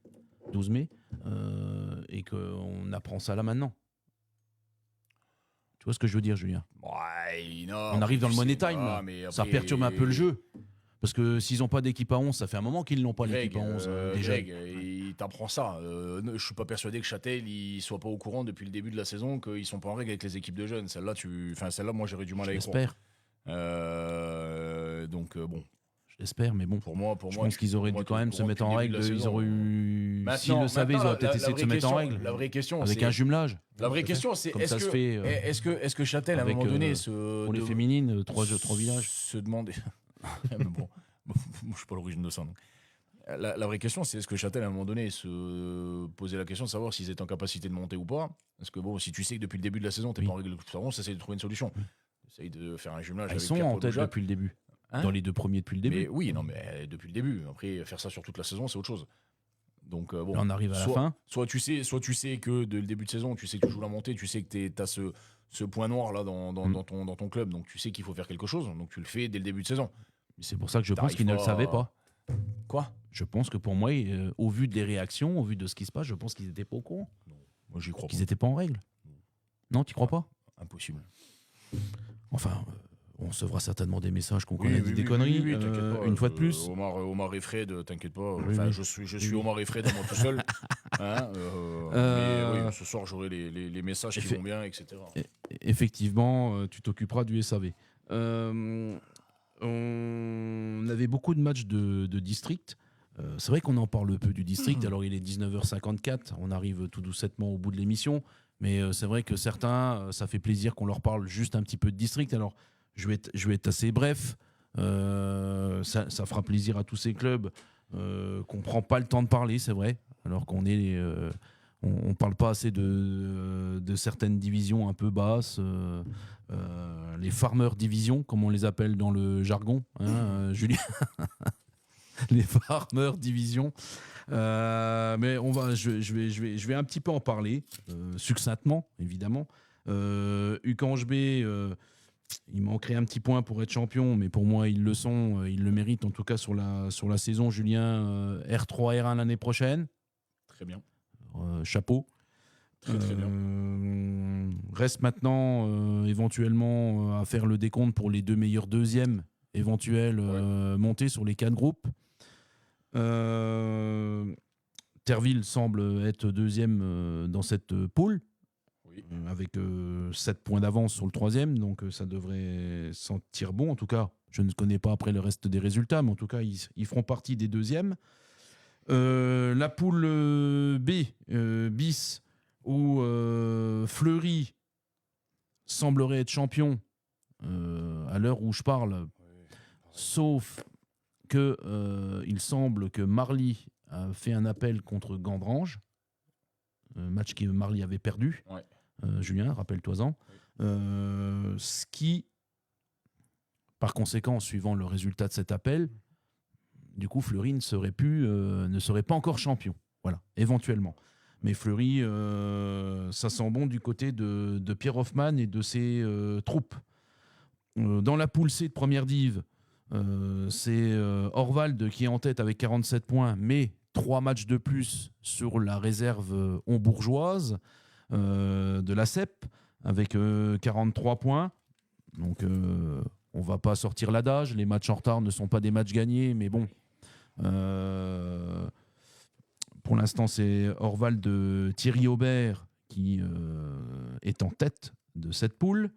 et qu'on apprend ça là maintenant. Tu vois ce que je veux dire, Julien? On arrive dans le money time. Après, ça perturbe un peu le jeu. Parce que s'ils n'ont pas d'équipe à 11, ça fait un moment qu'ils n'ont pas l'équipe à 11. Déjà. Il t'apprend ça. Je ne suis pas persuadé que Châtel ne soit pas au courant depuis le début de la saison qu'ils ne sont pas en règle avec les équipes de jeunes. Celle-là, moi, j'aurais du mal à y croire. J'espère. Donc, bon. J'espère, mais bon. Pour moi, je pense qu'ils auraient dû quand même se mettre en règle. Ils auraient eu. S'ils le savaient, ils auraient peut-être essayé de se mettre en règle. La vraie question, avec un jumelage. La vraie question, c'est est-ce que Châtel, à un moment donné, pour les féminines, 3 villages, se demander. Mais bon, je suis pas l'origine de ça. Donc. La vraie question, c'est est-ce que Châtel, à un moment donné, se posait la question de savoir s'ils étaient en capacité de monter ou pas. Parce que bon, si tu sais que depuis le début de la saison, t'es pas en règle, on essaie de trouver une solution. Essaye de faire un jumelage. Ils sont en tête depuis le début. Dans les 2 premiers depuis le début. Mais oui, non, mais depuis le début. Après, faire ça sur toute la saison, c'est autre chose. Donc bon. Là, on arrive à la fin. Soit tu sais que dès le début de saison, tu sais que tu joues la montée, tu sais que tu as ce point noir là dans ton club, donc tu sais qu'il faut faire quelque chose. Donc tu le fais dès le début de saison. C'est pour ça que je pense qu'ils ne le savaient pas. Quoi? Je pense que pour moi, au vu des réactions, au vu de ce qui se passe, je pense qu'ils n'étaient pas au courant. Non, moi j'y crois pas. Qu'ils n'étaient pas en règle. Non, tu crois pas? Impossible. Enfin, on recevra certainement des messages qu'on connaît des conneries. T'inquiète pas, une fois de plus. Omar et Fred, t'inquiète pas. Enfin, je suis Omar et Fred à moi tout seul. Mais oui, ce soir j'aurai les messages qui vont bien, etc. Effectivement, tu t'occuperas du SAV. On avait beaucoup de matchs de district. C'est vrai qu'on en parle peu du district. Alors il est 19h54, on arrive tout doucettement au bout de l'émission. Mais c'est vrai que certains, ça fait plaisir qu'on leur parle juste un petit peu de district. Alors je vais être assez bref. Ça fera plaisir à tous ces clubs qu'on ne prend pas le temps de parler, c'est vrai. Alors qu'on est... on parle pas assez de certaines divisions un peu basses, les farmer divisions, comme on les appelle dans le jargon, hein, Julien. les Farmers Division. Mais je vais un petit peu en parler, succinctement, évidemment. Ucange B, il manquerait un petit point pour être champion, mais pour moi, ils le sont. Ils le méritent, en tout cas, sur la saison, Julien. R3, R1 l'année prochaine. Très bien. Chapeau. Très bien. Reste maintenant, éventuellement, à faire le décompte pour les 2 meilleurs deuxièmes éventuels montés sur les 4 groupes. Terville semble être deuxième dans cette poule, avec 7 points d'avance sur le troisième, donc ça devrait sentir bon. En tout cas, je ne connais pas après le reste des résultats, mais en tout cas, ils feront partie des deuxièmes. La poule B, bis, où Fleury semblerait être champion à l'heure où je parle, sauf que il semble que Marly a fait un appel contre Gandrange, match que Marly avait perdu. Ouais. Julien, rappelle-toi-en. Ce qui, par conséquent, suivant le résultat de cet appel, du coup, Fleury ne serait pas encore champion. Voilà, éventuellement. Mais Fleury, ça sent bon du côté de Pierre Hoffmann et de ses troupes. Dans la poule C de première div, c'est Orwald qui est en tête avec 47 points, mais 3 matchs de plus sur la réserve hombourgeoise de la CEP, avec 43 points. Donc, on ne va pas sortir l'adage. Les matchs en retard ne sont pas des matchs gagnés, mais bon. Pour l'instant, c'est Orwald de Thierry Aubert qui est en tête de cette poule.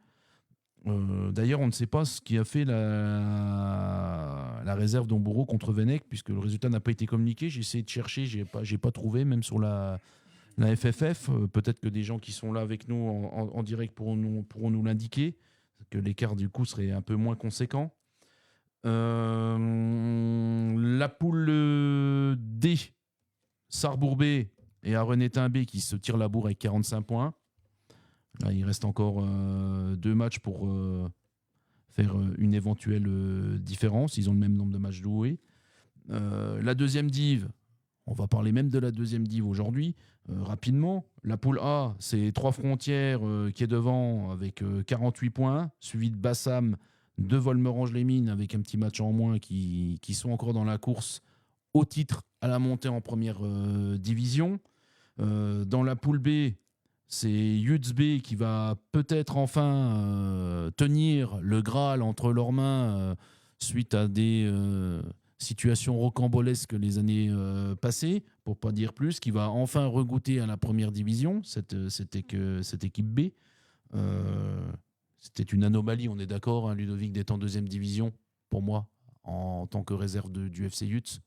D'ailleurs, on ne sait pas ce qui a fait la réserve d'Homburo contre Venec, puisque le résultat n'a pas été communiqué. J'ai essayé de chercher, j'ai pas trouvé, même sur la FFF. Peut-être que des gens qui sont là avec nous en direct pourront nous l'indiquer, que l'écart du coup serait un peu moins conséquent. La poule D, Sarre-Bourbet et Arenetin B qui se tirent la bourre avec 45 points. Là, il reste encore 2 matchs pour faire une éventuelle différence. Ils ont le même nombre de matchs joués. La deuxième div, on va parler même de la deuxième div aujourd'hui, rapidement. La poule A, c'est 3 Frontières qui est devant avec 48 points, suivi de Bassam, de Volmerange-les-Mines avec un petit match en moins qui sont encore dans la course au titre à la montée en première division. Dans la poule B, c'est Yutz B qui va peut-être enfin tenir le Graal entre leurs mains suite à des situations rocambolesques les années passées, pour pas dire plus, qui va enfin regoûter à la première division, cette équipe B. C'était une anomalie, on est d'accord, hein, Ludovic d'être en deuxième division, pour moi, en tant que réserve du FC Yutz.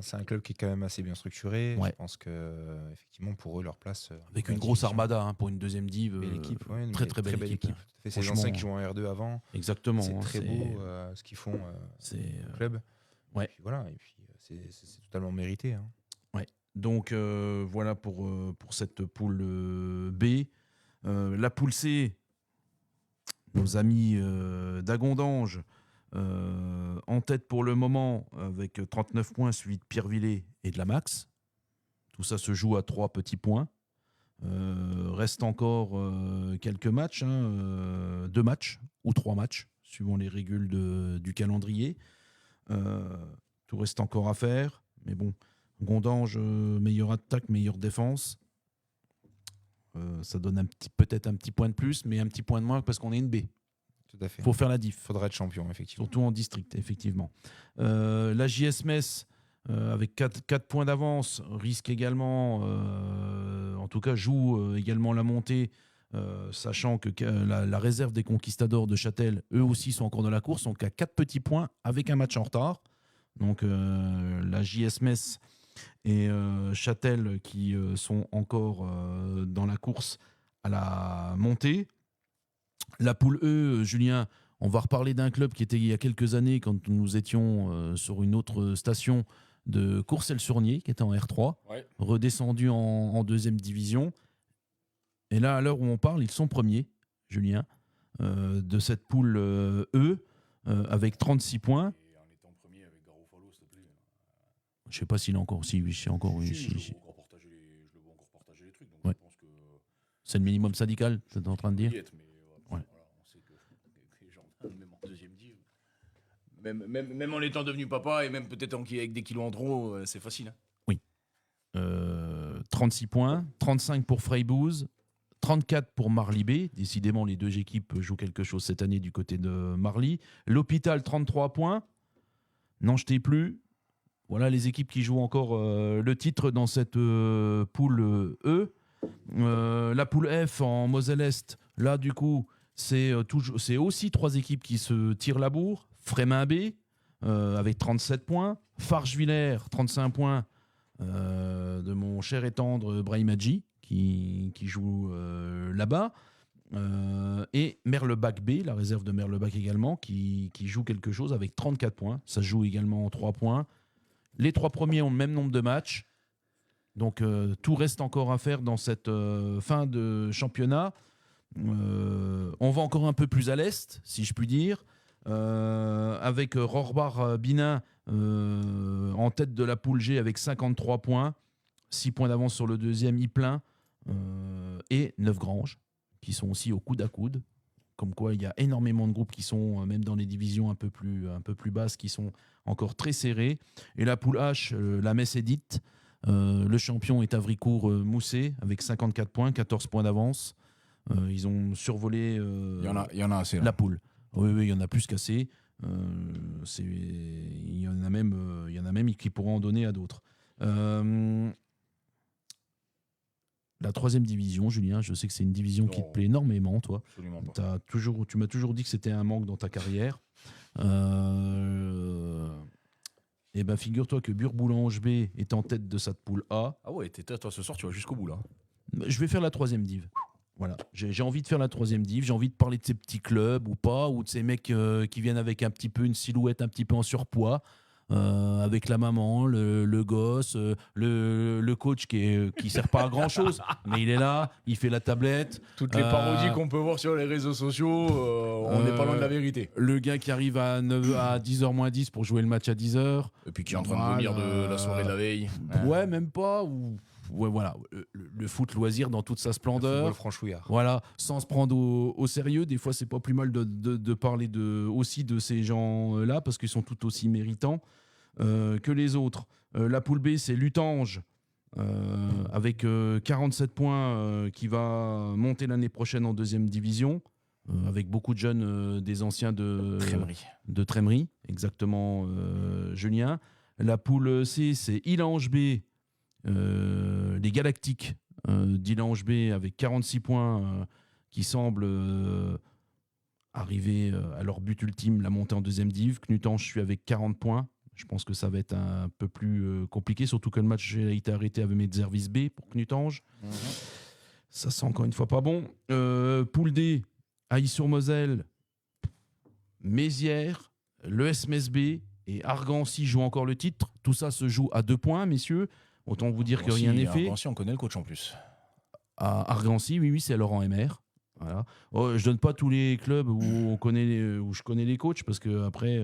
C'est un club qui est quand même assez bien structuré. Ouais. Je pense que effectivement pour eux leur place avec une grosse armada hein, pour une deuxième div. Belle équipe, ouais, très belle équipe. C'est les anciens qui jouent en R2 avant. Exactement. C'est très beau ce qu'ils font au club. Ouais. Et puis voilà, et puis c'est totalement mérité. Hein. Ouais. Donc voilà pour cette poule B. La poule C, nos amis d'Agondange. En tête pour le moment avec 39 points, suivi de Pierrevillers et de la Max. Tout ça se joue à 3 petits points. Reste encore quelques matchs, 2 matchs ou 3 matchs, suivant les régules du calendrier. Tout reste encore à faire. Mais bon, Gondange, meilleure attaque, meilleure défense. Ça donne peut-être un petit point de plus, mais un petit point de moins parce qu'on est une B. Tout à fait. Il faut faire la diff. Il faudra être champion, effectivement. Surtout en district, effectivement. La JS Metz, avec 4 points d'avance, risque également, en tout cas joue également la montée, sachant que la réserve des Conquistadors de Châtel, eux aussi sont encore dans la course, donc à 4 petits points avec un match en retard. Donc la JS Metz et Châtel qui sont encore dans la course à la montée. La poule E, Julien, on va reparler d'un club qui était il y a quelques années quand nous étions sur une autre station de Courcelles-sur-Nier, qui était en R3, redescendu en deuxième division. Et là, à l'heure où on parle, ils sont premiers, Julien, de cette poule E, avec 36 points. Et en étant premier avec Garofalo, s'il te plaît. Je sais pas s'il est encore. Si, oui, c'est encore. Oui, Si, je si. le vois encore partager les trucs. Donc Ouais. je pense que C'est le minimum syndical, tu es en train de dire. y être, mais Ouais. voilà, on sait que les gens, même en deuxième div, même en étant devenu papa et même peut-être avec des kilos en trop, c'est facile. Hein. 36 points, 35 pour Freibourg, 34 pour Marly B. Décidément, les deux équipes jouent quelque chose cette année du côté de Marly. L'Hôpital, 33 points. N'en jetez plus. Voilà les équipes qui jouent encore le titre dans cette poule E. La poule F en Moselle-Est, là, du coup, c'est aussi 3 équipes qui se tirent la bourre. Frémin B, avec 37 points. Fargevillers, 35 points. De mon cher et tendre Brahim Hadji qui joue là-bas et Merlebach B, la réserve de Merlebach également qui joue quelque chose avec 34 points, ça se joue également en 3 points. Les 3 premiers ont le même nombre de matchs, donc tout reste encore à faire dans cette fin de championnat. On va encore un peu plus à l'est, si je puis dire, avec Rohrbach Binin en tête de la poule G avec 53 points, 6 points d'avance sur le deuxième Ypelin et Neufgrange qui sont aussi au coude à coude. Comme quoi il y a énormément de groupes qui sont même dans les divisions un peu plus basses qui sont encore très serrés. Et la poule H, la Messe Édite, le champion est Avricourt Moussé avec 54 points, 14 points d'avance. Ils ont survolé Il y en a assez. Là. la poule. Oui, il y en a plus qu'assez. Il y en a même qui pourront en donner à d'autres. La 3e division, Julien, je sais que c'est une division qui te plaît énormément, toi. Absolument pas. Tu m'as toujours dit que c'était un manque dans ta carrière. Et ben figure-toi que Bure-Boulange B est en tête de cette poule A. Ah ouais, toi ce soir, tu vas jusqu'au bout là. Je vais faire la 3e div. Voilà, j'ai envie de faire la 3e div, j'ai envie de parler de ces petits clubs ou pas, ou de ces mecs qui viennent avec un petit peu une silhouette un petit peu en surpoids, avec la maman, le gosse, le coach qui sert pas à grand chose, mais il est là, il fait la tablette. Toutes les parodies qu'on peut voir sur les réseaux sociaux, on n'est pas loin de la vérité. Le gars qui arrive à 10h moins 10 pour jouer le match à 10h. Et puis qui est en train de vomir de la soirée de la veille. Ouais, même pas. Ouais, voilà, le foot loisir dans toute sa splendeur. Le football franchouillard. Voilà, sans se prendre au sérieux. Des fois, c'est pas plus mal de parler aussi de ces gens-là parce qu'ils sont tout aussi méritants que les autres. La poule B, c'est Lutange avec 47 points qui va monter l'année prochaine en 2e division avec beaucoup de jeunes des anciens de Trémery, exactement, Julien. La poule C, c'est Illange B. Les Galactiques d'Illange B avec 46 points qui semblent arriver à leur but ultime, la montée en 2e div. Knutange, je suis avec 40 points. Je pense que ça va être un peu plus compliqué, surtout que le match a été arrêté avec Metzervis B pour Knutange. Ça sent encore une fois pas bon. Poule D, Ailly-sur-Moselle, Mézières, l'ESMSB et Argancy jouent encore le titre. Tout ça se joue à 2 points, messieurs. Autant vous dire que rien n'est fait. Argancy, on connaît le coach en plus. À Argancy, oui, c'est Laurent MR. Voilà. Je donne pas tous les clubs où je connais les coachs parce que après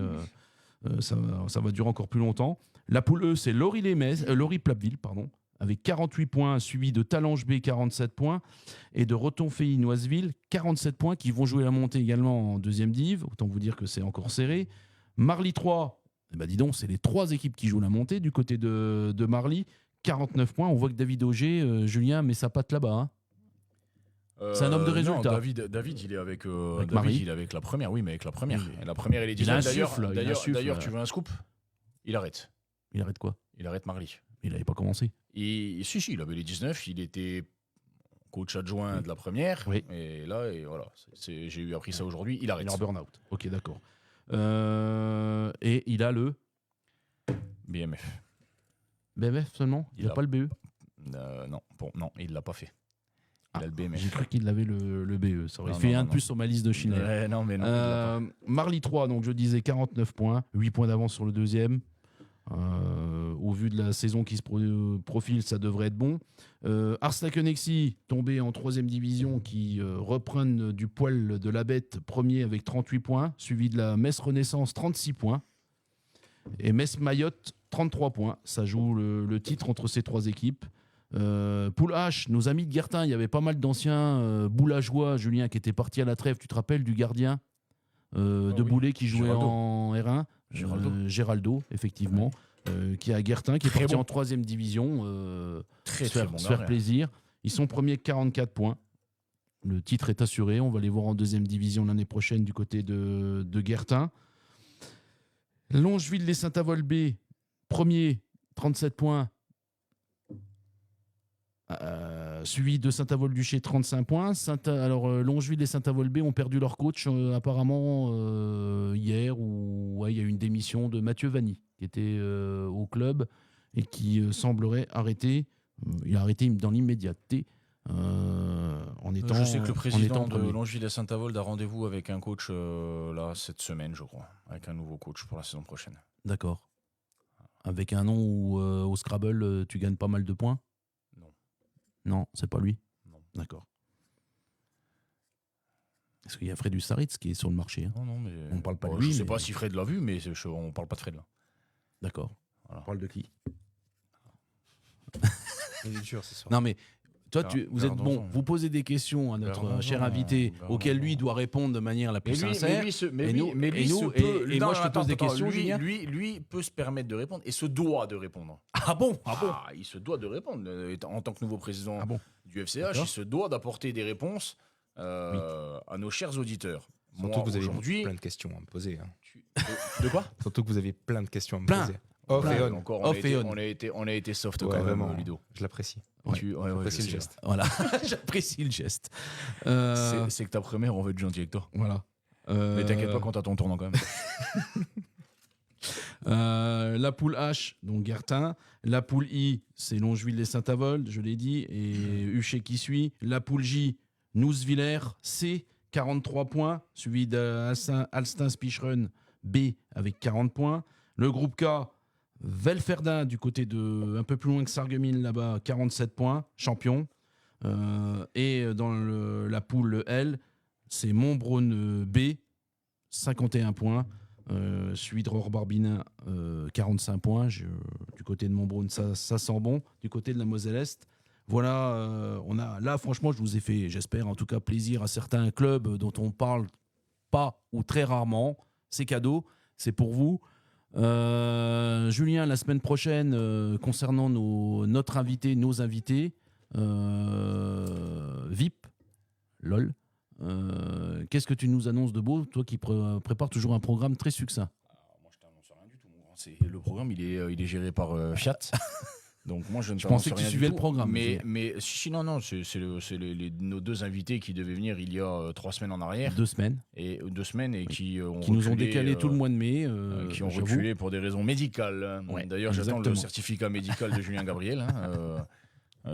ça va durer encore plus longtemps. La poule E, c'est Lori-Plapville, avec 48 points, suivi de Talange B, 47 points, et de Retonfey-Noiseville, 47 points, qui vont jouer la montée également en 2e div. Autant vous dire que c'est encore serré. Marly 3, dis donc, c'est les 3 équipes qui jouent la montée du côté de Marly. 49 points. On voit que David Auger, Julien, met sa patte là-bas. Hein. C'est un homme de résultat. Non, David, il est avec Marie. il est avec la première, oui, mais avec la première. Oui. Et la première, elle est Il a un 19. souffle. D'ailleurs, tu veux un scoop ? Il arrête. Il arrête quoi ? Il arrête Marly. Il n'avait pas commencé. Si, il avait les 19. Il était coach adjoint de la première. Oui. Et là, voilà. J'ai appris ça aujourd'hui. Il arrête. Il est en burn-out. Ok, d'accord. Et il a le BMF. BMF seulement ? Il n'a pas le BE ? Non, il l'a pas fait. Il a le BMF. J'ai cru qu'il avait le BE. Ça aurait Non, fait non, un non, de plus sur ma liste de Schindler. Ouais, non, mais non. il l'a pas. Marly 3, donc je disais 49 points, 8 points d'avance sur le deuxième. Au vu de la saison qui se profile, ça devrait être bon. Ars-Lakenexy, tombé en 3e division, qui reprennent du poil de la bête, premier avec 38 points, suivi de la Metz Renaissance, 36 points. Et Metz-Mayotte, 33 points. Ça joue le titre entre ces 3 équipes. Poule H, nos amis de Guertin, il y avait pas mal d'anciens boulageois, Julien, qui était parti à la trêve. Tu te rappelles du gardien de Boulet qui jouait Géraldo. en R1 Géraldo, effectivement. Qui est à Guertin, qui est parti en 3e division. Très, se très faire, bon se faire gardien. plaisir. Ils sont premiers 44 points. Le titre est assuré. On va les voir en 2e division l'année prochaine du côté de Guertin. Longeville les Saint-Avold B, premier, 37 points. Suivi de Saint-Avold-Duché, 35 points. Longeville et Saint-Avold B ont perdu leur coach apparemment hier, où il y a eu une démission de Mathieu Vanny, qui était au club et qui semblerait arrêter. Il a arrêté dans l'immédiateté. En étant, Je sais que le président en étant de premier. Longeville et Saint-Avold a rendez-vous avec un coach là cette semaine, je crois, avec un nouveau coach pour la saison prochaine. D'accord. Avec un nom où au Scrabble, tu gagnes pas mal de points? Non. Non, c'est pas lui? Non. D'accord. Est-ce qu'il y a Fred Saritz qui est sur le marché? Hein. Non, mais On parle pas de bon, lui, Je sais mais- pas si Fred l'a vu, mais on parle pas de Fred là. D'accord. Voilà. On parle de qui? Il est dur ce soir. Non, mais toi, Gar- vous êtes bon. Gardonjon. Vous posez des questions à notre Gardonjon, cher invité, Gardonjon. auquel lui doit répondre de manière la plus sincère. mais Et lui, nous- mais lui et nous- se peut- et non, moi, je te attends, pose des attends, questions, Julien. lui peut se permettre de répondre et se doit de répondre. Ah bon? Il se doit de répondre. En tant que nouveau président Ah bon? du FCH, D'accord. il se doit d'apporter des réponses à nos chers auditeurs. Surtout Moi, que vous avez aujourd'hui, plein de questions à me poser. hein. de quoi Surtout que vous avez plein de questions à me Plein. poser. Off Plein. et on. Encore, Off et on. on a été soft Ouais, quand même, vraiment. Ludo. Je l'apprécie. Ouais. J'apprécie je le sais. geste. Voilà, j'apprécie le geste. C'est que ta première, on va être gentil avec toi. Voilà. Mais t'inquiète pas quand t'as ton tournant quand même. La poule H, donc Guertin. La poule I, c'est Longeville et Saint-Avold, je l'ai dit, et Huchet qui suit. La poule J, Nousvillers C, 43 points, suivi d'Alstin-Spicheren B avec 40 points. Le groupe K, Velferdin du côté de un peu plus loin que Sarreguemines là-bas, 47 points, champion. Et dans la poule L, c'est Montbraun B, 51 points. Suivi de Rohr-Barbinin, 45 points. Du côté de Montbraun, ça sent bon. Du côté de la Moselle-Est, voilà, là, franchement, je vous ai fait, j'espère en tout cas, plaisir à certains clubs dont on parle pas ou très rarement. C'est cadeau, c'est pour vous. Julien, la semaine prochaine, concernant notre invité, nos invités, VIP, LOL. Qu'est-ce que tu nous annonces de beau, toi qui prépares toujours un programme très succinct? Moi, je t'annonce rien du tout, mon grand. Le programme, il est géré par Fiat. Donc moi, je ne Je pensais que tu rien du suivais le tout. programme, Mais si, non, c'est nos deux invités qui devaient venir il y a 3 semaines en arrière. 2 semaines. Et 2 semaines et qui ont Qui nous ont reculé, décalé tout le mois de mai. qui ont j'avoue. reculé pour des raisons médicales. Ouais, D'ailleurs, j'attends le exactement. certificat médical de Julien Gabriel.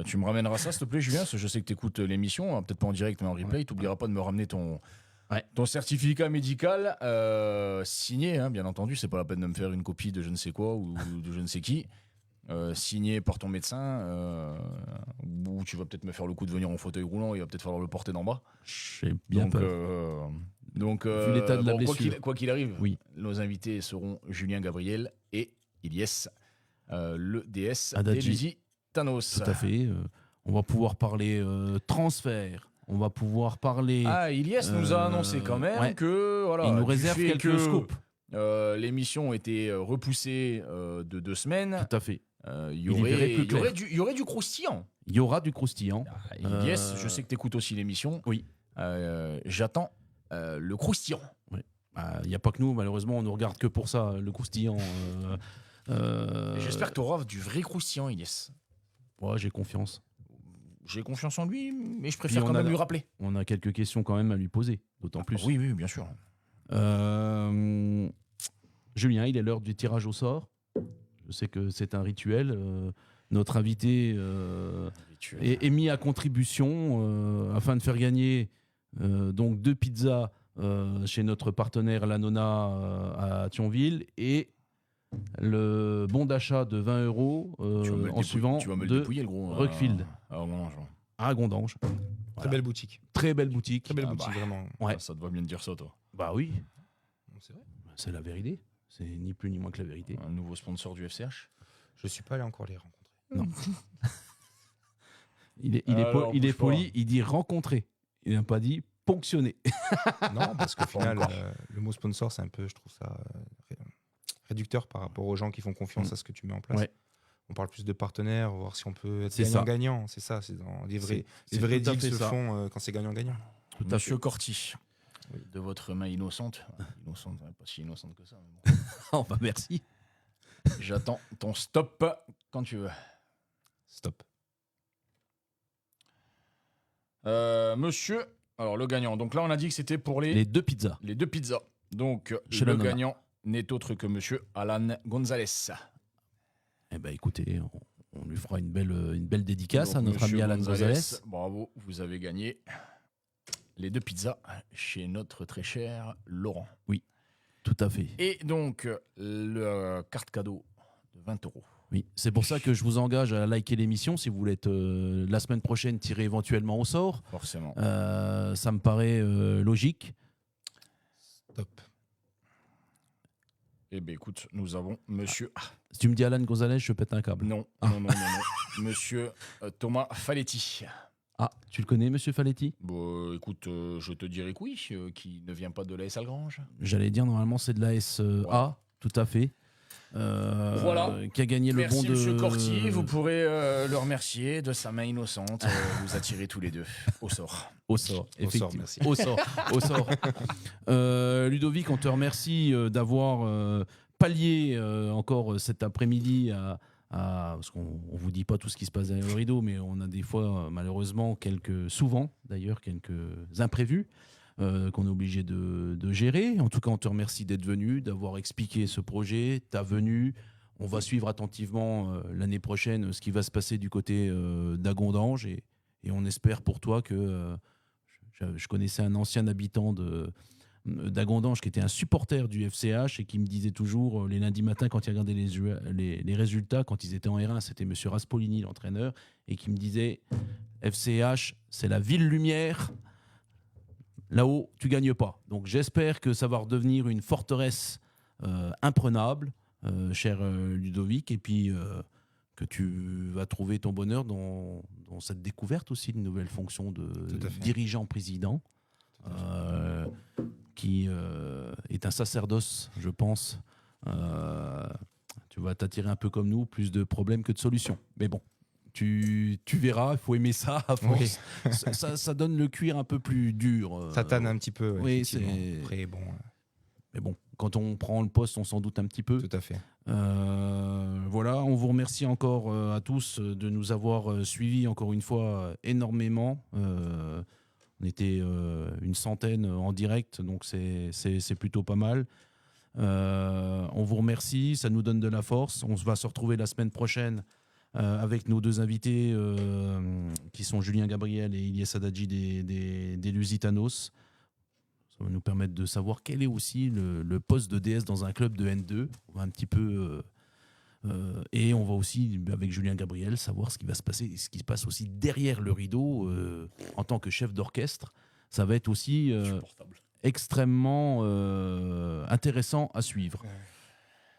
Tu me ramèneras ça, s'il te plaît, Julien, parce que je sais que tu écoutes l'émission, peut-être pas en direct, mais en replay. Tu n'oublieras pas de me ramener ton certificat médical signé, bien entendu. C'est pas la peine de me faire une copie de je ne sais quoi ou de je ne sais qui. Signé par ton médecin, ou tu vas peut-être me faire le coup de venir en fauteuil roulant, il va peut-être falloir le porter d'en bas. J'ai bien peur. Donc, Vu l'état de la blessure. quoi qu'il arrive, Oui. nos invités seront Julien Gabriel et Ilyes, le DS Adadji. d'Elusi Thanos. Tout à fait. On va pouvoir parler transfert. On va pouvoir parler. Ah, Ilyes nous a annoncé quand même ouais. que voilà, Il nous du réserve fait quelques que, scoops. l'émission était repoussée de 2 semaines. Tout à fait. Il y verrait plus clair. y aurait du croustillant. Il y aura du croustillant. Ilyes, je sais que tu écoutes aussi l'émission. Oui. J'attends le croustillant. Il n'y a pas que nous, malheureusement, on ne regarde que pour ça, le croustillant. J'espère que tu auras du vrai croustillant, Ilyes. Ouais, j'ai confiance. J'ai confiance en lui, mais je préfère Puis quand on a- même lui rappeler. On a quelques questions quand même à lui poser, d'autant plus. Oui, bien sûr. Julien, il est l'heure du tirage au sort. Je sais que c'est un rituel. Notre invité est mis à contribution afin de faire gagner donc 2 pizzas chez notre partenaire La Nonna à Thionville et le bon d'achat de 20 € en suivant tu vas me le de dépouiller, le gros. Rockfield non, à Gondange. Très belle boutique. Très belle boutique. Très belle Ah boutique, bah. vraiment. Ouais. Ça te va bien de dire ça, toi. Bah oui, C'est vrai. c'est la vérité. C'est ni plus ni moins que la vérité. Un nouveau sponsor du FCH. Je suis pas allé encore les rencontrer. Non. il est Alors, il est bouge pas. poli, il dit rencontrer. Il n'a pas dit ponctionner. Non, parce qu'au final, encore. le mot sponsor, c'est un peu, je trouve ça réducteur par rapport aux gens qui font confiance à ce que tu mets en place. Ouais. On parle plus de partenaires, voir si on peut être C'est ça. gagnant-gagnant. C'est ça, c'est dans les vrais C'est vrais tout à deals fait se ça. font quand c'est gagnant-gagnant. Tout à Monsieur fait. Corti, de votre main innocente. Innocente, pas si innocente que ça. Mais bon. Oh, bah, merci. J'attends ton stop quand tu veux. Stop. Monsieur, alors le gagnant. Donc là, on a dit que c'était pour Les 2 pizzas. les 2 pizzas. Donc Chez le la nonna. gagnant n'est autre que monsieur Alan Gonzalez. Eh ben écoutez, on lui fera une belle dédicace à Donc, notre ami monsieur Alan Gonzalez. Bravo, vous avez gagné les 2 pizzas chez notre très cher Laurent. Tout à fait. Et donc, le carte cadeau de 20 €. Oui, c'est pour ça que je vous engage à liker l'émission si vous voulez être la semaine prochaine tiré éventuellement au sort. Forcément. Ça me paraît logique. Stop. Eh bien, écoute, nous avons monsieur. Si tu me dis Alan Gonzalez, je pète un câble. Non, non. Monsieur Thomas Faletti. Ah, tu le connais, monsieur Faletti? Bon, écoute, je te dirais que oui, qui ne vient pas de l'AS Algrange. J'allais dire, normalement, c'est de la SA, Voilà. tout à fait. Voilà. Qui a gagné le Merci, bon de... monsieur Corti. Vous pourrez le remercier de sa main innocente. Vous attirez tous les deux au sort. Au sort, effectivement. merci. Au sort, au sort. Ludovic, on te remercie d'avoir pallié encore cet après-midi parce qu'on ne vous dit pas tout ce qui se passe derrière le rideau, mais on a des fois, malheureusement, souvent d'ailleurs, quelques imprévus qu'on est obligé de gérer. En tout cas, on te remercie d'être venu, d'avoir expliqué ce projet, ta venue. On va suivre attentivement l'année prochaine ce qui va se passer du côté d'Agondange et on espère pour toi que je connaissais un ancien habitant d'Agondange qui était un supporter du FCH et qui me disait toujours les lundis matins quand il regardait les résultats, quand ils étaient en R1, c'était M. Raspolini, l'entraîneur, et qui me disait FCH, c'est la ville lumière. Là-haut, tu gagnes pas. Donc j'espère que ça va redevenir une forteresse imprenable, cher Ludovic, et puis que tu vas trouver ton bonheur dans cette découverte aussi, d'une nouvelle fonction de Tout à fait. dirigeant-président, qui est un sacerdoce, je pense. Tu vas t'attirer un peu comme nous, plus de problèmes que de solutions. Mais bon, tu verras, il faut aimer ça à force. Oui. Ça donne le cuir un peu plus dur. Ça tanne un petit peu. oui, effectivement. c'est- Après, bon, Mais bon, quand on prend le poste, on s'en doute un petit peu. tout à fait. Voilà, on vous remercie encore à tous de nous avoir suivis encore une fois énormément. On était une centaine en direct, donc c'est plutôt pas mal. On vous remercie, ça nous donne de la force. On va se retrouver la semaine prochaine avec nos 2 invités qui sont Julien Gabriel et Ilyes Adadji des Lusitanos. Ça va nous permettre de savoir quel est aussi le poste de DS dans un club de N2. On va un petit peu... et on va aussi, avec Julien Gabriel, savoir ce qui va se passer, ce qui se passe aussi derrière le rideau en tant que chef d'orchestre. Ça va être aussi extrêmement intéressant à suivre.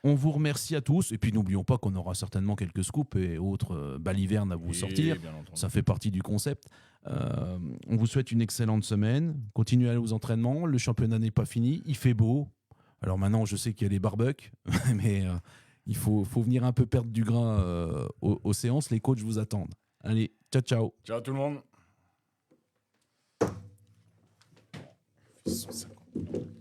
On vous remercie à tous. Et puis n'oublions pas qu'on aura certainement quelques scoops et autres balivernes à vous sortir. Ça fait partie du concept. On vous souhaite une excellente semaine. Continuez à aller aux entraînements. Le championnat n'est pas fini. Il fait beau. Alors maintenant, je sais qu'il y a les barbecues, mais il faut venir un peu perdre du gras aux séances. Les coachs vous attendent. Allez, ciao, ciao. Ciao tout le monde. 150.